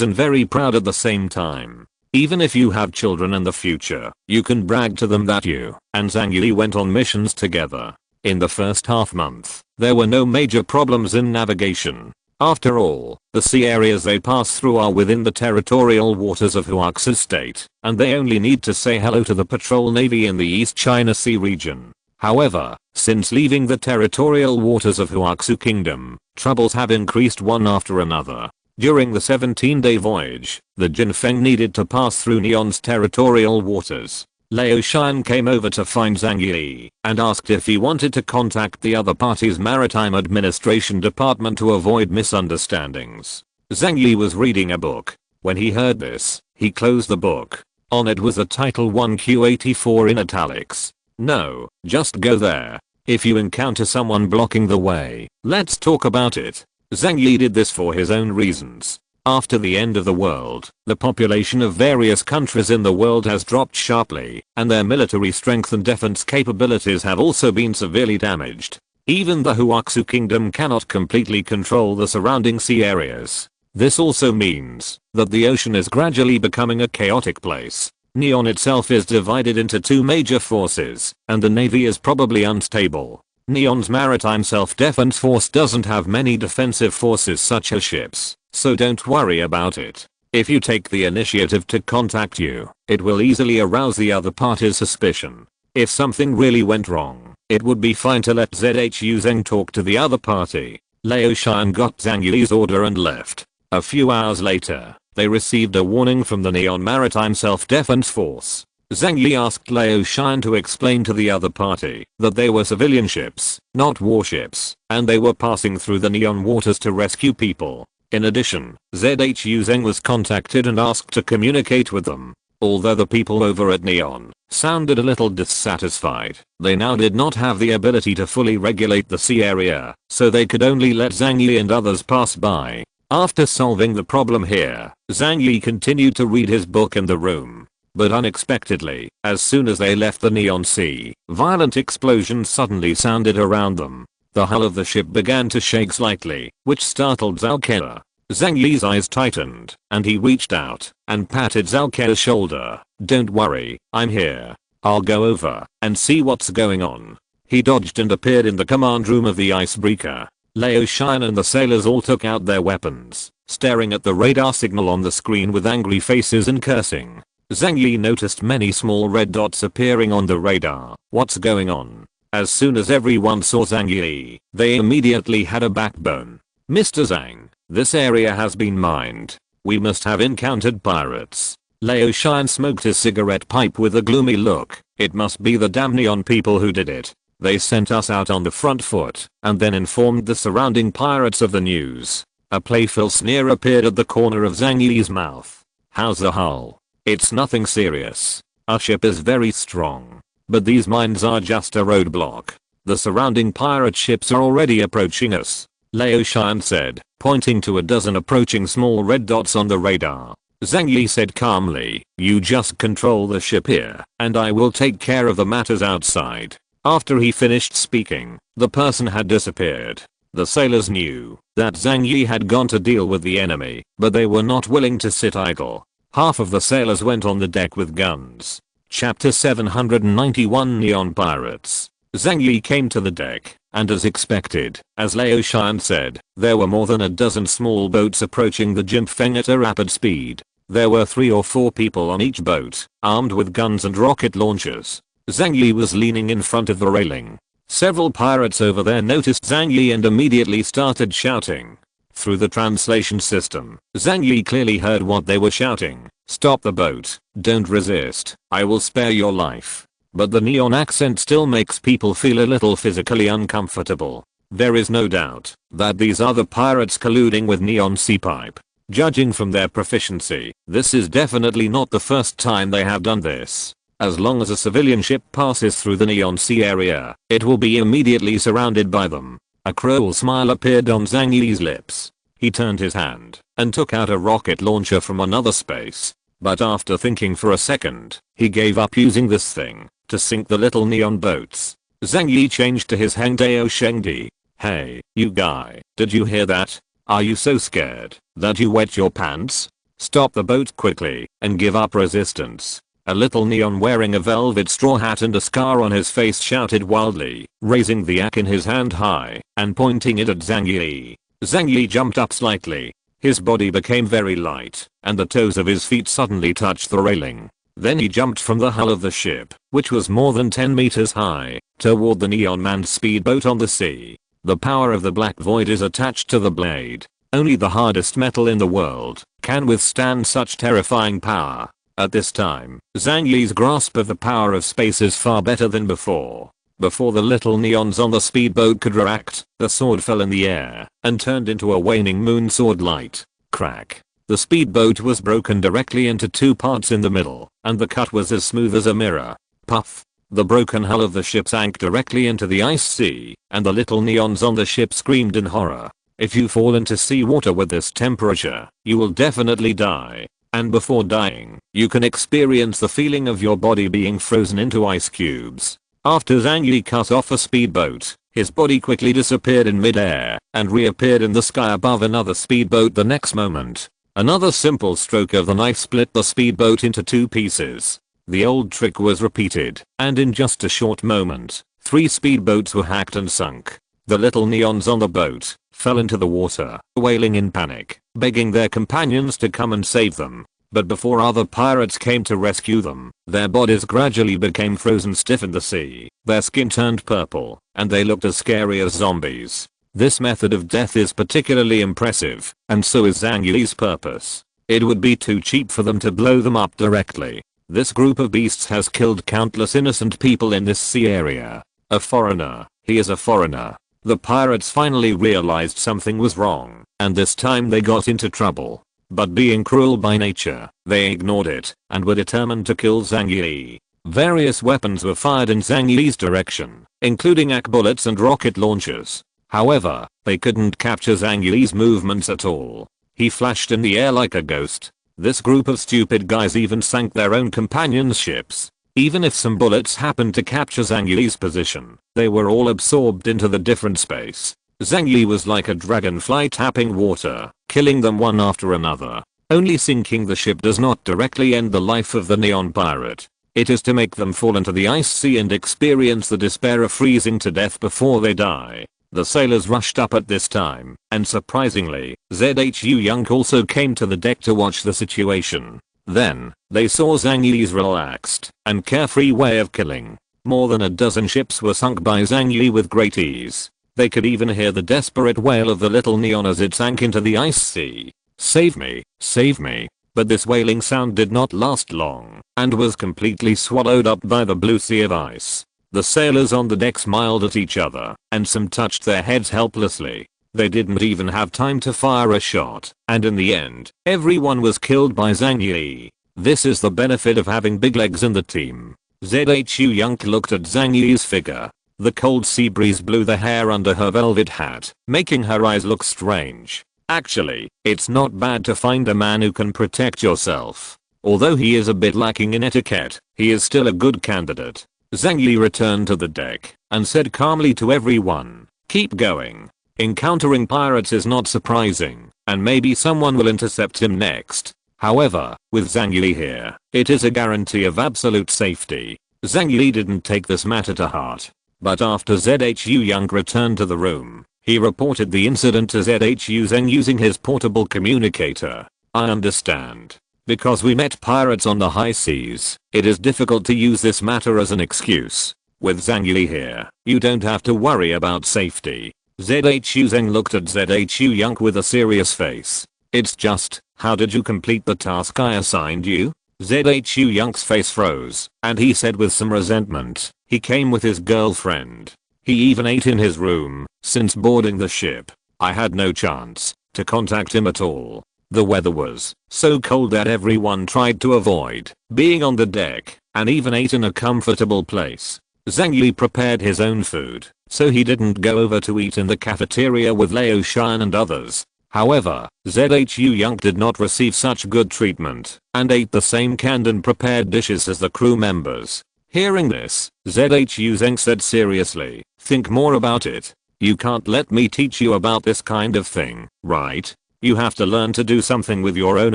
and very proud at the same time. Even if you have children in the future, you can brag to them that you and Zhang Yi went on missions together. In the first half month, there were no major problems in navigation. After all, the sea areas they pass through are within the territorial waters of Huaxi state, and they only need to say hello to the patrol navy in the East China Sea region. However, since leaving the territorial waters of Huaxi Kingdom, troubles have increased one after another. During the 17-day voyage, the Jinfeng needed to pass through Neon's territorial waters. Lao Shan came over to find Zhang Yi and asked if he wanted to contact the other party's maritime administration department to avoid misunderstandings. Zhang Yi was reading a book. When he heard this, he closed the book. On it was the title 1Q84 in italics. No, just go there. If you encounter someone blocking the way, let's talk about it. Zhang Yi did this for his own reasons. After the end of the world, the population of various countries in the world has dropped sharply, and their military strength and defense capabilities have also been severely damaged. Even the Huaxi Kingdom cannot completely control the surrounding sea areas. This also means that the ocean is gradually becoming a chaotic place. Neon itself is divided into two major forces, and the navy is probably unstable. Neon's maritime self-defense force doesn't have many defensive forces such as ships, so don't worry about it. If you take the initiative to contact you, it will easily arouse the other party's suspicion. If something really went wrong, it would be fine to let Zhu Zeng talk to the other party. Lao Shan got Zhang Yi's order and left. A few hours later, they received a warning from the Neon Maritime Self-Defense Force. Zhang Yi asked Lao Shan to explain to the other party that they were civilian ships, not warships, and they were passing through the Neon waters to rescue people. In addition, Zhu Zeng was contacted and asked to communicate with them. Although the people over at Neon sounded a little dissatisfied, they now did not have the ability to fully regulate the sea area, so they could only let Zhang Yi and others pass by. After solving the problem here, Zhang Yi continued to read his book in the room. But unexpectedly, as soon as they left the Neon Sea, violent explosions suddenly sounded around them. The hull of the ship began to shake slightly, which startled Zhao Ke. Zhang Yi's eyes tightened, and he reached out and patted Zhao Ke's shoulder. Don't worry, I'm here. I'll go over and see what's going on. He dodged and appeared in the command room of the icebreaker. Lao Shan and the sailors all took out their weapons, staring at the radar signal on the screen with angry faces and cursing. Zhang Yi noticed many small red dots appearing on the radar. What's going on? As soon as everyone saw Zhang Yi, they immediately had a backbone. Mr. Zhang, this area has been mined. We must have encountered pirates. Lao Shan smoked his cigarette pipe with a gloomy look. It must be the damn Neon people who did it. They sent us out on the front foot, and then informed the surrounding pirates of the news. A playful sneer appeared at the corner of Zhang Yi's mouth. How's the hull? It's nothing serious. Our ship is very strong. But these mines are just a roadblock. The surrounding pirate ships are already approaching us. Lao Shan said, pointing to a dozen approaching small red dots on the radar. Zhang Yi said calmly, you just control the ship here, and I will take care of the matters outside. After he finished speaking, the person had disappeared. The sailors knew that Zhang Yi had gone to deal with the enemy, but they were not willing to sit idle. Half of the sailors went on the deck with guns. Chapter 791 Neon Pirates. Zhang Yi came to the deck, and as expected, as Lao Shan said, there were more than a dozen small boats approaching the Jinfeng at a rapid speed. There were 3 or 4 people on each boat, armed with guns and rocket launchers. Zhang Yi was leaning in front of the railing. Several pirates over there noticed Zhang Yi and immediately started shouting. Through the translation system, Zhang Yi clearly heard what they were shouting. Stop the boat, don't resist, I will spare your life. But the Neon accent still makes people feel a little physically uncomfortable. There is no doubt that these are the pirates colluding with Neon Sea Pipe. Judging from their proficiency, this is definitely not the first time they have done this. As long as a civilian ship passes through the Neon Sea area, it will be immediately surrounded by them. A cruel smile appeared on Zhang Yi's lips. He turned his hand and took out a rocket launcher from another space. But after thinking for a second, he gave up using this thing to sink the little Neon boats. Zhang Yi changed to his Hangdao Shengdi. Hey, you guy, did you hear that? Are you so scared that you wet your pants? Stop the boat quickly and give up resistance. A little neon wearing a velvet straw hat and a scar on his face shouted wildly, raising the axe in his hand high and pointing it at Zhang Yi. Zhang Yi jumped up slightly. His body became very light, and the toes of his feet suddenly touched the railing. Then he jumped from the hull of the ship, which was more than 10 meters high, toward the neon-manned speedboat on the sea. The power of the black void is attached to the blade. Only the hardest metal in the world can withstand such terrifying power. At this time, Zhang Yi's grasp of the power of space is far better than before. Before the little neons on the speedboat could react, the sword fell in the air and turned into a waning moon sword light. Crack. The speedboat was broken directly into 2 parts in the middle, and the cut was as smooth as a mirror. Puff. The broken hull of the ship sank directly into the ice sea, and the little neons on the ship screamed in horror. If you fall into seawater with this temperature, you will definitely die. And before dying, you can experience the feeling of your body being frozen into ice cubes. After Zhang Yi cut off a speedboat, his body quickly disappeared in midair and reappeared in the sky above another speedboat the next moment. Another simple stroke of the knife split the speedboat into 2 pieces. The old trick was repeated, and in just a short moment, 3 speedboats were hacked and sunk. The little neons on the boat fell into the water, wailing in panic, begging their companions to come and save them. But before other pirates came to rescue them, their bodies gradually became frozen stiff in the sea, their skin turned purple, and they looked as scary as zombies. This method of death is particularly impressive, and so is Zhang Yi's purpose. It would be too cheap for them to blow them up directly. This group of beasts has killed countless innocent people in this sea area. A foreigner. He is a foreigner. The pirates finally realized something was wrong, and this time they got into trouble. But being cruel by nature, they ignored it, and were determined to kill Zhang Yi. Various weapons were fired in Zhang Yi's direction, including arc bullets and rocket launchers. However, they couldn't capture Zhang Yi's movements at all. He flashed in the air like a ghost. This group of stupid guys even sank their own companions' ships. Even if some bullets happened to capture Zhang Yi's position, they were all absorbed into the different space. Zhang Yi was like a dragonfly tapping water, killing them one after another. Only sinking the ship does not directly end the life of the neon pirate. It is to make them fall into the ice sea and experience the despair of freezing to death before they die. The sailors rushed up at this time, and surprisingly, Zhu Young also came to the deck to watch the situation. Then, they saw Zhang Yi's relaxed and carefree way of killing. More than a dozen ships were sunk by Zhang Yi with great ease. They could even hear the desperate wail of the little neon as it sank into the ice sea. Save me, save me. But this wailing sound did not last long, and was completely swallowed up by the blue sea of ice. The sailors on the deck smiled at each other, and some touched their heads helplessly. They didn't even have time to fire a shot, and in the end, everyone was killed by Zhang Yi. This is the benefit of having big legs in the team. Zhu Young looked at Zhang Yi's figure. The cold sea breeze blew the hair under her velvet hat, making her eyes look strange. Actually, it's not bad to find a man who can protect yourself. Although he is a bit lacking in etiquette, he is still a good candidate. Zhang Yi returned to the deck and said calmly to everyone, "Keep going. Encountering pirates is not surprising, and maybe someone will intercept him next. However, with Zhang Yi here, it is a guarantee of absolute safety." Zhang Yi didn't take this matter to heart. But after Zhu Young returned to the room, he reported the incident to Zhu Zeng using his portable communicator. "I understand. Because we met pirates on the high seas, it is difficult to use this matter as an excuse. With Zhang Yi here, you don't have to worry about safety." Zhu Zeng looked at Zhu Young with a serious face. "It's just, how did you complete the task I assigned you?" Zhu Young's face froze, and he said with some resentment, "He came with his girlfriend. He even ate in his room. Since boarding the ship, I had no chance to contact him at all. The weather was so cold that everyone tried to avoid being on the deck, and even ate in a comfortable place. Zhang Yi prepared his own food, so he didn't go over to eat in the cafeteria with Lao Shan and others. However, Zhu Young did not receive such good treatment, and ate the same canned and prepared dishes as the crew members." Hearing this, Zhu Zeng said seriously, "Think more about it. You can't let me teach you about this kind of thing, right? You have to learn to do something with your own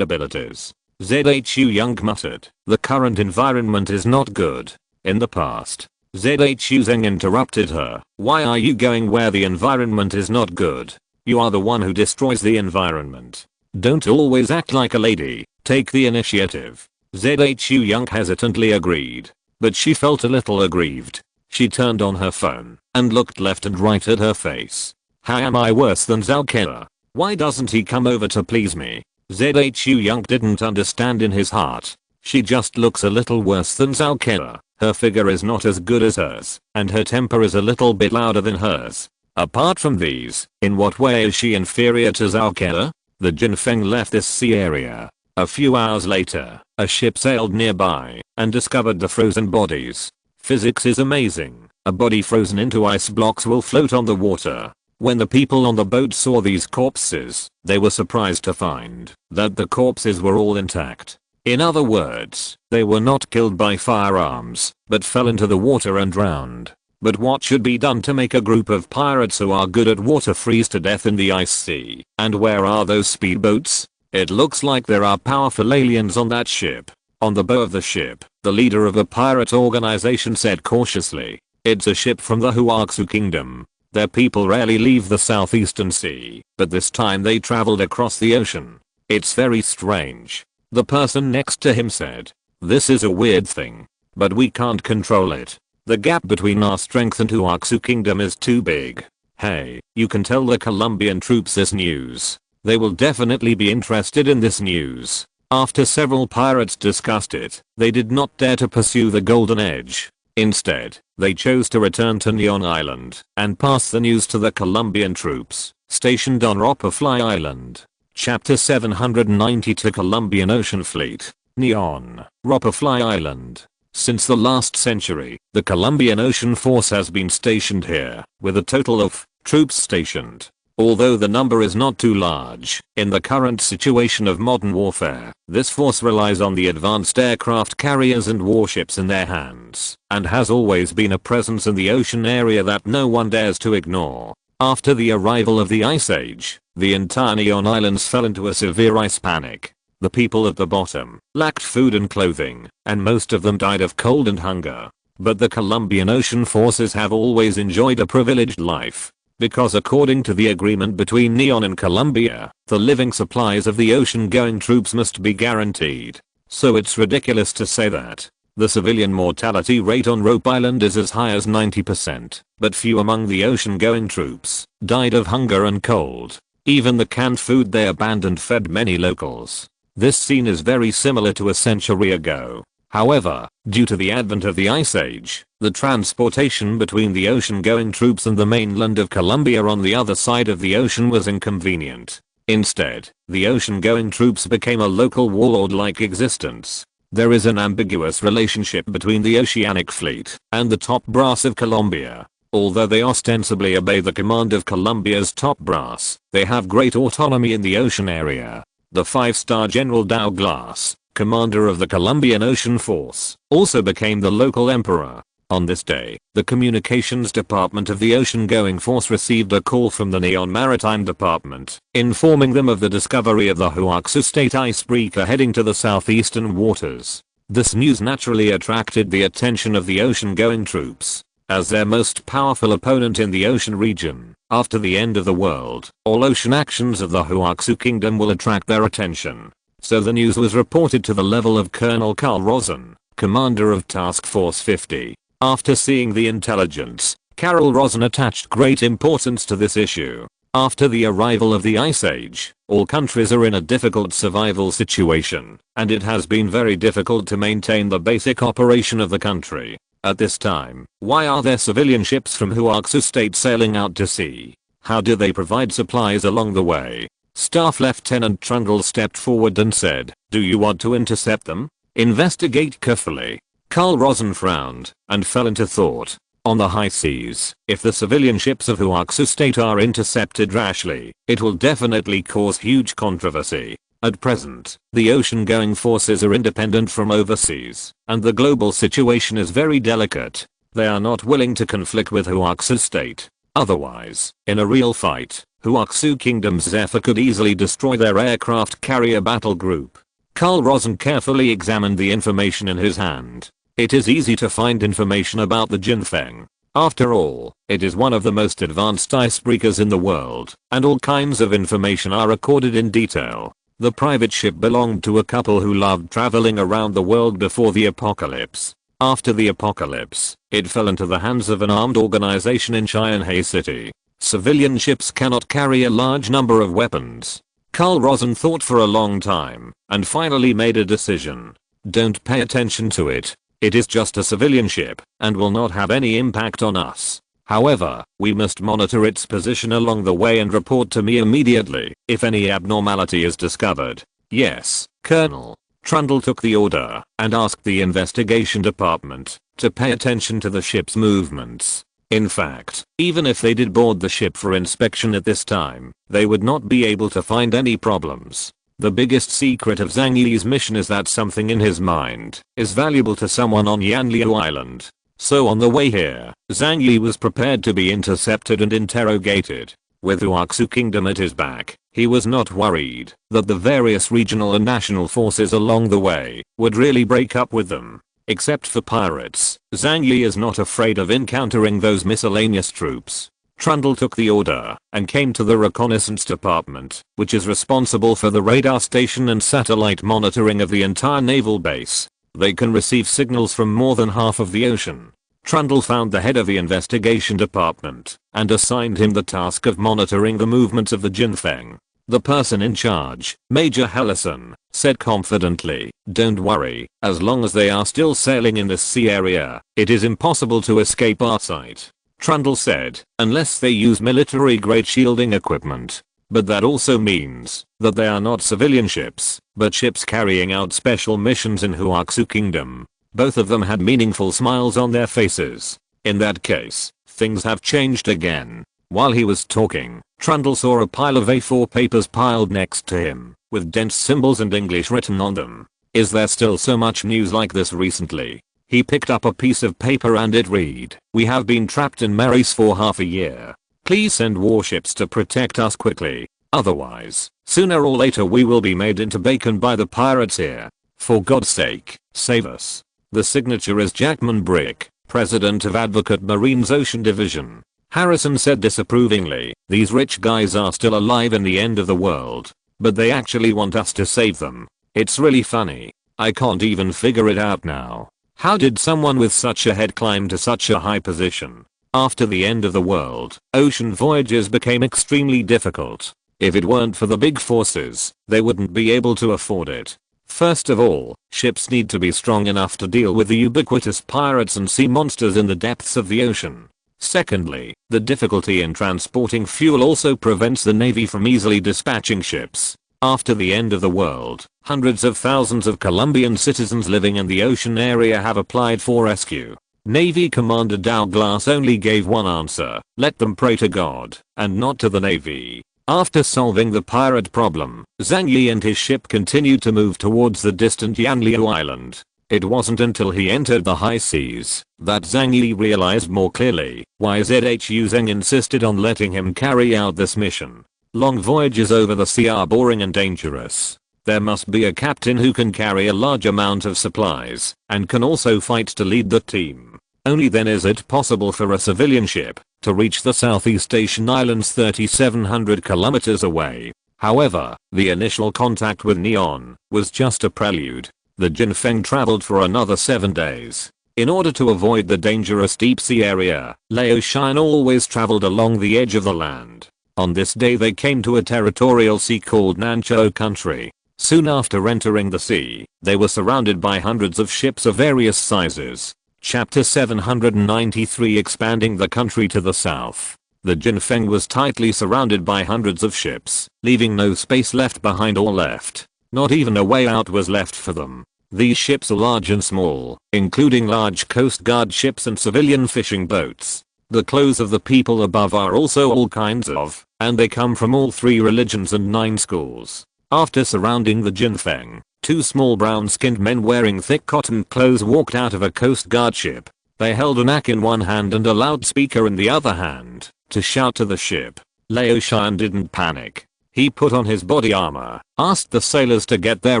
abilities. Zhu Young muttered. The current environment is not good. In the past. Zhu Zeng interrupted her. Why are you going where the environment is not good? You are the one who destroys the environment. Don't always act like a lady. Take the initiative. Zhu Young hesitantly agreed. But she felt a little aggrieved. She turned on her phone and looked left and right at her face. How am I worse than Zhao Ke? Why doesn't he come over to please me? Zhu Young didn't understand in his heart. She just looks a little worse than Zhao Ke. Her figure is not as good as hers, and her temper is a little bit louder than hers. Apart from these, in what way is she inferior to Zhao Ke? The Jinfeng left this sea area. A few hours later, a ship sailed nearby and discovered the frozen bodies. Physics is amazing. A body frozen into ice blocks will float on the water. When the people on the boat saw these corpses, they were surprised to find that the corpses were all intact. In other words, they were not killed by firearms, but fell into the water and drowned. But what should be done to make a group of pirates who are good at water freeze to death in the ice sea? And where are those speedboats? It looks like there are powerful aliens on that ship. On the bow of the ship, the leader of a pirate organization said cautiously, "It's a ship from the Huaxu Kingdom. Their people rarely leave the southeastern sea, but this time they traveled across the ocean. It's very strange." The person next to him said, "This is a weird thing. But we can't control it. The gap between our strength and Huaxu Kingdom is too big. Hey, you can tell the Colombian troops this news. They will definitely be interested in this news." After several pirates discussed it, they did not dare to pursue the Golden Edge. Instead, they chose to return to Neon Island and pass the news to the Colombian troops stationed on Ruthlessly Island. Chapter 792 Colombian Ocean Fleet. Neon, Ruthlessly Island. Since the last century, the Colombian Ocean Force has been stationed here, with a total of troops stationed. Although the number is not too large, in the current situation of modern warfare, this force relies on the advanced aircraft carriers and warships in their hands, and has always been a presence in the ocean area that no one dares to ignore. After the arrival of the Ice Age, the entire Neon Islands fell into a severe ice panic. The people at the bottom lacked food and clothing, and most of them died of cold and hunger. But the Colombian Ocean Forces have always enjoyed a privileged life. Because according to the agreement between Neon and Colombia, the living supplies of the ocean-going troops must be guaranteed. So it's ridiculous to say that the civilian mortality rate on Rope Island is as high as 90%, but few among the ocean-going troops died of hunger and cold. Even the canned food they abandoned fed many locals. This scene is very similar to a century ago. However, due to the advent of the Ice Age, the transportation between the ocean-going troops and the mainland of Colombia on the other side of the ocean was inconvenient. Instead, the ocean-going troops became a local warlord-like existence. There is an ambiguous relationship between the oceanic fleet and the top brass of Colombia. Although they ostensibly obey the command of Colombia's top brass, they have great autonomy in the ocean area. The 5-star General Douglas, commander of the Colombian Ocean Force, also became the local emperor. On this day, the communications department of the ocean-going force received a call from the Neon Maritime Department, informing them of the discovery of the Huaxu State icebreaker heading to the southeastern waters. This news naturally attracted the attention of the ocean-going troops. As their most powerful opponent in the ocean region, after the end of the world, all ocean actions of the Huaxu Kingdom will attract their attention. So the news was reported to the level of Colonel Carl Rosen, commander of Task Force 50. After seeing the intelligence, Carl Rosen attached great importance to this issue. After the arrival of the Ice Age, all countries are in a difficult survival situation, and it has been very difficult to maintain the basic operation of the country. At this time, why are there civilian ships from Huaxu State sailing out to sea? How do they provide supplies along the way? Staff Lieutenant Trundle stepped forward and said, "Do you want to intercept them? Investigate carefully." Carl Rosen frowned and fell into thought. On the high seas, if the civilian ships of Huaxu State are intercepted rashly, it will definitely cause huge controversy. At present, the ocean-going forces are independent from overseas, and the global situation is very delicate. They are not willing to conflict with Huaxu State. Otherwise, in a real fight, Huaxu Kingdom's Zephyr could easily destroy their aircraft carrier battle group. Carl Rosen carefully examined the information in his hand. It is easy to find information about the Jinfeng. After all, it is one of the most advanced icebreakers in the world, and all kinds of information are recorded in detail. The private ship belonged to a couple who loved traveling around the world before the apocalypse. After the apocalypse, it fell into the hands of an armed organization in Qianhe City. Civilian ships cannot carry a large number of weapons. Carl Rosen thought for a long time, and finally made a decision. Don't pay attention to it. It is just a civilian ship, and will not have any impact on us. However, we must monitor its position along the way and report to me immediately if any abnormality is discovered. Yes, Colonel. Trundle took the order and asked the investigation department to pay attention to the ship's movements. In fact, even if they did board the ship for inspection at this time, they would not be able to find any problems. The biggest secret of Zhang Yi's mission is that something in his mind is valuable to someone on Yanliu Island. So on the way here, Zhang Yi was prepared to be intercepted and interrogated. With Huaxu Kingdom at his back, he was not worried that the various regional and national forces along the way would really break up with them. Except for pirates, Zhang Yi is not afraid of encountering those miscellaneous troops. Trundle took the order and came to the reconnaissance department, which is responsible for the radar station and satellite monitoring of the entire naval base. They can receive signals from more than half of the ocean. Trundle found the head of the investigation department and assigned him the task of monitoring the movements of the Jinfeng. The person in charge, Major Hellison, said confidently, "Don't worry, as long as they are still sailing in this sea area, it is impossible to escape our sight." Trundle said, "Unless they use military-grade shielding equipment. But that also means that they are not civilian ships, but ships carrying out special missions in Huaxu Kingdom." Both of them had meaningful smiles on their faces. In that case, things have changed again. While he was talking, Trundle saw a pile of A4 papers piled next to him, with dense symbols and English written on them. Is there still so much news like this recently? He picked up a piece of paper and it read, "We have been trapped in Maris for half a year. Please send warships to protect us quickly. Otherwise, sooner or later we will be made into bacon by the pirates here. For God's sake, save us." The signature is Jackman Brick, president of Advocate Marine's Ocean Division. Harrison said disapprovingly, "These rich guys are still alive in the end of the world. But they actually want us to save them. It's really funny. I can't even figure it out now. How did someone with such a head climb to such a high position?" After the end of the world, ocean voyages became extremely difficult. If it weren't for the big forces, they wouldn't be able to afford it. First of all, ships need to be strong enough to deal with the ubiquitous pirates and sea monsters in the depths of the ocean. Secondly, the difficulty in transporting fuel also prevents the Navy from easily dispatching ships. After the end of the world, hundreds of thousands of Colombian citizens living in the ocean area have applied for rescue. Navy Commander Douglas only gave one answer: let them pray to God, and not to the Navy. After solving the pirate problem, Zhang Yi and his ship continued to move towards the distant Yanliu Island. It wasn't until he entered the high seas that Zhang Yi realized more clearly why ZHU Zheng insisted on letting him carry out this mission. Long voyages over the sea are boring and dangerous. There must be a captain who can carry a large amount of supplies and can also fight to lead the team. Only then is it possible for a civilian ship to reach the Southeast Asian islands 3,700 kilometers away. However, the initial contact with Neon was just a prelude. The Jinfeng traveled for another 7 days. In order to avoid the dangerous deep sea area, Lao Shan always traveled along the edge of the land. On this day they came to a territorial sea called Nanchou Country. Soon after entering the sea, they were surrounded by hundreds of ships of various sizes. Chapter 793 Expanding the country to the south. The Jinfeng was tightly surrounded by hundreds of ships, leaving no space left behind or left. Not even a way out was left for them. These ships are large and small, including large Coast Guard ships and civilian fishing boats. The clothes of the people above are also all kinds of, and they come from all 3 religions and 9 schools. After surrounding the Jinfeng, 2 small brown-skinned men wearing thick cotton clothes walked out of a Coast Guard ship. They held an axe in one hand and a loudspeaker in the other hand to shout to the ship. Liu Shan didn't panic. He put on his body armor, asked the sailors to get their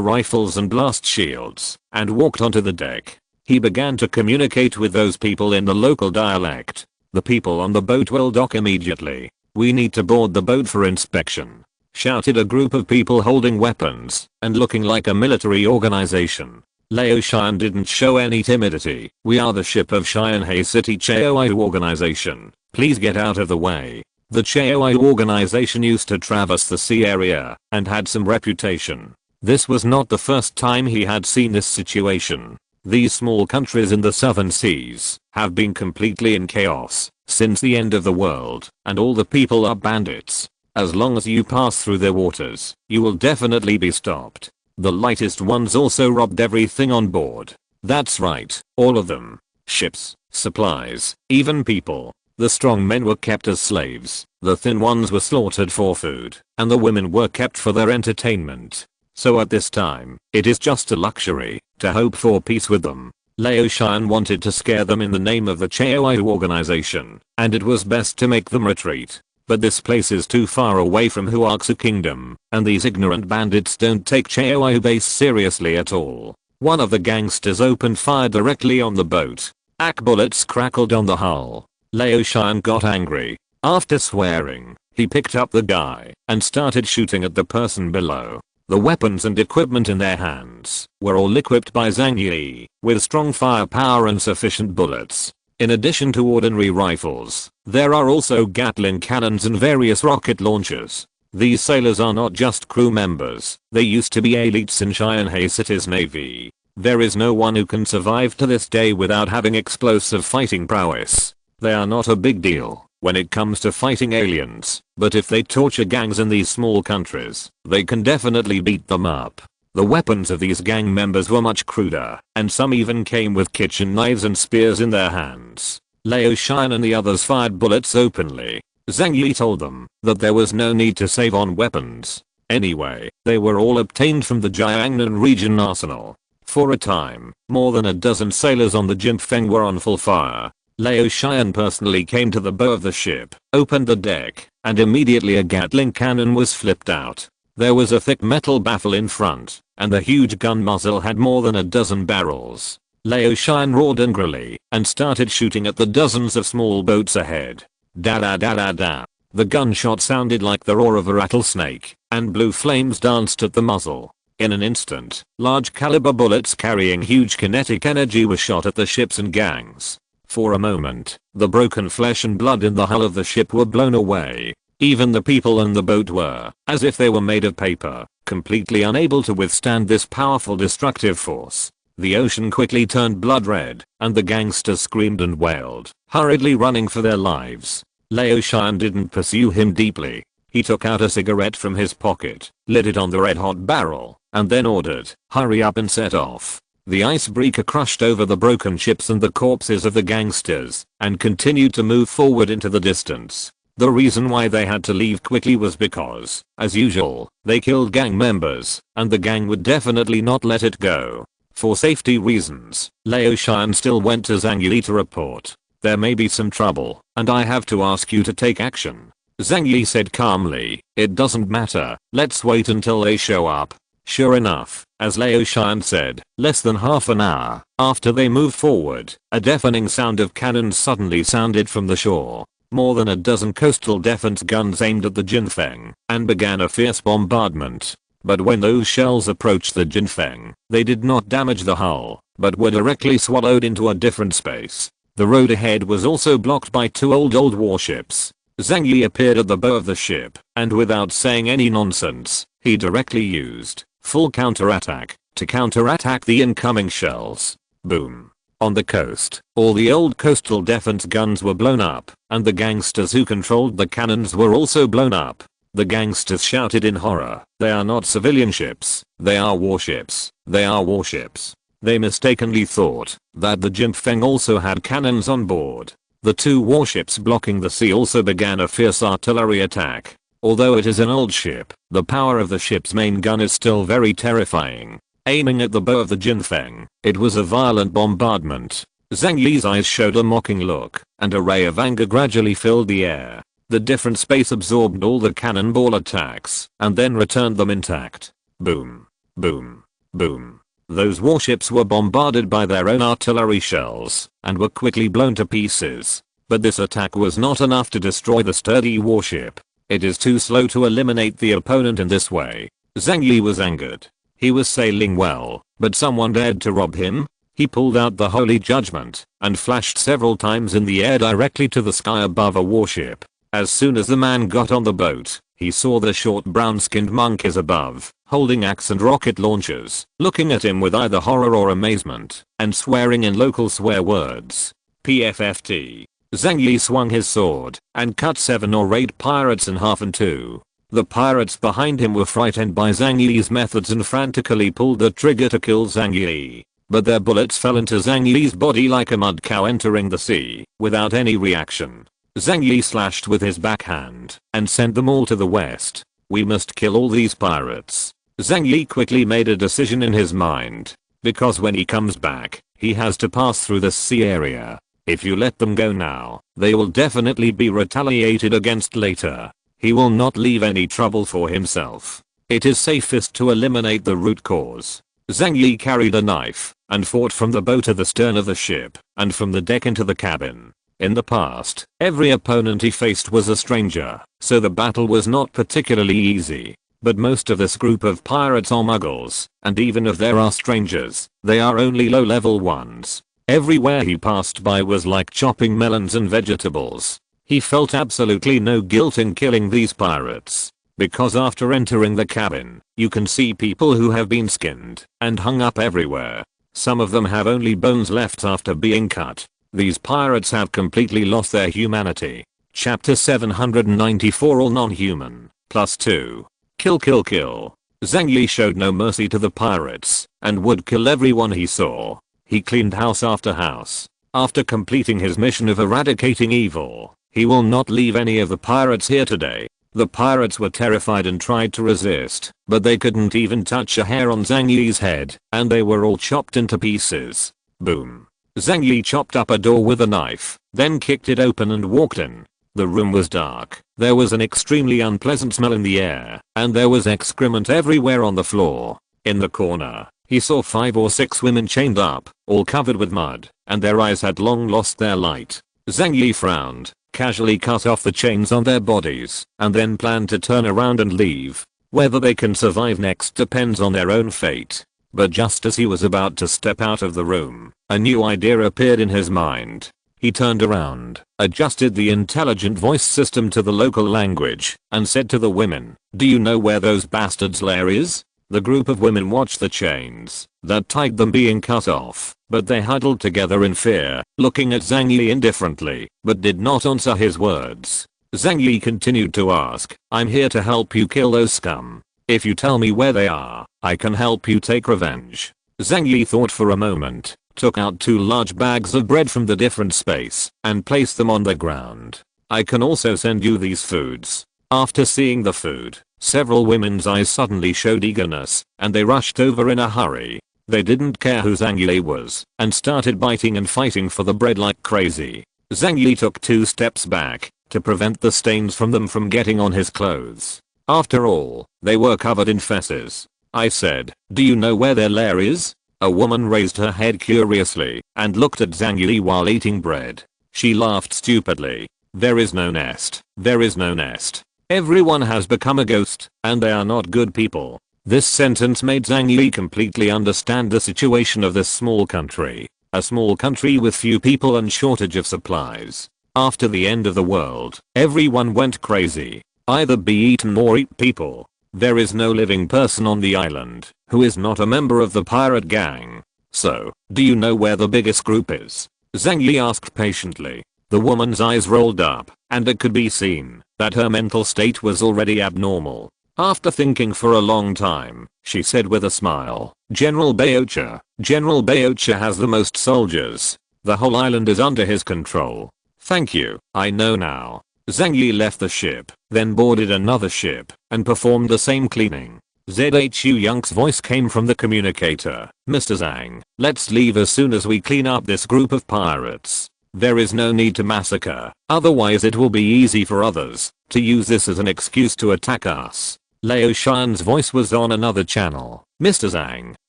rifles and blast shields, and walked onto the deck. He began to communicate with those people in the local dialect. The people on the boat will dock immediately. We need to board the boat for inspection, shouted a group of people holding weapons and looking like a military organization. Liu Shan didn't show any timidity. We are the ship of Xianhai City Chaoyu organization. Please get out of the way. The Chaoyu organization used to traverse the sea area and had some reputation. This was not the first time he had seen this situation. These small countries in the southern seas have been completely in chaos since the end of the world, and all the people are bandits. As long as you pass through their waters, you will definitely be stopped. The lightest ones also robbed everything on board. That's right, all of them. Ships, supplies, even people. The strong men were kept as slaves, the thin ones were slaughtered for food, and the women were kept for their entertainment. So at this time, it is just a luxury to hope for peace with them. Liu Shan wanted to scare them in the name of the Chaoyu organization, and it was best to make them retreat. But this place is too far away from Huaxu Kingdom, and these ignorant bandits don't take Chaoyu base seriously at all. One of the gangsters opened fire directly on the boat. AK bullets crackled on the hull. Liu Shan got angry. After swearing, he picked up the guy and started shooting at the person below. The weapons and equipment in their hands were all equipped by Zhang Yi, with strong firepower and sufficient bullets. In addition to ordinary rifles, there are also Gatling cannons and various rocket launchers. These sailors are not just crew members, they used to be elites in Xianhai City's navy. There is no one who can survive to this day without having explosive fighting prowess. They are not a big deal when it comes to fighting aliens, but if they torture gangs in these small countries, they can definitely beat them up. The weapons of these gang members were much cruder, and some even came with kitchen knives and spears in their hands. Liu Shan and the others fired bullets openly. Zhang Yi told them that there was no need to save on weapons. Anyway, they were all obtained from the Jiangnan region arsenal. For a time, more than a dozen sailors on the Jinfeng were on full fire. Liu Shan personally came to the bow of the ship, opened the deck, and immediately a Gatling cannon was flipped out. There was a thick metal baffle in front, and the huge gun muzzle had more than a dozen barrels. Liu Shan roared angrily and started shooting at the dozens of small boats ahead. Da da da da da. The gunshot sounded like the roar of a rattlesnake, and blue flames danced at the muzzle. In an instant, large caliber bullets carrying huge kinetic energy were shot at the ships and gangs. For a moment, the broken flesh and blood in the hull of the ship were blown away. Even the people on the boat were, as if they were made of paper, completely unable to withstand this powerful destructive force. The ocean quickly turned blood red, and the gangsters screamed and wailed, hurriedly running for their lives. Liu Shan didn't pursue him deeply. He took out a cigarette from his pocket, lit it on the red-hot barrel, and then ordered, "Hurry up," and set off. The icebreaker crushed over the broken ships and the corpses of the gangsters, and continued to move forward into the distance. The reason why they had to leave quickly was because, as usual, they killed gang members, and the gang would definitely not let it go. For safety reasons, Liu Shan still went to Zhang Yi to report. "There may be some trouble, and I have to ask you to take action." Zhang Yi said calmly, "It doesn't matter, let's wait until they show up." Sure enough, as Liu Shan said, less than half an hour after they moved forward, a deafening sound of cannons suddenly sounded from the shore. More than a dozen coastal defense guns aimed at the Jinfeng and began a fierce bombardment. But when those shells approached the Jinfeng, they did not damage the hull, but were directly swallowed into a different space. The road ahead was also blocked by two old warships. Zhang Yi appeared at the bow of the ship, and without saying any nonsense, he directly used full counterattack to counterattack the incoming shells. Boom. On the coast, all the old coastal defense guns were blown up, and the gangsters who controlled the cannons were also blown up. The gangsters shouted in horror, "They are not civilian ships, they are warships, they are warships." They mistakenly thought that the Jinfeng also had cannons on board. The two warships blocking the sea also began a fierce artillery attack. Although it is an old ship, the power of the ship's main gun is still very terrifying. Aiming at the bow of the Jinfeng, it was a violent bombardment. Zhang Yi's eyes showed a mocking look, and a ray of anger gradually filled the air. The different space absorbed all the cannonball attacks and then returned them intact. Boom. Boom. Boom. Those warships were bombarded by their own artillery shells and were quickly blown to pieces. But this attack was not enough to destroy the sturdy warship. It is too slow to eliminate the opponent in this way. Zhang Yi was angered. He was sailing well, but someone dared to rob him. He pulled out the Holy Judgment and flashed several times in the air directly to the sky above a warship. As soon as the man got on the boat, he saw the short brown-skinned monkeys above, holding axe and rocket launchers, looking at him with either horror or amazement, and swearing in local swear words. PFFT. Zhang Yi swung his sword and cut 7 or 8 pirates in half in two. The pirates behind him were frightened by Zhang Yi's methods and frantically pulled the trigger to kill Zhang Yi. But their bullets fell into Zhang Yi's body like a mud cow entering the sea, without any reaction. Zhang Yi slashed with his backhand and sent them all to the west. We must kill all these pirates. Zhang Yi quickly made a decision in his mind. Because when he comes back, he has to pass through this sea area. If you let them go now, they will definitely be retaliated against later. He will not leave any trouble for himself. It is safest to eliminate the root cause. Zhang Yi carried a knife and fought from the bow to the stern of the ship and from the deck into the cabin. In the past, every opponent he faced was a stranger, so the battle was not particularly easy. But most of this group of pirates are muggles, and even if there are strangers, they are only low-level ones. Everywhere he passed by was like chopping melons and vegetables. He felt absolutely no guilt in killing these pirates. Because after entering the cabin, you can see people who have been skinned and hung up everywhere. Some of them have only bones left after being cut. These pirates have completely lost their humanity. Chapter 794 All non-human, +2. Kill kill kill. Zhang Yi showed no mercy to the pirates and would kill everyone he saw. He cleaned house after house. After completing his mission of eradicating evil, he will not leave any of the pirates here today. The pirates were terrified and tried to resist, but they couldn't even touch a hair on Zhang Yi's head, and they were all chopped into pieces. Boom. Zhang Yi chopped up a door with a knife, then kicked it open and walked in. The room was dark, there was an extremely unpleasant smell in the air, and there was excrement everywhere on the floor. In the corner, he saw 5 or 6 women chained up, all covered with mud, and their eyes had long lost their light. Zhang Yi frowned, casually cut off the chains on their bodies, and then planned to turn around and leave. Whether they can survive next depends on their own fate. But just as he was about to step out of the room, a new idea appeared in his mind. He turned around, adjusted the intelligent voice system to the local language, and said to the women, "Do you know where those bastards' lair is?" The group of women watched the chains that tied them being cut off, but they huddled together in fear, looking at Zhang Yi indifferently, but did not answer his words. Zhang Yi continued to ask, "I'm here to help you kill those scum. If you tell me where they are, I can help you take revenge." Zhang Yi thought for a moment, took out 2 large bags of bread from the different space, and placed them on the ground. "I can also send you these foods." After seeing the food, several women's eyes suddenly showed eagerness, and they rushed over in a hurry. They didn't care who Zhang Yi was, and started biting and fighting for the bread like crazy. Zhang Yi took 2 steps back, to prevent the stains from them from getting on his clothes. After all, they were covered in feces. I said, "Do you know where their lair is?" A woman raised her head curiously, and looked at Zhang Yi while eating bread. She laughed stupidly. "There is no nest. There is no nest. Everyone has become a ghost, and they are not good people." This sentence made Zhang Yi completely understand the situation of this small country. A small country with few people and shortage of supplies. After the end of the world, everyone went crazy. Either be eaten or eat people. There is no living person on the island who is not a member of the pirate gang. "So, do you know where the biggest group is?" Zhang Yi asked patiently. The woman's eyes rolled up, and it could be seen that her mental state was already abnormal. After thinking for a long time, she said with a smile, "General Baocha. General Baocha has the most soldiers. The whole island is under his control." "Thank you, I know now." Zhang Yi left the ship, then boarded another ship, and performed the same cleaning. Zhu Yunk's voice came from the communicator. "Mr. Zhang, let's leave as soon as we clean up this group of pirates." There is no need to massacre, otherwise it will be easy for others to use this as an excuse to attack us. Lao Shan's voice was on another channel. Mr. Zhang,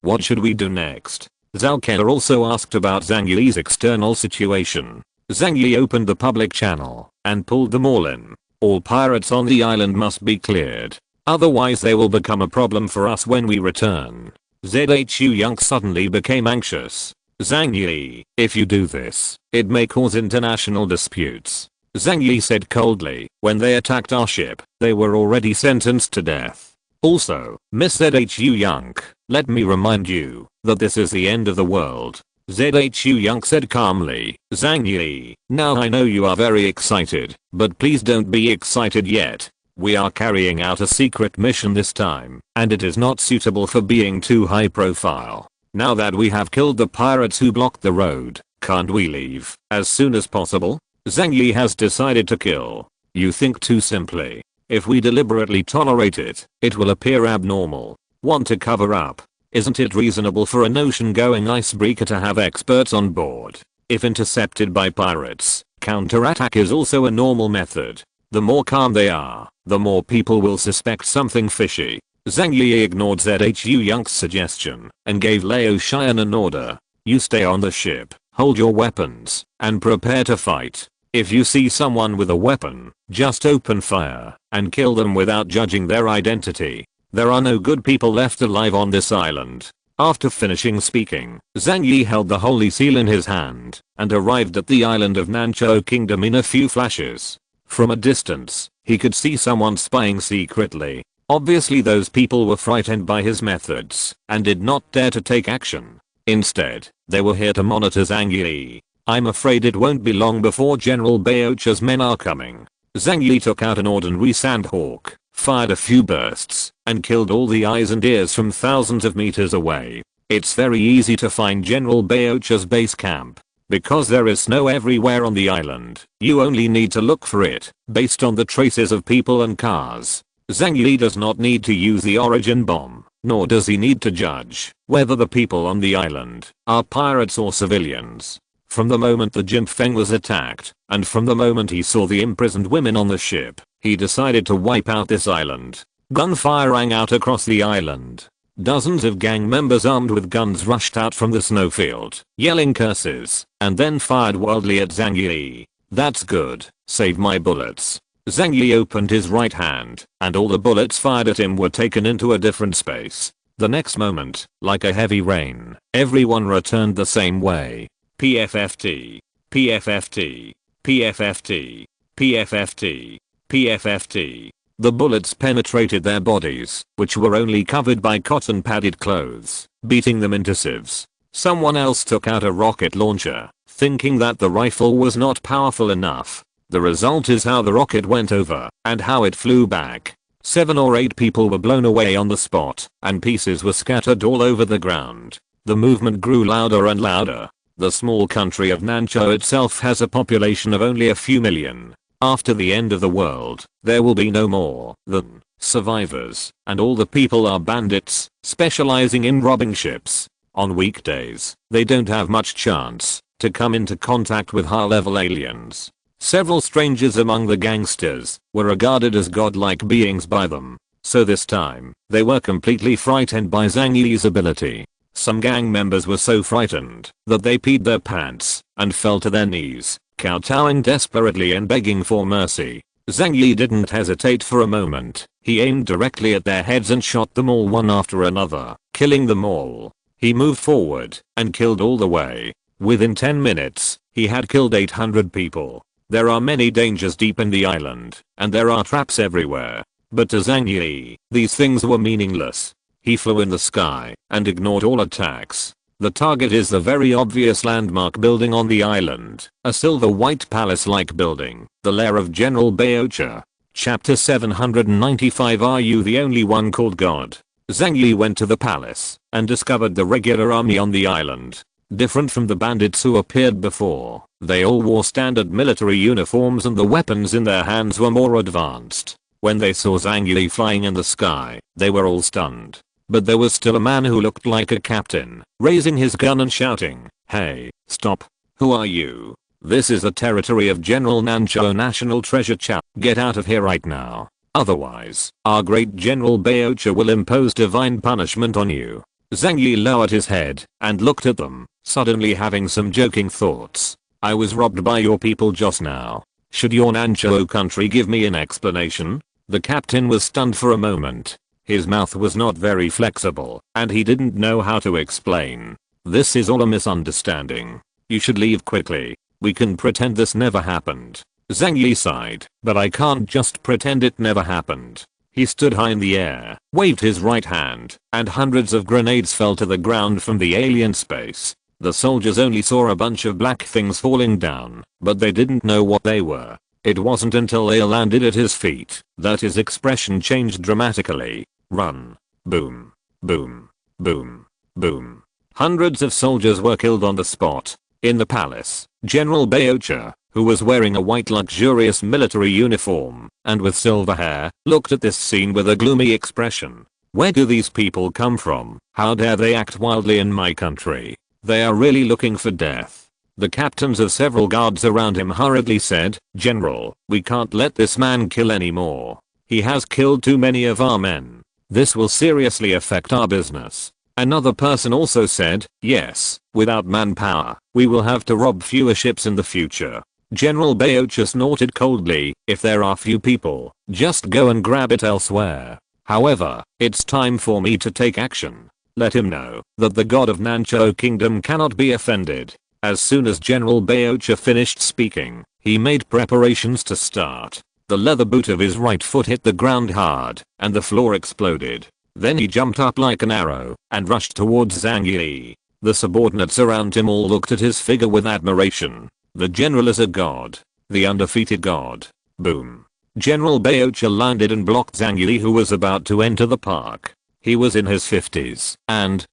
what should we do next? Zhao Ke also asked about Zhang Yi's external situation. Zhang Yi opened the public channel and pulled them all in. All pirates on the island must be cleared. Otherwise they will become a problem for us when we return. Zhu Yung suddenly became anxious. Zhang Yi, if you do this, it may cause international disputes. Zhang Yi said coldly, when they attacked our ship, they were already sentenced to death. Also, Miss Zhu Yung, let me remind you that this is the end of the world. Zhu Yung said calmly. Zhang Yi, now I know you are very excited, but please don't be excited yet. We are carrying out a secret mission this time, and it is not suitable for being too high profile. Now that we have killed the pirates who blocked the road, can't we leave as soon as possible? Zhang Yi has decided to kill. You think too simply. If we deliberately tolerate it, it will appear abnormal. Want to cover up? Isn't it reasonable for an ocean-going icebreaker to have experts on board? If intercepted by pirates, counterattack is also a normal method. The more calm they are, the more people will suspect something fishy. Zhang Yi ignored Zhu Yung's suggestion and gave Lao Shan an order. You stay on the ship, hold your weapons, and prepare to fight. If you see someone with a weapon, just open fire and kill them without judging their identity. There are no good people left alive on this island. After finishing speaking, Zhang Yi held the holy seal in his hand and arrived at the island of Nanchou Kingdom in a few flashes. From a distance, he could see someone spying secretly. Obviously those people were frightened by his methods and did not dare to take action. Instead, they were here to monitor Zhang Yi. I'm afraid it won't be long before General Baocha's men are coming. Zhang Yi took out an ordinary sandhawk, fired a few bursts, and killed all the eyes and ears from thousands of meters away. It's very easy to find General Baocha's base camp. Because there is snow everywhere on the island, you only need to look for it, based on the traces of people and cars. Zhang Yi does not need to use the origin bomb, nor does he need to judge whether the people on the island are pirates or civilians. From the moment the Jimfeng was attacked, and from the moment he saw the imprisoned women on the ship, he decided to wipe out this island. Gunfire rang out across the island. Dozens of gang members armed with guns rushed out from the snowfield, yelling curses, and then fired wildly at Zhang Yi. That's good, save my bullets. Zhang Yi opened his right hand, and all the bullets fired at him were taken into a different space. The next moment, like a heavy rain, everyone returned the same way. PFFT, PFFT, PFFT, PFFT, PFFT. The bullets penetrated their bodies, which were only covered by cotton-padded clothes, beating them into sieves. Someone else took out a rocket launcher, thinking that the rifle was not powerful enough. The result is how the rocket went over, and how it flew back. 7 or 8 people were blown away on the spot, and pieces were scattered all over the ground. The movement grew louder and louder. The small country of Nanchou itself has a population of only a few million. After the end of the world, there will be no more than survivors, and all the people are bandits, specializing in robbing ships. On weekdays, they don't have much chance to come into contact with high-level aliens. Several strangers among the gangsters were regarded as godlike beings by them. So this time, they were completely frightened by Zhang Yi's ability. Some gang members were so frightened that they peed their pants and fell to their knees, kowtowing desperately and begging for mercy. Zhang Yi didn't hesitate for a moment. He aimed directly at their heads and shot them all one after another, killing them all. He moved forward and killed all the way. Within 10 minutes, he had killed 800 people. There are many dangers deep in the island, and there are traps everywhere. But to Zhang Yi, these things were meaningless. He flew in the sky and ignored all attacks. The target is the very obvious landmark building on the island, a silver-white palace-like building, the lair of General Baocha. Chapter 795. Are you the only one called God? Zhang Yi went to the palace and discovered the regular army on the island. Different from the bandits who appeared before, they all wore standard military uniforms and the weapons in their hands were more advanced. When they saw Zhang Yi flying in the sky, they were all stunned. But there was still a man who looked like a captain, raising his gun and shouting, "Hey, stop. Who are you?" This is the territory of General Nancho National Treasure Chow. Get out of here right now. Otherwise, our great General Baocha will impose divine punishment on you. Zhang Yi lowered his head and looked at them, suddenly having some joking thoughts. I was robbed by your people just now. Should your Nancho country give me an explanation? The captain was stunned for a moment. His mouth was not very flexible, and he didn't know how to explain. This is all a misunderstanding. You should leave quickly. We can pretend this never happened. Zhang Yi sighed, but I can't just pretend it never happened. He stood high in the air, waved his right hand, and hundreds of grenades fell to the ground from the alien space. The soldiers only saw a bunch of black things falling down, but they didn't know what they were. It wasn't until they landed at his feet that his expression changed dramatically. Run. Boom. Boom. Boom. Boom. Hundreds of soldiers were killed on the spot. In the palace, General Baocha, who was wearing a white luxurious military uniform and with silver hair, looked at this scene with a gloomy expression. Where do these people come from? How dare they act wildly in my country? They are really looking for death. The captains of several guards around him hurriedly said, General, we can't let this man kill anymore. He has killed too many of our men. This will seriously affect our business. Another person also said, yes, without manpower, we will have to rob fewer ships in the future. General Baocha snorted coldly, if there are few people, just go and grab it elsewhere. However, it's time for me to take action. Let him know that the god of Nancho Kingdom cannot be offended. As soon as General Baocha finished speaking, he made preparations to start. The leather boot of his right foot hit the ground hard, and the floor exploded. Then he jumped up like an arrow and rushed towards Zhang Yi. The subordinates around him all looked at his figure with admiration. The general is a god. The undefeated god. Boom. General Baocha landed and blocked Zhang Yi, who was about to enter the park. He was in his 50s and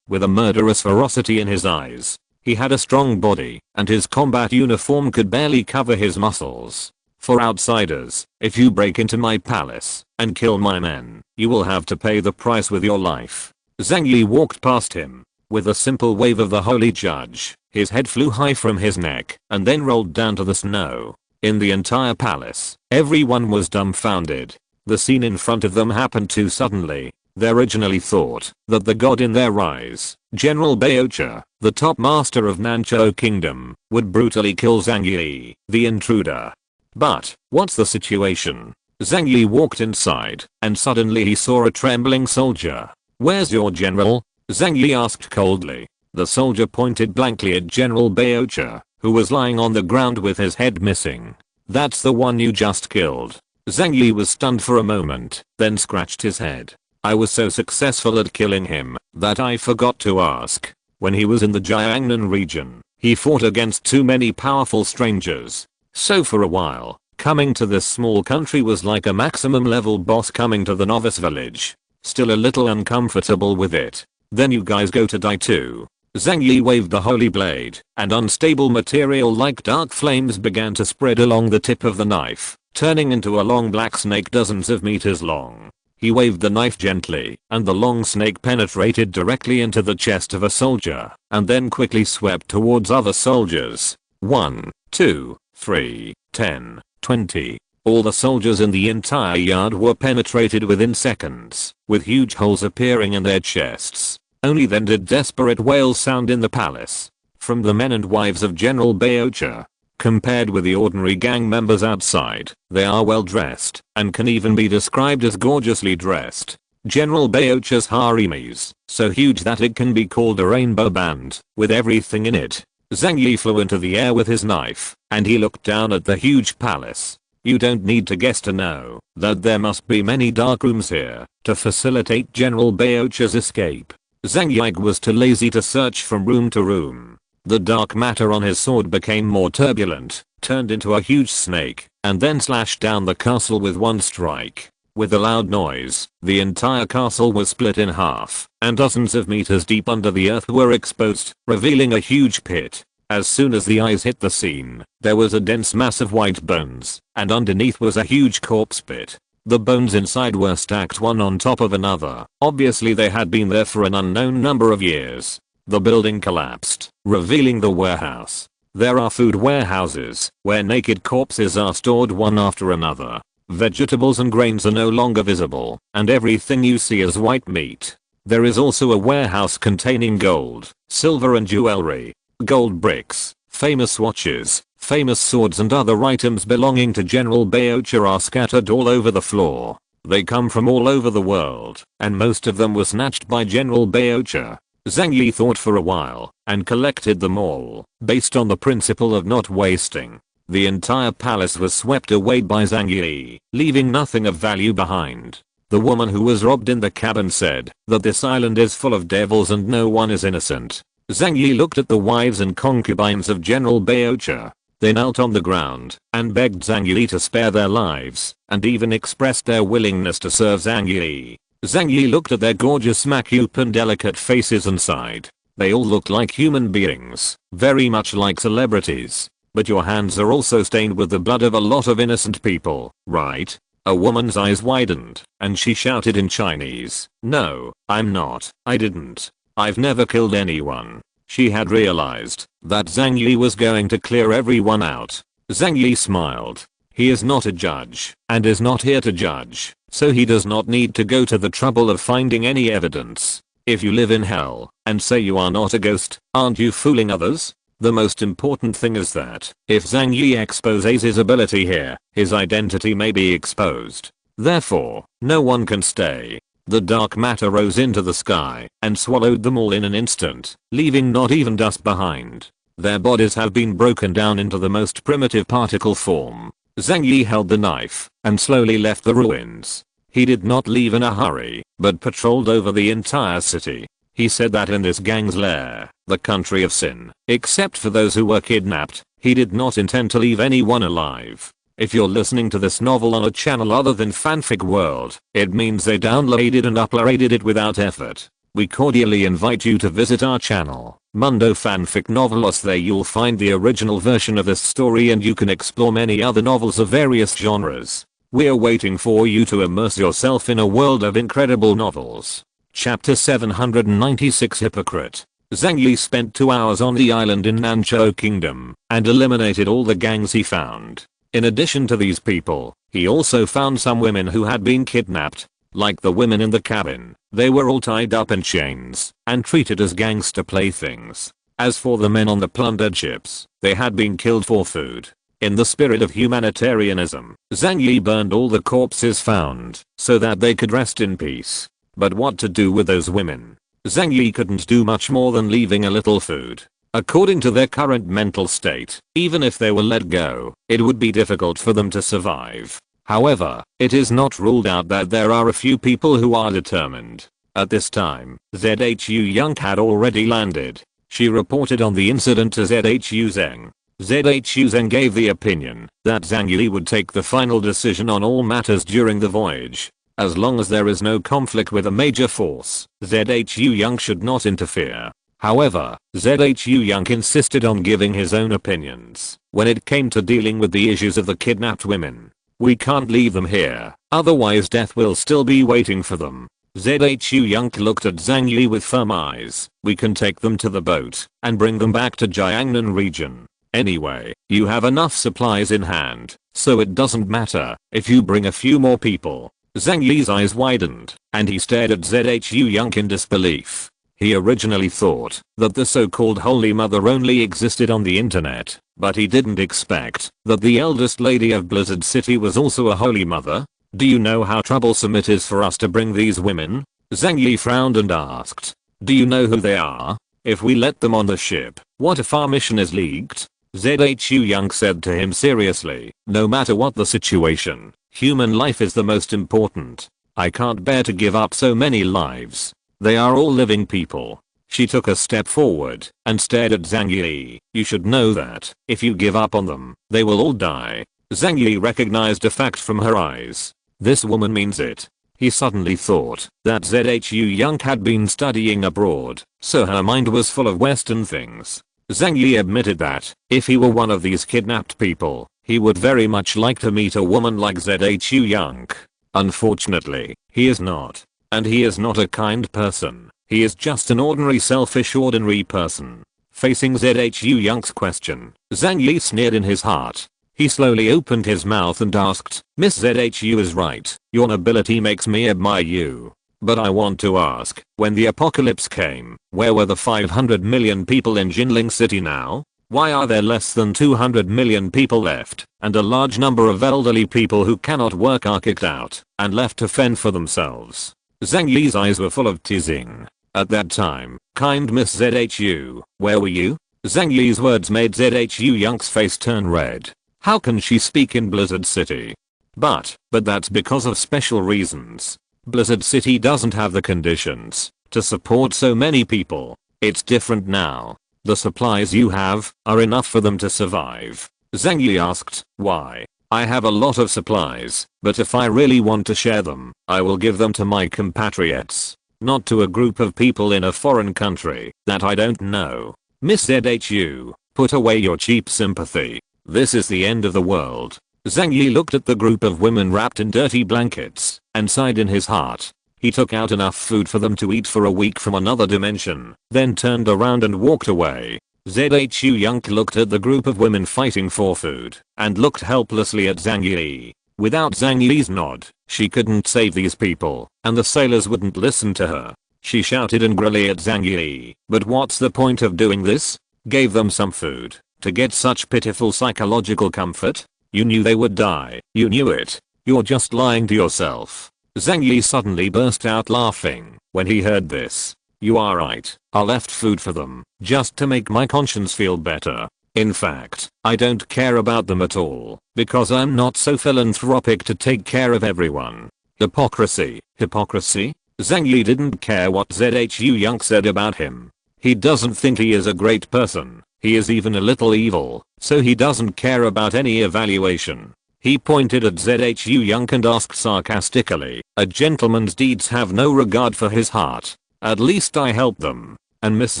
with a murderous ferocity in his eyes. He had a strong body, and his combat uniform could barely cover his muscles. For outsiders, if you break into my palace and kill my men, you will have to pay the price with your life. Zhang Yi walked past him. With a simple wave of the holy judge, his head flew high from his neck and then rolled down to the snow. In the entire palace, everyone was dumbfounded. The scene in front of them happened too suddenly. They originally thought that the god in their eyes, General Baocha, the top master of Nancho Kingdom, would brutally kill Zhang Yi, the intruder. But, what's the situation? Zhang Yi walked inside, and suddenly he saw a trembling soldier. Where's your general? Zhang Yi asked coldly. The soldier pointed blankly at General Baocha, who was lying on the ground with his head missing. That's the one you just killed. Zhang Yi was stunned for a moment, then scratched his head. I was so successful at killing him that I forgot to ask. When he was in the Jiangnan region, he fought against too many powerful strangers. So for a while, coming to this small country was like a maximum level boss coming to the novice village. Still a little uncomfortable with it. Then you guys go to die too. Zhang Yi waved the holy blade, and unstable material like dark flames began to spread along the tip of the knife, turning into a long black snake dozens of meters long. He waved the knife gently, and the long snake penetrated directly into the chest of a soldier, and then quickly swept towards other soldiers. 1, 2, 3, 10, 20. All the soldiers in the entire yard were penetrated within seconds, with huge holes appearing in their chests. Only then did desperate wails sound in the palace. From the men and wives of General Baocha. Compared with the ordinary gang members outside, they are well dressed, and can even be described as gorgeously dressed. General Baocha's haremis, so huge that it can be called a rainbow band, with everything in it. Zhang Yi flew into the air with his knife, and he looked down at the huge palace. You don't need to guess to know that there must be many dark rooms here to facilitate General Baocha's escape. Zhang Yi was too lazy to search from room to room. The dark matter on his sword became more turbulent, turned into a huge snake, and then slashed down the castle with one strike. With a loud noise, the entire castle was split in half, and dozens of meters deep under the earth were exposed, revealing a huge pit. As soon as the eyes hit the scene, there was a dense mass of white bones, and underneath was a huge corpse pit. The bones inside were stacked one on top of another. Obviously they had been there for an unknown number of years. The building collapsed, revealing the warehouse. There are food warehouses where naked corpses are stored one after another. Vegetables and grains are no longer visible, and everything you see is white meat. There is also a warehouse containing gold, silver and jewelry, gold bricks, famous watches, famous swords and other items belonging to General Baocha are scattered all over the floor. They come from all over the world, and most of them were snatched by General Baocha. Zhang Yi thought for a while, and collected them all, based on the principle of not wasting. The entire palace was swept away by Zhang Yi, leaving nothing of value behind. The woman who was robbed in the cabin said that this island is full of devils and no one is innocent. Zhang Yi looked at the wives and concubines of General Baocha. They knelt on the ground and begged Zhang Yi to spare their lives, and even expressed their willingness to serve Zhang Yi. Zhang Yi looked at their gorgeous macup and delicate faces and sighed. They all looked like human beings, very much like celebrities. But your hands are also stained with the blood of a lot of innocent people, right? A woman's eyes widened, and she shouted in Chinese, "No, I'm not, I didn't. I've never killed anyone." She had realized that Zhang Yi was going to clear everyone out. Zhang Yi smiled. He is not a judge, and is not here to judge, so he does not need to go to the trouble of finding any evidence. If you live in hell, and say you are not a ghost, aren't you fooling others? The most important thing is that, if Zhang Yi exposes his ability here, his identity may be exposed. Therefore, no one can stay. The dark matter rose into the sky, and swallowed them all in an instant, leaving not even dust behind. Their bodies have been broken down into the most primitive particle form. Zhang Yi held the knife, and slowly left the ruins. He did not leave in a hurry, but patrolled over the entire city. He said that in this gang's lair, the country of sin, except for those who were kidnapped, he did not intend to leave anyone alive. If you're listening to this novel on a channel other than Fanfic World, it means they downloaded and uploaded it without effort. We cordially invite you to visit our channel, Mundo Fanfic Novelos. There you'll find the original version of this story and you can explore many other novels of various genres. We're waiting for you to immerse yourself in a world of incredible novels. Chapter 796 Hypocrite. Zhang Yi spent 2 hours on the island in Nanzhou Kingdom and eliminated all the gangs he found. In addition to these people, he also found some women who had been kidnapped. Like the women in the cabin, they were all tied up in chains and treated as gangster playthings. As for the men on the plundered ships, they had been killed for food. In the spirit of humanitarianism, Zhang Yi burned all the corpses found so that they could rest in peace. But what to do with those women? Zhang Yi couldn't do much more than leaving a little food. According to their current mental state, even if they were let go, it would be difficult for them to survive. However, it is not ruled out that there are a few people who are determined. At this time, ZHU Young had already landed. She reported on the incident to ZHU Zheng. ZHU Zheng gave the opinion that Zhang Yi would take the final decision on all matters during the voyage. As long as there is no conflict with a major force, ZHU Young should not interfere. However, ZHU Young insisted on giving his own opinions when it came to dealing with the issues of the kidnapped women. We can't leave them here, otherwise death will still be waiting for them. ZHU Young looked at Zhang Yi with firm eyes. We can take them to the boat and bring them back to Jiangnan region. Anyway, you have enough supplies in hand, so it doesn't matter if you bring a few more people. Zhang Yi's eyes widened, and he stared at ZHU Young in disbelief. He originally thought that the so-called Holy Mother only existed on the internet, but he didn't expect that the eldest lady of Blizzard City was also a Holy Mother. Do you know how troublesome it is for us to bring these women? Zhang Yi frowned and asked. Do you know who they are? If we let them on the ship, what if our mission is leaked? ZHU Young said to him seriously, no matter what the situation, human life is the most important. I can't bear to give up so many lives. They are all living people. She took a step forward and stared at Zhang Yi. You should know that if you give up on them, they will all die. Zhang Yi recognized a fact from her eyes. This woman means it. He suddenly thought that ZHU Young had been studying abroad, so her mind was full of Western things. Zhang Yi admitted that if he were one of these kidnapped people, he would very much like to meet a woman like ZHU Young. Unfortunately, he is not. And he is not a kind person. He is just an ordinary selfish ordinary person. Facing ZHU Young's question, Zhang Yi sneered in his heart. He slowly opened his mouth and asked, Miss ZHU is right, your nobility makes me admire you. But I want to ask, when the apocalypse came, where were the 500 million people in Jinling City now? Why are there less than 200 million people left, and a large number of elderly people who cannot work are kicked out, and left to fend for themselves? Zhang Yi's eyes were full of teasing. At that time, kind Miss ZHU, where were you? Zhang Yi's words made ZHU Young's face turn red. How can she speak in Blizzard City? But that's because of special reasons. Blizzard City doesn't have the conditions to support so many people. It's different now. The supplies you have are enough for them to survive. Zhang Yi asked, why? I have a lot of supplies, but if I really want to share them, I will give them to my compatriots, not to a group of people in a foreign country that I don't know. Miss ZHU, put away your cheap sympathy. This is the end of the world. Zhang Yi looked at the group of women wrapped in dirty blankets and sighed in his heart. He took out enough food for them to eat for a week from another dimension, then turned around and walked away. ZHU Young looked at the group of women fighting for food and looked helplessly at Zhang Yi. Without Zhang Yi's nod, she couldn't save these people, and the sailors wouldn't listen to her. She shouted angrily at Zhang Yi, but what's the point of doing this? Gave them some food to get such pitiful psychological comfort? You knew they would die. You knew it. You're just lying to yourself. Zhang Yi suddenly burst out laughing when he heard this. You are right. I left food for them just to make my conscience feel better. In fact, I don't care about them at all because I'm not so philanthropic to take care of everyone. Hypocrisy. Hypocrisy? Zhang Yi didn't care what ZHU Young said about him. He doesn't think he is a great person. He is even a little evil, so he doesn't care about any evaluation. He pointed at ZHU Young and asked sarcastically, a gentleman's deeds have no regard for his heart. At least I helped them. And Miss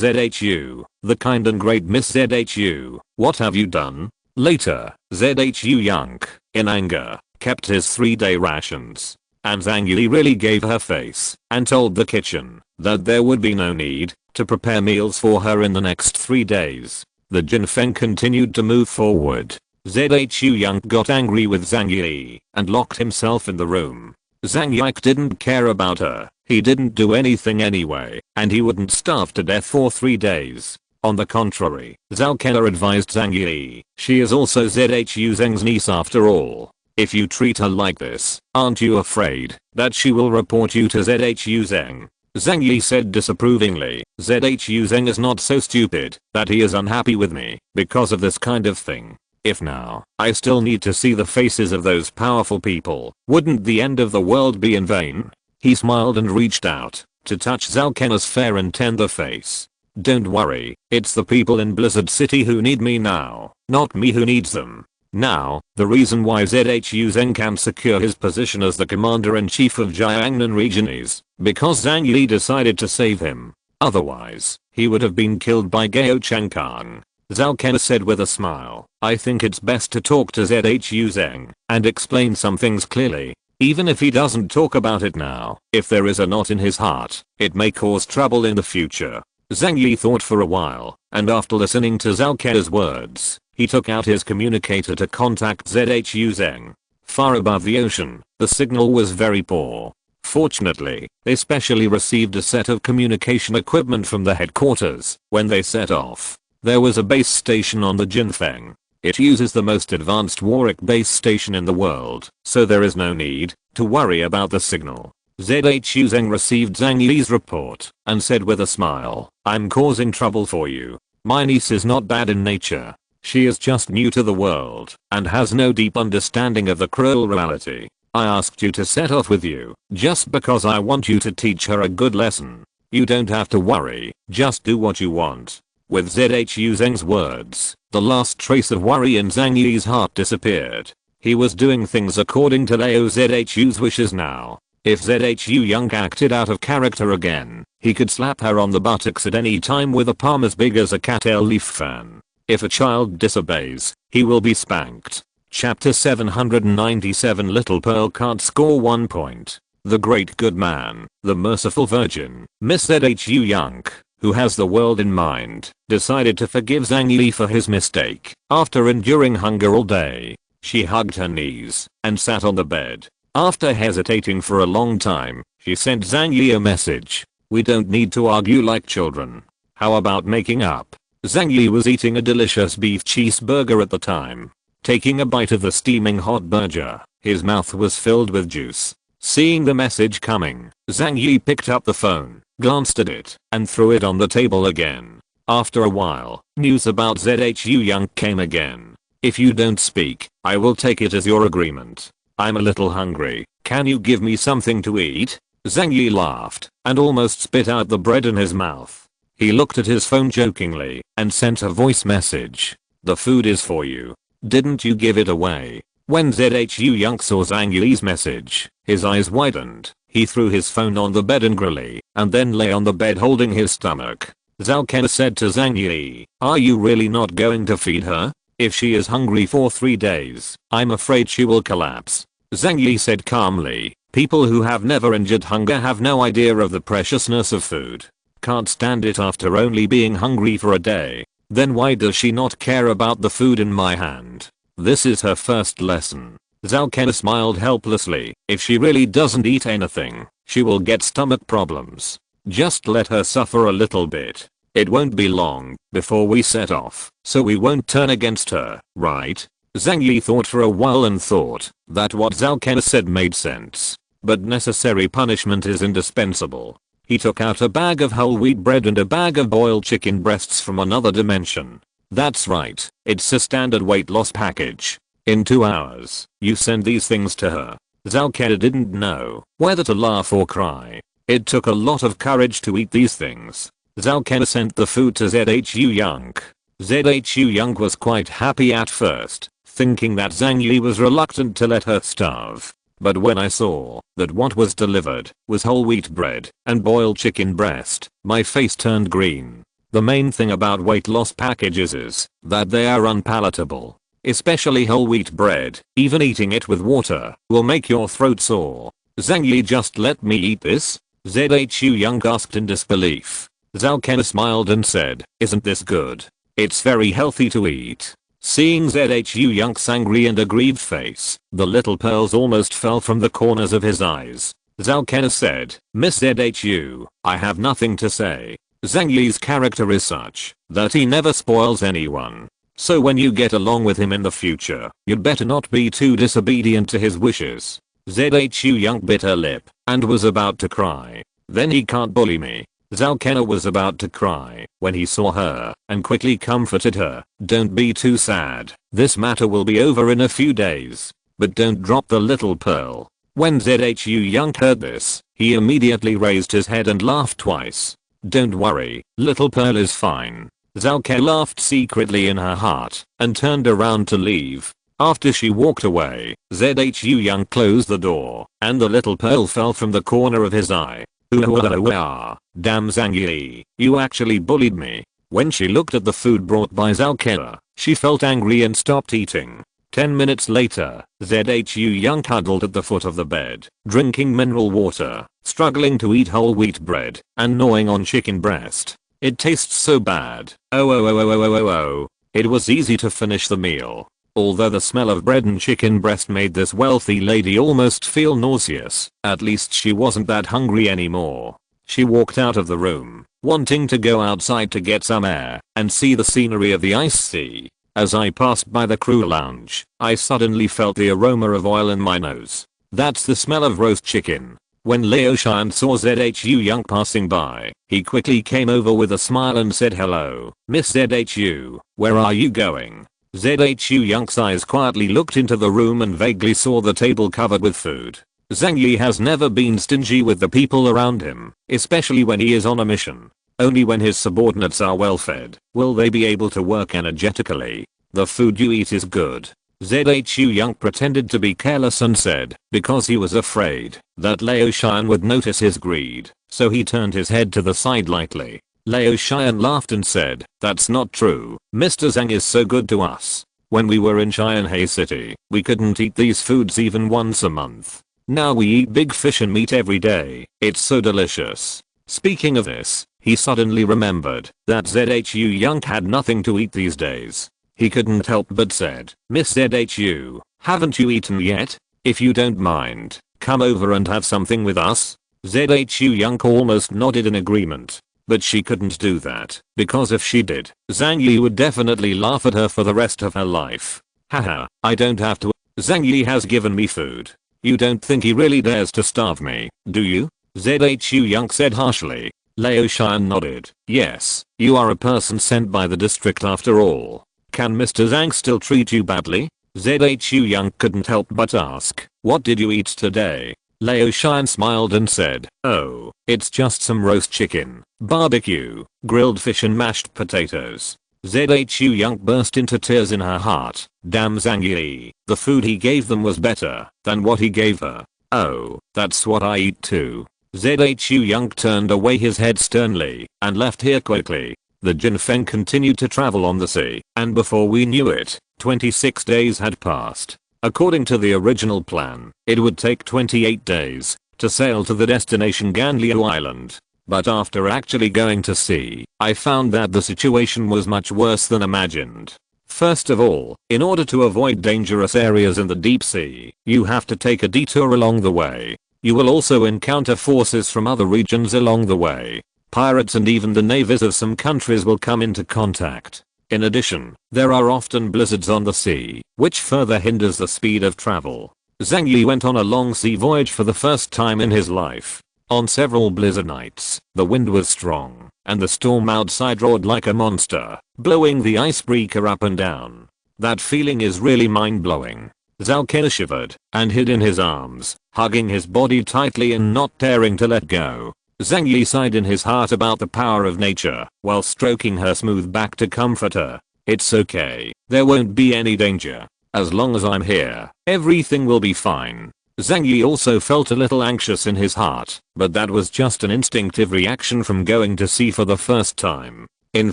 ZHU, the kind and great Miss ZHU, what have you done? Later, ZHU Young, in anger, kept his 3-day rations. And Zhang Yi really gave her face and told the kitchen that there would be no need to prepare meals for her in the next 3 days. The Jinfeng continued to move forward. ZHU Young got angry with Zhang Yi and locked himself in the room. Zhang Yi didn't care about her. He didn't do anything anyway, and he wouldn't starve to death for 3 days. On the contrary, Zhao Keller advised Zhang Yi, she is also ZHU Zheng's niece after all. If you treat her like this, aren't you afraid that she will report you to ZHU Zheng? Zhang Yi said disapprovingly, ZHU Zheng is not so stupid that he is unhappy with me because of this kind of thing. If now I still need to see the faces of those powerful people, wouldn't the end of the world be in vain? He smiled and reached out to touch Zhao Kenner's fair and tender face. Don't worry, it's the people in Blizzard City who need me now, not me who needs them. Now, the reason why ZHU Zheng can secure his position as the commander-in-chief of Jiangnan region is because Zhang Yi decided to save him. Otherwise, he would have been killed by Gao Changkang. Zhao Ken said with a smile, I think it's best to talk to ZHU Zheng and explain some things clearly. Even if he doesn't talk about it now, if there is a knot in his heart, it may cause trouble in the future. Zhang Yi thought for a while, and after listening to Zhao Ken's words, he took out his communicator to contact ZHU Zheng. Far above the ocean, the signal was very poor. Fortunately, they specially received a set of communication equipment from the headquarters when they set off. There was a base station on the Jinfeng. It uses the most advanced Warwick base station in the world, so there is no need to worry about the signal. ZHU Zheng received Zhang Yi's report and said with a smile, I'm causing trouble for you. My niece is not bad in nature. She is just new to the world and has no deep understanding of the cruel reality. I asked you to set off with you just because I want you to teach her a good lesson. You don't have to worry, just do what you want. With ZHU Zheng's words, the last trace of worry in Zhang Yi's heart disappeared. He was doing things according to Lao ZHU's wishes now. If ZHU Young acted out of character again, he could slap her on the buttocks at any time with a palm as big as a cat tail leaf fan. If a child disobeys, he will be spanked. Chapter 797 Little Pearl can't score 1 point. The Great Good Man, the Merciful Virgin, Miss ZHU Young, who has the world in mind, decided to forgive Zhang Yi for his mistake. After enduring hunger all day, she hugged her knees and sat on the bed. After hesitating for a long time, she sent Zhang Yi a message. We don't need to argue like children. How about making up? Zhang Yi was eating a delicious beef cheeseburger at the time. Taking a bite of the steaming hot burger, his mouth was filled with juice. Seeing the message coming, Zhang Yi picked up the phone, glanced at it, and threw it on the table again. After a while, news about Zhu Yang came again. If you don't speak, I will take it as your agreement. I'm a little hungry. Can you give me something to eat? Zhang Yi laughed and almost spit out the bread in his mouth. He looked at his phone jokingly and sent a voice message. The food is for you. Didn't you give it away? When Zhu Yang saw Zhang Yi's message, his eyes widened. He threw his phone on the bed angrily and then lay on the bed holding his stomach. Zhao Ken said to Zhang Yi, "Are you really not going to feed her? If she is hungry for 3 days, I'm afraid she will collapse." Zhang Yi said calmly, "People who have never endured hunger have no idea of the preciousness of food. Can't stand it after only being hungry for a day. Then why does she not care about the food in my hand? This is her first lesson." Zhao Ken smiled helplessly. If she really doesn't eat anything, she will get stomach problems. Just let her suffer a little bit. It won't be long before we set off, so we won't turn against her, right? Zhang Yi thought for a while and thought that what Zhao Ken said made sense. But necessary punishment is indispensable. He took out a bag of whole wheat bread and a bag of boiled chicken breasts from another dimension. That's right, it's a standard weight loss package. In 2 hours, you send these things to her. Zhao Ken didn't know whether to laugh or cry. It took a lot of courage to eat these things. Zhao Ken sent the food to Zhu Yang. Zhu Yang was quite happy at first, thinking that Zhang Yi was reluctant to let her starve. But when I saw that what was delivered was whole wheat bread and boiled chicken breast, my face turned green. The main thing about weight loss packages is that they are unpalatable. Especially whole wheat bread. Even eating it with water will make your throat sore. Zhang Yi, just let me eat this? Zhu Yang asked in disbelief. Zhao Ken smiled and said, "Isn't this good? It's very healthy to eat." Seeing Zhu Yang's angry and aggrieved face, the little pearls almost fell from the corners of his eyes. Zhao Ken said, "Miss Zhu, I have nothing to say. Zhang Yi's character is such that he never spoils anyone. So when you get along with him in the future, you'd better not be too disobedient to his wishes." Zhu Yang bit her lip and was about to cry. "Then he can't bully me." Zhao Ken was about to cry when he saw her and quickly comforted her. "Don't be too sad. This matter will be over in a few days. But don't drop the little pearl." When Zhu Yang heard this, he immediately raised his head and laughed twice. "Don't worry, little pearl is fine." Zhao Ken laughed secretly in her heart and turned around to leave. After she walked away, Zhu Yang closed the door and the little pearl fell from the corner of his eye. Damn Zhang Yi, you actually bullied me." When she looked at the food brought by Zhao Ken, she felt angry and stopped eating. 10 minutes later, Zhu Yang huddled at the foot of the bed, drinking mineral water, struggling to eat whole wheat bread, and gnawing on chicken breast. "It tastes so bad. Oh. It was easy to finish the meal. Although the smell of bread and chicken breast made this wealthy lady almost feel nauseous, at least she wasn't that hungry anymore. She walked out of the room, wanting to go outside to get some air and see the scenery of the ice sea. As I passed by the crew lounge, I suddenly felt the aroma of oil in my nose. That's the smell of roast chicken. When Liu Xian saw Zhu Yang passing by, he quickly came over with a smile and said, "Hello, Miss Zhu, where are you going?" Zhu Yang's eyes quietly looked into the room and vaguely saw the table covered with food. Zhang Yi has never been stingy with the people around him, especially when he is on a mission. Only when his subordinates are well fed will they be able to work energetically. "The food you eat is good." Zhu Yang pretended to be careless and said, because he was afraid that Liu Xian would notice his greed, so he turned his head to the side lightly. Liu Xian laughed and said, "That's not true. Mr. Zhang is so good to us. When we were in Qianhai City, we couldn't eat these foods even once a month. Now we eat big fish and meat every day. It's so delicious." Speaking of this, He suddenly remembered that ZHU Young had nothing to eat these days. He couldn't help but said, "Miss ZHU, haven't you eaten yet? If you don't mind, come over and have something with us." ZHU Young almost nodded in agreement. But she couldn't do that, because if she did, Zhang Yi would definitely laugh at her for the rest of her life. Haha, I don't have to. Zhang Yi has given me food. You don't think he really dares to starve me, do you? ZHU Young said harshly. Lao Shan nodded. Yes, you are a person sent by the district after all. Can Mr. Zhang still treat you badly? ZHU Young couldn't help but ask, what did you eat today? Lao Shan smiled and said, oh, it's just some roast chicken, barbecue, grilled fish and mashed potatoes. ZHU Young burst into tears in her heart. Damn Zhang Yi, the food he gave them was better than what he gave her. Oh, that's what I eat too. ZHU Young turned away his head sternly and left here quickly. The Jinfeng continued to travel on the sea, and before we knew it, 26 days had passed. According to the original plan, it would take 28 days to sail to the destination Ganliu Island. But after actually going to sea, I found that the situation was much worse than imagined. First of all, in order to avoid dangerous areas in the deep sea, you have to take a detour along the way. You will also encounter forces from other regions along the way. Pirates and even the navies of some countries will come into contact. In addition, there are often blizzards on the sea, which further hinders the speed of travel. Zhang Yi went on a long sea voyage for the first time in his life. On several blizzard nights, the wind was strong, and the storm outside roared like a monster, blowing the icebreaker up and down. That feeling is really mind-blowing. Zhao Kai shivered and hid in his arms, hugging his body tightly and not daring to let go. Zhang Yi sighed in his heart about the power of nature, while stroking her smooth back to comfort her. It's okay, there won't be any danger. As long as I'm here, everything will be fine. Zhang Yi also felt a little anxious in his heart, but that was just an instinctive reaction from going to sea for the first time. In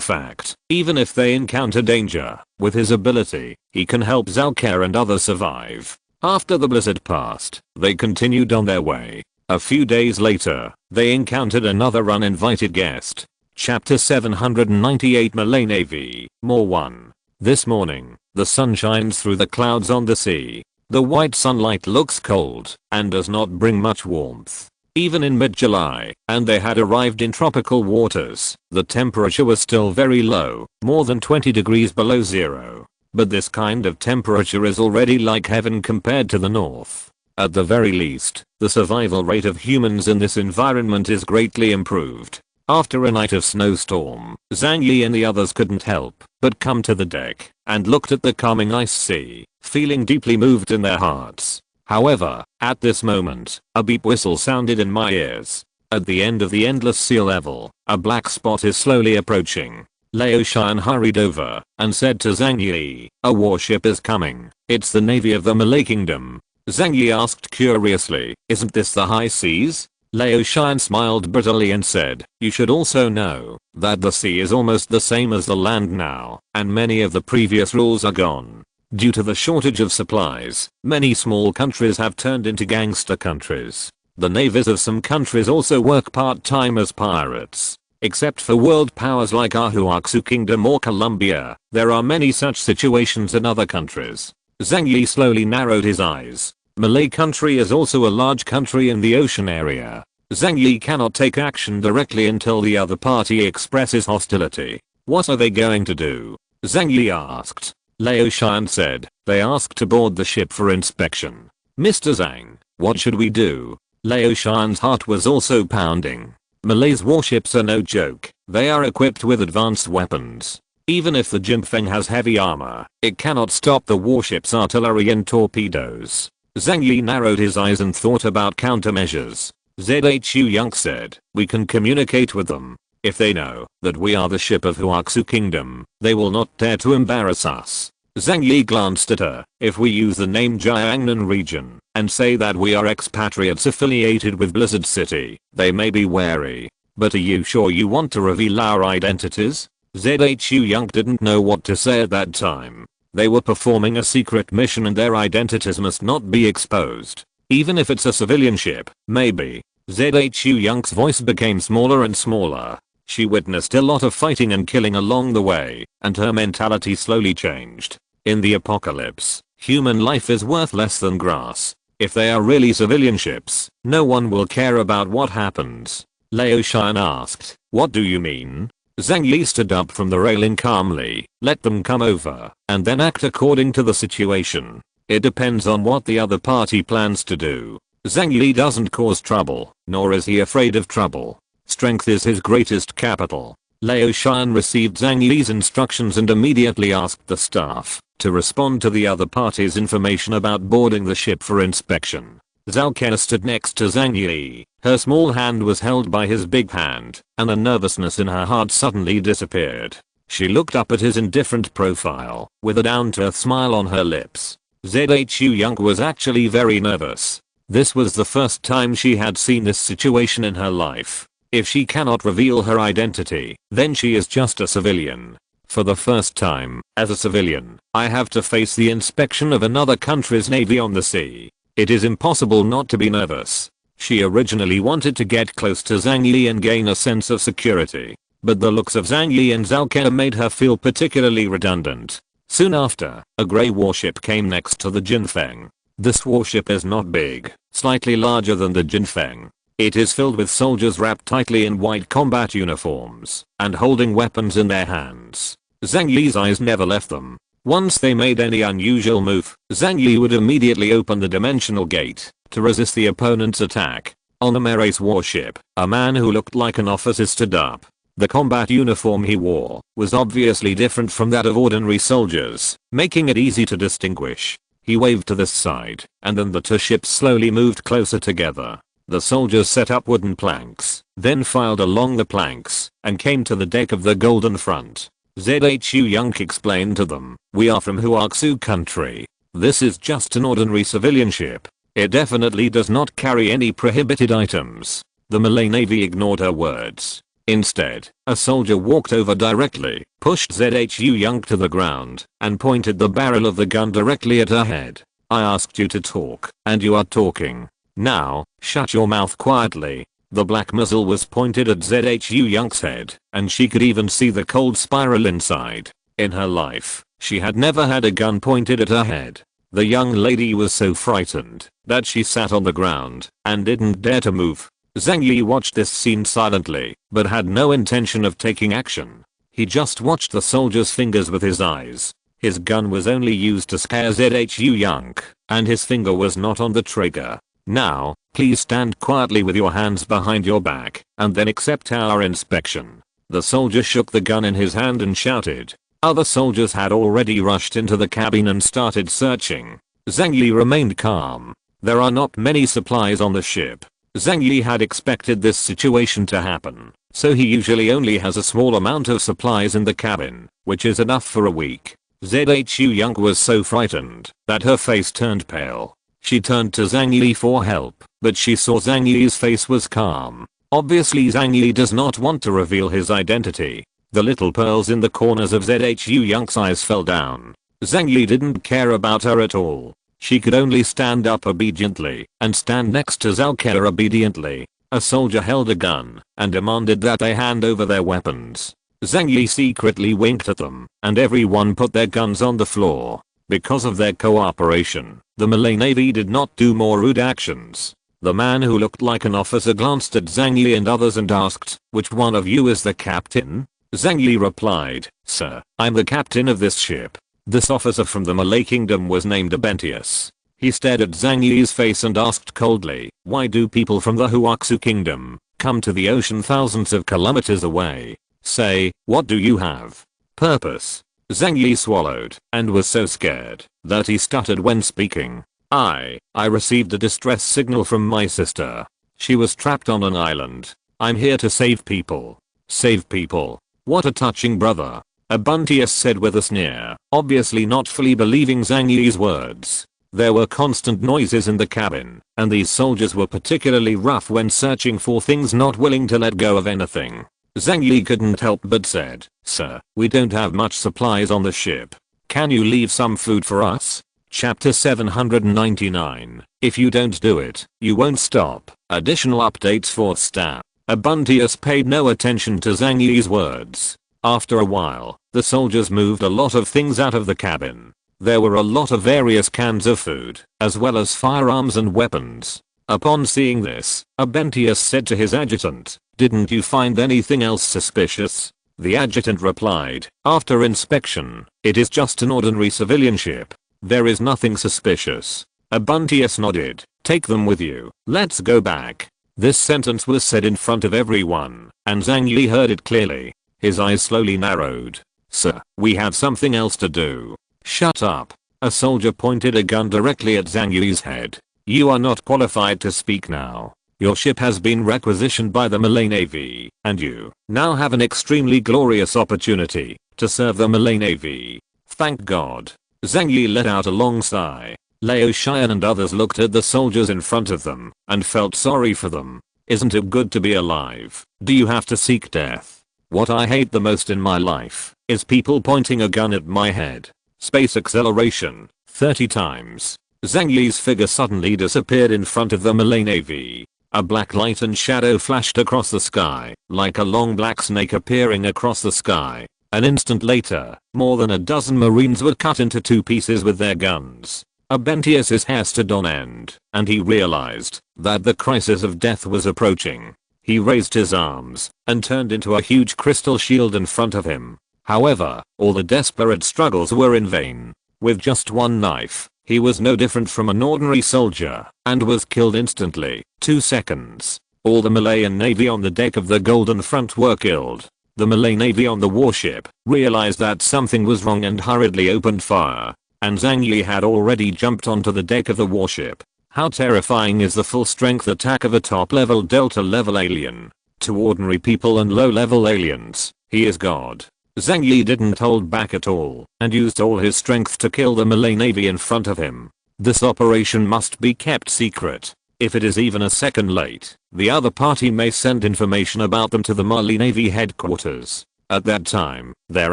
fact, even if they encounter danger, with his ability, he can help Zhao Kai and others survive. After the blizzard passed, they continued on their way. A few days later, they encountered another uninvited guest. Chapter 798 Malay Navy, More 1. This morning, the sun shines through the clouds on the sea. The white sunlight looks cold and does not bring much warmth. Even in mid-July, and they had arrived in tropical waters, the temperature was still very low, more than 20 degrees below zero. But this kind of temperature is already like heaven compared to the north. At the very least, the survival rate of humans in this environment is greatly improved. After a night of snowstorm, Zhang Yi and the others couldn't help but come to the deck and looked at the calming ice sea, feeling deeply moved in their hearts. However, at this moment, a beep whistle sounded in my ears. At the end of the endless sea level, a black spot is slowly approaching. Lao Shan hurried over and said to Zhang Yi, a warship is coming. It's the navy of the Malay Kingdom. Zhang Yi asked curiously, isn't this the high seas? Lao Shan smiled bitterly and said, you should also know that the sea is almost the same as the land now, and many of the previous rules are gone. Due to the shortage of supplies, many small countries have turned into gangster countries. The navies of some countries also work part-time as pirates. Except for world powers like Ahuaksu Kingdom or Colombia, there are many such situations in other countries. Zhang Yi slowly narrowed his eyes. Malay country is also a large country in the ocean area. Zhang Yi cannot take action directly until the other party expresses hostility. What are they going to do? Zhang Yi asked. Lao Shan said, they asked to board the ship for inspection. Mr. Zhang, what should we do? Lao Shan's heart was also pounding. Malay's warships are no joke. They are equipped with advanced weapons. Even if the Jinfeng has heavy armor, it cannot stop the warship's artillery and torpedoes. Zhang Yi narrowed his eyes and thought about countermeasures. ZHU Young said, we can communicate with them. If they know that we are the ship of Huaksu Kingdom, they will not dare to embarrass us. Zhang Yi glanced at her. If we use the name Jiangnan region and say that we are expatriates affiliated with Blizzard City, they may be wary. But are you sure you want to reveal our identities? ZHU Young didn't know what to say at that time. They were performing a secret mission and their identities must not be exposed. Even if it's a civilian ship, maybe. ZHU Young's voice became smaller and smaller. She witnessed a lot of fighting and killing along the way, and her mentality slowly changed. In the apocalypse, human life is worth less than grass. If they are really civilian ships, no one will care about what happens. Lao Shan asked, "What do you mean?" Zhang Yi stood up from the railing calmly, "Let them come over, and then act according to the situation. It depends on what the other party plans to do. Zhang Yi doesn't cause trouble, nor is he afraid of trouble. Strength is his greatest capital." Lao Shan received Zhang Yi's instructions and immediately asked the staff to respond to the other party's information about boarding the ship for inspection. Zhao Ke stood next to Zhang Yi. Her small hand was held by his big hand, and the nervousness in her heart suddenly disappeared. She looked up at his indifferent profile, with a down-to-earth smile on her lips. Zhu Young was actually very nervous. This was the first time she had seen this situation in her life. If she cannot reveal her identity, then she is just a civilian. For the first time, as a civilian, I have to face the inspection of another country's navy on the sea. It is impossible not to be nervous. She originally wanted to get close to Zhang Yi and gain a sense of security, but the looks of Zhang Yi and Zhao Ke made her feel particularly redundant. Soon after, a grey warship came next to the Jinfeng. This warship is not big, slightly larger than the Jinfeng. It is filled with soldiers wrapped tightly in white combat uniforms and holding weapons in their hands. Zhang Yi's eyes never left them. Once they made any unusual move, Zhang Yi would immediately open the dimensional gate to resist the opponent's attack. On the Merace warship, a man who looked like an officer stood up. The combat uniform he wore was obviously different from that of ordinary soldiers, making it easy to distinguish. He waved to this side, and then the two ships slowly moved closer together. The soldiers set up wooden planks, then filed along the planks, and came to the deck of the Golden Front. Zhu Young explained to them, "We are from Huaxu country. This is just an ordinary civilian ship. It definitely does not carry any prohibited items." The Malay Navy ignored her words. Instead, a soldier walked over directly, pushed Zhu Young to the ground, and pointed the barrel of the gun directly at her head. "I asked you to talk, and you are talking. Now, shut your mouth quietly." The black muzzle was pointed at Zhu Young's head, and she could even see the cold spiral inside. In her life, she had never had a gun pointed at her head. The young lady was so frightened that she sat on the ground and didn't dare to move. Zhang Yi watched this scene silently, but had no intention of taking action. He just watched the soldier's fingers with his eyes. His gun was only used to scare Zhu Young, and his finger was not on the trigger. "Now, please stand quietly with your hands behind your back, and then accept our inspection." The soldier shook the gun in his hand and shouted. Other soldiers had already rushed into the cabin and started searching. Zhang Yi remained calm. There are not many supplies on the ship. Zhang Yi had expected this situation to happen, so he usually only has a small amount of supplies in the cabin, which is enough for a week. Zhu Young was so frightened that her face turned pale. She turned to Zhang Yi for help, but she saw Zhang Yi's face was calm. Obviously Zhang Yi does not want to reveal his identity. The little pearls in the corners of Zhu Young's eyes fell down. Zhang Yi didn't care about her at all. She could only stand up obediently and stand next to Zhao Ke obediently. A soldier held a gun and demanded that they hand over their weapons. Zhang Yi secretly winked at them, and everyone put their guns on the floor. Because of their cooperation, the Malay Navy did not do more rude actions. The man who looked like an officer glanced at Zhang Yi and others and asked, "Which one of you is the captain?" Zhang Yi replied, "Sir, I'm the captain of this ship." This officer from the Malay Kingdom was named Abentius. He stared at Zhang Yi's face and asked coldly, "Why do people from the Huaxu Kingdom come to the ocean thousands of kilometers away? Say, what do you have?" "Purpose." Zhang Yi swallowed and was so scared that he stuttered when speaking. I received a distress signal from my sister. She was trapped on an island. I'm here to save people." "Save people? What a touching brother," Abuntius said with a sneer, obviously not fully believing Zhang Yi's words. There were constant noises in the cabin, and these soldiers were particularly rough when searching for things, not willing to let go of anything. Zhang Yi couldn't help but said, "Sir, we don't have much supplies on the ship. Can you leave some food for us?" Chapter 799. If you don't do it, you won't stop. Additional updates for staff. Abuntius paid no attention to Zhang Yi's words. After a while, the soldiers moved a lot of things out of the cabin. There were a lot of various cans of food, as well as firearms and weapons. Upon seeing this, Abuntius said to his adjutant, "Didn't you find anything else suspicious?" The adjutant replied, "After inspection, it is just an ordinary civilian ship. There is nothing suspicious." Abuntius nodded. "Take them with you. Let's go back." This sentence was said in front of everyone, and Zhang Yi heard it clearly. His eyes slowly narrowed. "Sir, we have something else to do." "Shut up." A soldier pointed a gun directly at Zhang Yi's head. "You are not qualified to speak now. Your ship has been requisitioned by the Malay Navy, and you now have an extremely glorious opportunity to serve the Malay Navy." "Thank God." Zhang Yi let out a long sigh. Lao Xian and others looked at the soldiers in front of them and felt sorry for them. "Isn't it good to be alive? Do you have to seek death? What I hate the most in my life is people pointing a gun at my head." Space acceleration, 30 times. Zhang Yi's figure suddenly disappeared in front of the Malay Navy. A black light and shadow flashed across the sky, like a long black snake appearing across the sky. An instant later, more than a dozen Marines were cut into two pieces with their guns. Abuntius's hair stood on end, and he realized that the crisis of death was approaching. He raised his arms and turned into a huge crystal shield in front of him. However, all the desperate struggles were in vain. With just one knife, he was no different from an ordinary soldier, and was killed instantly. 2 seconds. All the Malayan Navy on the deck of the Golden Front were killed. The Malay Navy on the warship realized that something was wrong and hurriedly opened fire. And Zhang Yi had already jumped onto the deck of the warship. How terrifying is the full strength attack of a top level Delta level alien? To ordinary people and low level aliens, he is God. Zhang Yi didn't hold back at all and used all his strength to kill the Malay Navy in front of him. This operation must be kept secret. If it is even a second late, the other party may send information about them to the Malay Navy headquarters. At that time, their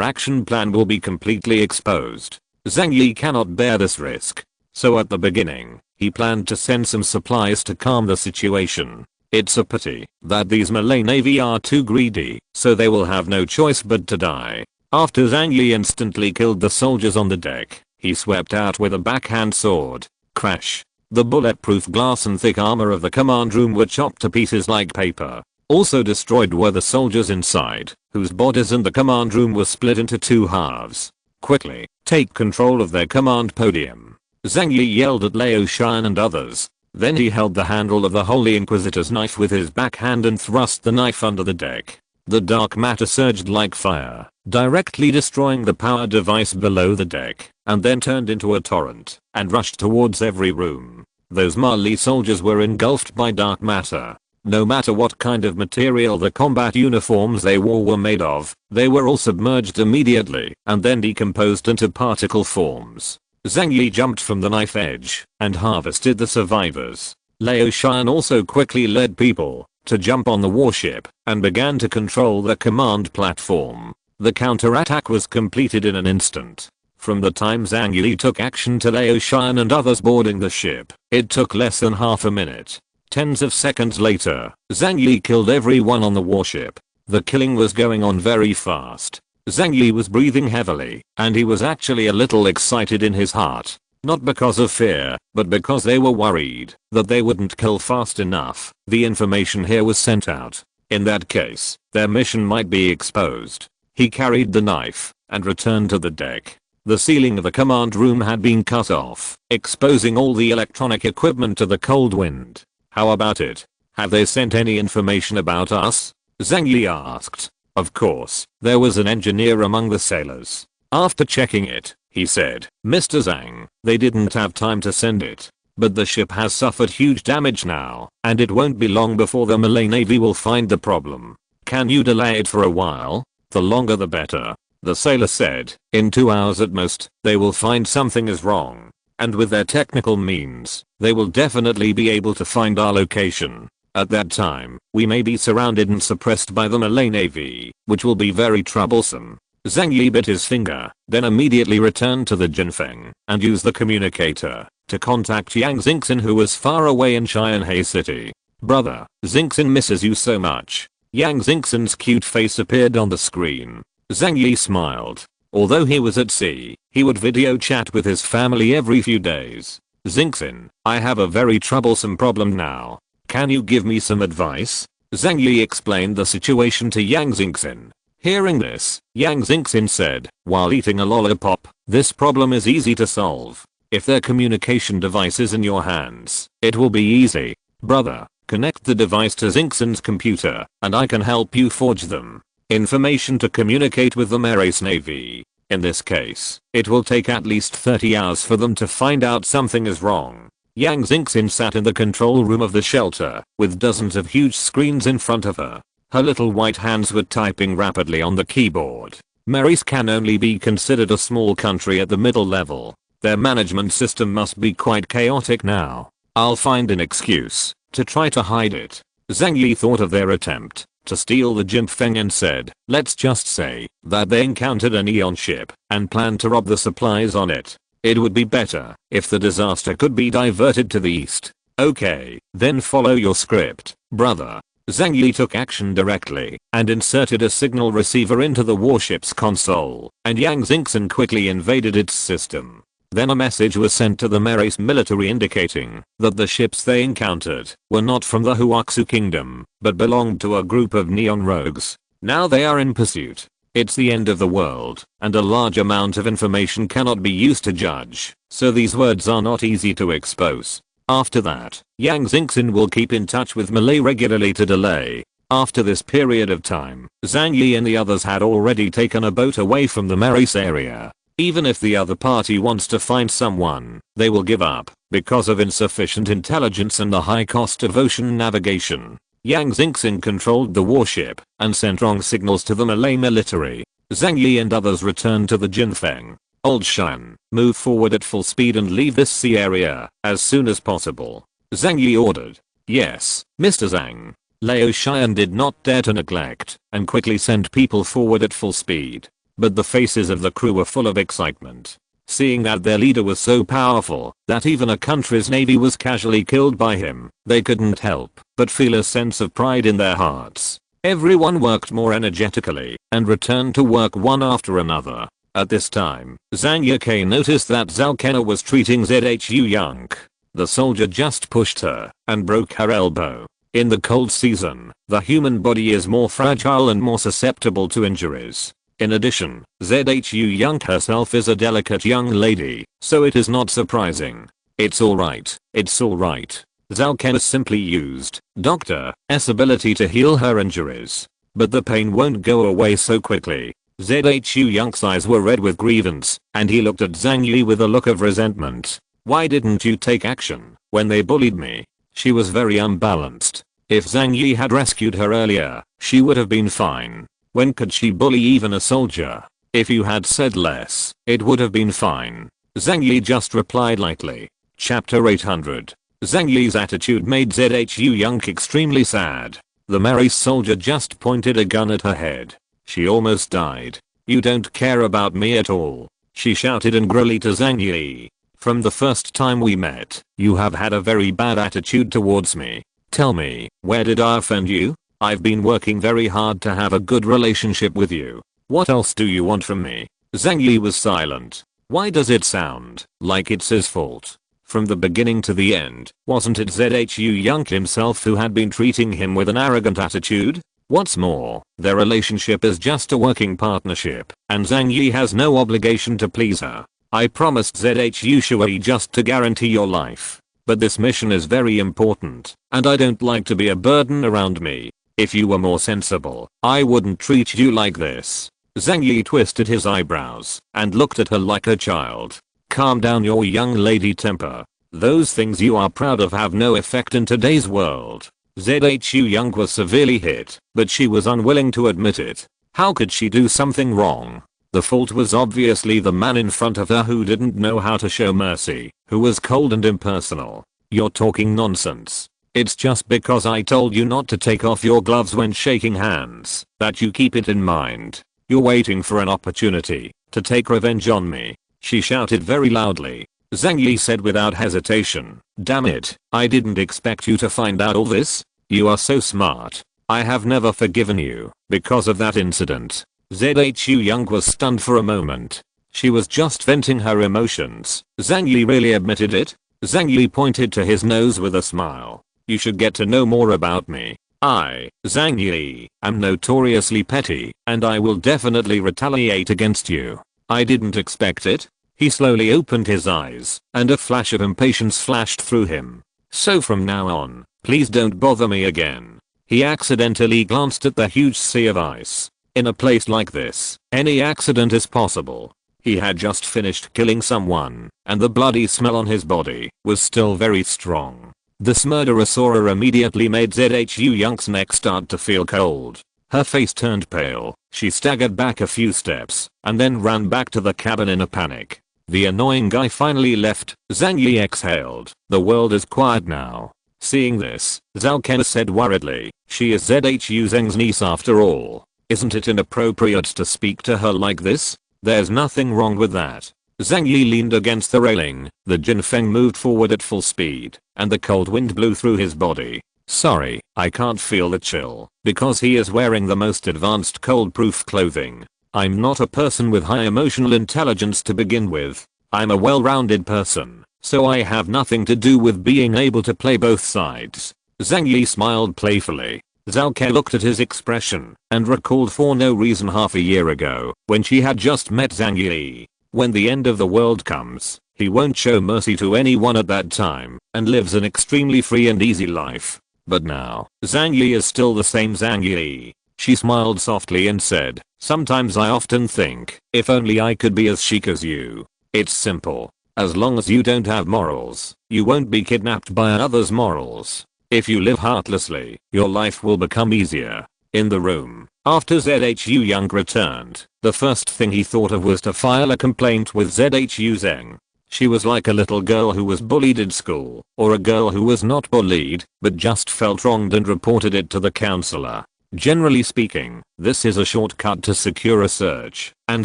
action plan will be completely exposed. Zhang Yi cannot bear this risk. So at the beginning, he planned to send some supplies to calm the situation. It's a pity that these Malay Navy are too greedy, so they will have no choice but to die. After Zhang Yi instantly killed the soldiers on the deck, he swept out with a backhand sword. Crash. The bulletproof glass and thick armor of the command room were chopped to pieces like paper. Also destroyed were the soldiers inside, whose bodies in the command room were split into two halves. "Quickly, take control of their command podium." Zhang Yi yelled at Lao Xian and others. Then he held the handle of the Holy Inquisitor's knife with his backhand and thrust the knife under the deck. The dark matter surged like fire, directly destroying the power device below the deck, and then turned into a torrent and rushed towards every room. Those Malay soldiers were engulfed by dark matter. No matter what kind of material the combat uniforms they wore were made of, they were all submerged immediately and then decomposed into particle forms. Zhang Yi jumped from the knife edge and harvested the survivors. Lao Xian also quickly led people to jump on the warship and began to control the command platform. The counterattack was completed in an instant. From the time Zhang Yi took action to Lao Xian and others boarding the ship, it took less than half a minute. Tens of seconds later, Zhang Yi killed everyone on the warship. The killing was going on very fast. Zhang Yi was breathing heavily, and he was actually a little excited in his heart. Not because of fear, but because they were worried that they wouldn't kill fast enough. The information here was sent out. In that case, their mission might be exposed. He carried the knife and returned to the deck. The ceiling of the command room had been cut off, exposing all the electronic equipment to the cold wind. "How about it? Have they sent any information about us?" Zhang Yi asked. Of course, there was an engineer among the sailors. After checking it, he said, "Mr. Zhang, they didn't have time to send it. But the ship has suffered huge damage now, and it won't be long before the Malay Navy will find the problem. Can you delay it for a while? The longer the better." The sailor said, "In 2 hours at most, they will find something is wrong. And with their technical means, they will definitely be able to find our location. At that time, we may be surrounded and suppressed by the Malay Navy, which will be very troublesome." Zhang Yi bit his finger, then immediately returned to the Jinfeng and used the communicator to contact Yang Xingxin, who was far away in Qianhe City. Brother, Xingxin misses you so much. Yang Xingxin's cute face appeared on the screen. Zhang Yi smiled. Although he was at sea, he would video chat with his family every few days. Xingxin, I have a very troublesome problem now. Can you give me some advice? Zhang Yi explained the situation to Yang Xingxin. Hearing this, Yang Xingxin said, while eating a lollipop, this problem is easy to solve. If their communication device is in your hands, it will be easy. Brother, connect the device to Xingxin's computer, and I can help you forge them. Information to communicate with the Marais Navy. In this case, it will take at least 30 hours for them to find out something is wrong. Yang Xingxin sat in the control room of the shelter, with dozens of huge screens in front of her. Her little white hands were typing rapidly on the keyboard. Marais can only be considered a small country at the middle level. Their management system must be quite chaotic now. I'll find an excuse to try to hide it. Zhang Yi thought of their attempt to steal the Jinfeng and said, let's just say that they encountered a neon ship and planned to rob the supplies on it. It would be better if the disaster could be diverted to the east. Okay, then follow your script, brother. Zhang Yi took action directly and inserted a signal receiver into the warship's console, and Yang Xingxin quickly invaded its system. Then a message was sent to the Marais military indicating that the ships they encountered were not from the Huaxu kingdom, but belonged to a group of neon rogues. Now they are in pursuit. It's the end of the world, and a large amount of information cannot be used to judge, so these words are not easy to expose. After that, Yang Xingxin will keep in touch with Malay regularly to delay. After this period of time, Zhang Yi and the others had already taken a boat away from the Marais area. Even if the other party wants to find someone, they will give up because of insufficient intelligence and the high cost of ocean navigation. Yang Xingxin controlled the warship and sent wrong signals to the Malay military. Zhang Yi and others returned to the Jinfeng. Old Shan, move forward at full speed and leave this sea area as soon as possible. Zhang Yi ordered. Yes, Mr. Zhang. Lao Shan did not dare to neglect and quickly sent people forward at full speed. But the faces of the crew were full of excitement. Seeing that their leader was so powerful that even a country's navy was casually killed by him, they couldn't help but feel a sense of pride in their hearts. Everyone worked more energetically and returned to work one after another. At this time, Zhang Yi noticed that Zhao Kenna was treating Zhu Yang. The soldier just pushed her and broke her elbow. In the cold season, the human body is more fragile and more susceptible to injuries. In addition, Zhu Yang herself is a delicate young lady, so it is not surprising. It's alright, it's alright. Zhao Kenna simply used Doctor's ability to heal her injuries. But the pain won't go away so quickly. Zhu Yang's eyes were red with grievance, and he looked at Zhang Yi with a look of resentment. Why didn't you take action when they bullied me? She was very unbalanced. If Zhang Yi had rescued her earlier, she would have been fine. When could she bully even a soldier? If you had said less, it would have been fine. Zhang Yi just replied lightly. Chapter 800. Zhang Yi's attitude made Zhu Yang extremely sad. The Marais soldier just pointed a gun at her head. She almost died. You don't care about me at all. She shouted angrily to Zhang Yi. From the first time we met, you have had a very bad attitude towards me. Tell me, where did I offend you? I've been working very hard to have a good relationship with you. What else do you want from me? Zhang Yi was silent. Why does it sound like it's his fault? From the beginning to the end, wasn't it Zhu Yang himself who had been treating him with an arrogant attitude? What's more, their relationship is just a working partnership, and Zhang Yi has no obligation to please her. I promised Zhu Shui just to guarantee your life. But this mission is very important, and I don't like to be a burden around me. If you were more sensible, I wouldn't treat you like this. Zhang Yi twisted his eyebrows and looked at her like a child. Calm down your young lady temper. Those things you are proud of have no effect in today's world. Zhu Yang was severely hit, but she was unwilling to admit it. How could she do something wrong? The fault was obviously the man in front of her who didn't know how to show mercy, who was cold and impersonal. You're talking nonsense. It's just because I told you not to take off your gloves when shaking hands that you keep it in mind. You're waiting for an opportunity to take revenge on me. She shouted very loudly. Zhang Yi said without hesitation. Damn it, I didn't expect you to find out all this. You are so smart. I have never forgiven you because of that incident. Zhu Young was stunned for a moment. She was just venting her emotions. Zhang Yi really admitted it? Zhang Yi pointed to his nose with a smile. You should get to know more about me. I, Zhang Yi, am notoriously petty, and I will definitely retaliate against you. I didn't expect it. He slowly opened his eyes, and a flash of impatience flashed through him. So from now on, please don't bother me again. He accidentally glanced at the huge sea of ice. In a place like this, any accident is possible. He had just finished killing someone, and the bloody smell on his body was still very strong. This murderous aura immediately made Zhu Young's neck start to feel cold. Her face turned pale, she staggered back a few steps, and then ran back to the cabin in a panic. The annoying guy finally left. Zhang Yi exhaled. The world is quiet now. Seeing this, Zhao Ken said worriedly, she is Zhu Zheng's niece after all. Isn't it inappropriate to speak to her like this? There's nothing wrong with that. Zhang Yi leaned against the railing. The Jinfeng moved forward at full speed, and the cold wind blew through his body. Sorry, I can't feel the chill, because he is wearing the most advanced cold-proof clothing. I'm not a person with high emotional intelligence to begin with. I'm a well-rounded person, so I have nothing to do with being able to play both sides. Zhang Yi smiled playfully. Zhao Ke looked at his expression and recalled for no reason half a year ago when she had just met Zhang Yi. When the end of the world comes, he won't show mercy to anyone at that time and lives an extremely free and easy life. But now, Zhang Yi is still the same Zhang Yi. She smiled softly and said, sometimes I often think, if only I could be as chic as you. It's simple. As long as you don't have morals, you won't be kidnapped by another's morals. If you live heartlessly, your life will become easier. In the room, after Zhu Young returned, the first thing he thought of was to file a complaint with Zhu Zheng. She was like a little girl who was bullied at school, or a girl who was not bullied, but just felt wronged and reported it to the counselor. Generally speaking, this is a shortcut to secure a search, and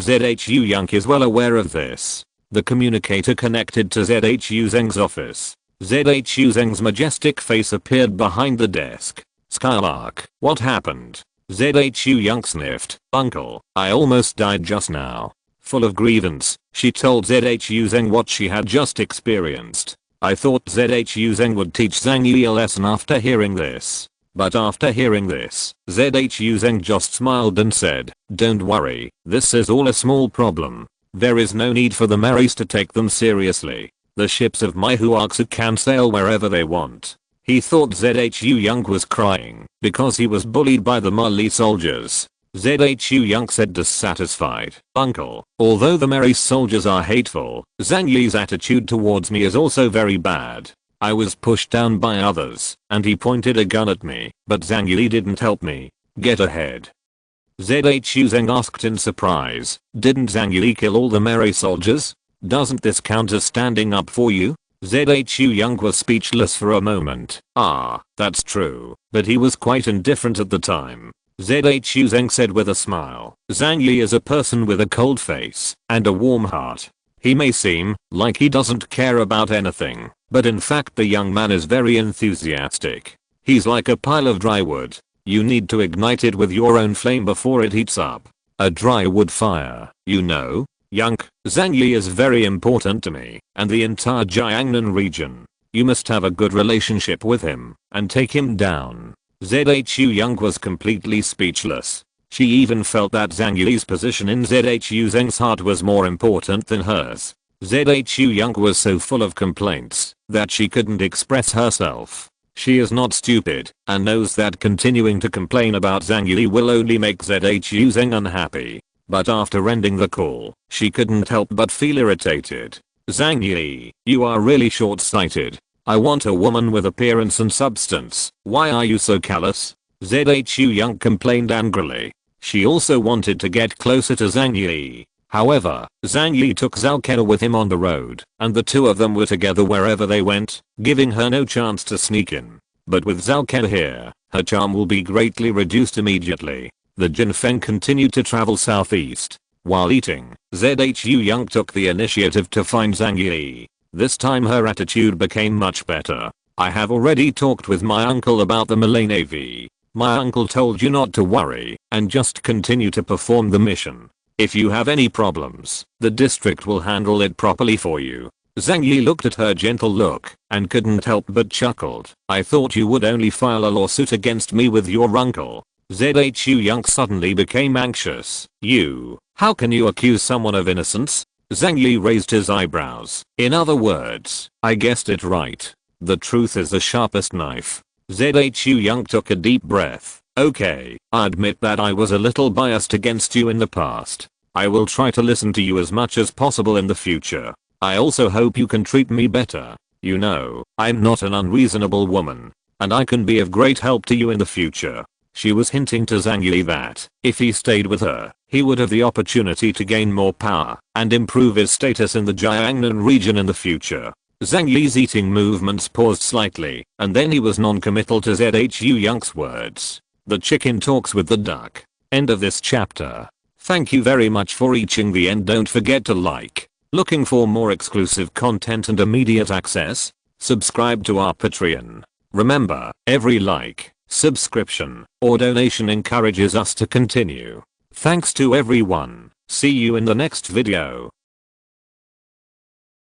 Zhu Young is well aware of this. The communicator connected to Zhu Zheng's office. Zhu Zheng's majestic face appeared behind the desk. Skylark, what happened? Zhu Young sniffed. Uncle, I almost died just now. Full of grievance, she told Zhu Zheng what she had just experienced. I thought Zhu Zheng would teach Zhang Yi a lesson after hearing this. But after hearing this, Zhu Zheng just smiled and said, don't worry, this is all a small problem. There is no need for the Marys to take them seriously. The ships of my Huaxu can sail wherever they want. He thought Zhu Young was crying because he was bullied by the Mali soldiers. Zhu Young said dissatisfied, Uncle, although the Mary soldiers are hateful, Zhang Yi's attitude towards me is also very bad. I was pushed down by others, and he pointed a gun at me, but Zhang Yi didn't help me. Get ahead. Zhu Zheng asked in surprise, didn't Zhang Yi kill all the Mary soldiers? Doesn't this count as standing up for you? Zhu Young was speechless for a moment. Ah, that's true, but he was quite indifferent at the time. Zhu Zheng said with a smile, Zhang Yi is a person with a cold face and a warm heart. He may seem like he doesn't care about anything, but in fact the young man is very enthusiastic. He's like a pile of dry wood. You need to ignite it with your own flame before it heats up. A dry wood fire, you know? Young, Zhang Yi is very important to me and the entire Jiangnan region. You must have a good relationship with him and take him down. Zhu Young was completely speechless. She even felt that Zhang Yi's position in Zhu Zheng's heart was more important than hers. Zhu Young was so full of complaints that she couldn't express herself. She is not stupid and knows that continuing to complain about Zhang Yi will only make Zhu Zheng unhappy. But after ending the call, she couldn't help but feel irritated. Zhang Yi, you are really short-sighted. I want a woman with appearance and substance. Why are you so callous? Zhu Young complained angrily. She also wanted to get closer to Zhang Yi. However, Zhang Yi took Zhao Ke with him on the road, and the two of them were together wherever they went, giving her no chance to sneak in. But with Zhao Ke here, her charm will be greatly reduced immediately. The Jinfeng continued to travel southeast. While eating, Zhu Young took the initiative to find Zhang Yi. This time her attitude became much better. I have already talked with my uncle about the Malay Navy. My uncle told you not to worry and just continue to perform the mission. If you have any problems, the district will handle it properly for you. Zhang Yi looked at her gentle look and couldn't help but chuckled. I thought you would only file a lawsuit against me with your uncle. Zhu Young suddenly became anxious. How can you accuse someone of innocence? Zhang Yi raised his eyebrows. In other words, I guessed it right. The truth is the sharpest knife. Zhu Young took a deep breath. Okay, I admit that I was a little biased against you in the past. I will try to listen to you as much as possible in the future. I also hope you can treat me better. You know, I'm not an unreasonable woman. And I can be of great help to you in the future. She was hinting to Zhang Yi that, if he stayed with her, he would have the opportunity to gain more power and improve his status in the Jiangnan region in the future. Zhang Yi's eating movements paused slightly, and then he was non-committal to Zhu Young's words. The chicken talks with the duck. End of this chapter. Thank you very much for reaching the end. Don't forget to like. Looking for more exclusive content and immediate access? Subscribe to our Patreon. Remember, every like, subscription, or donation encourages us to continue. Thanks to everyone. See you in the next video.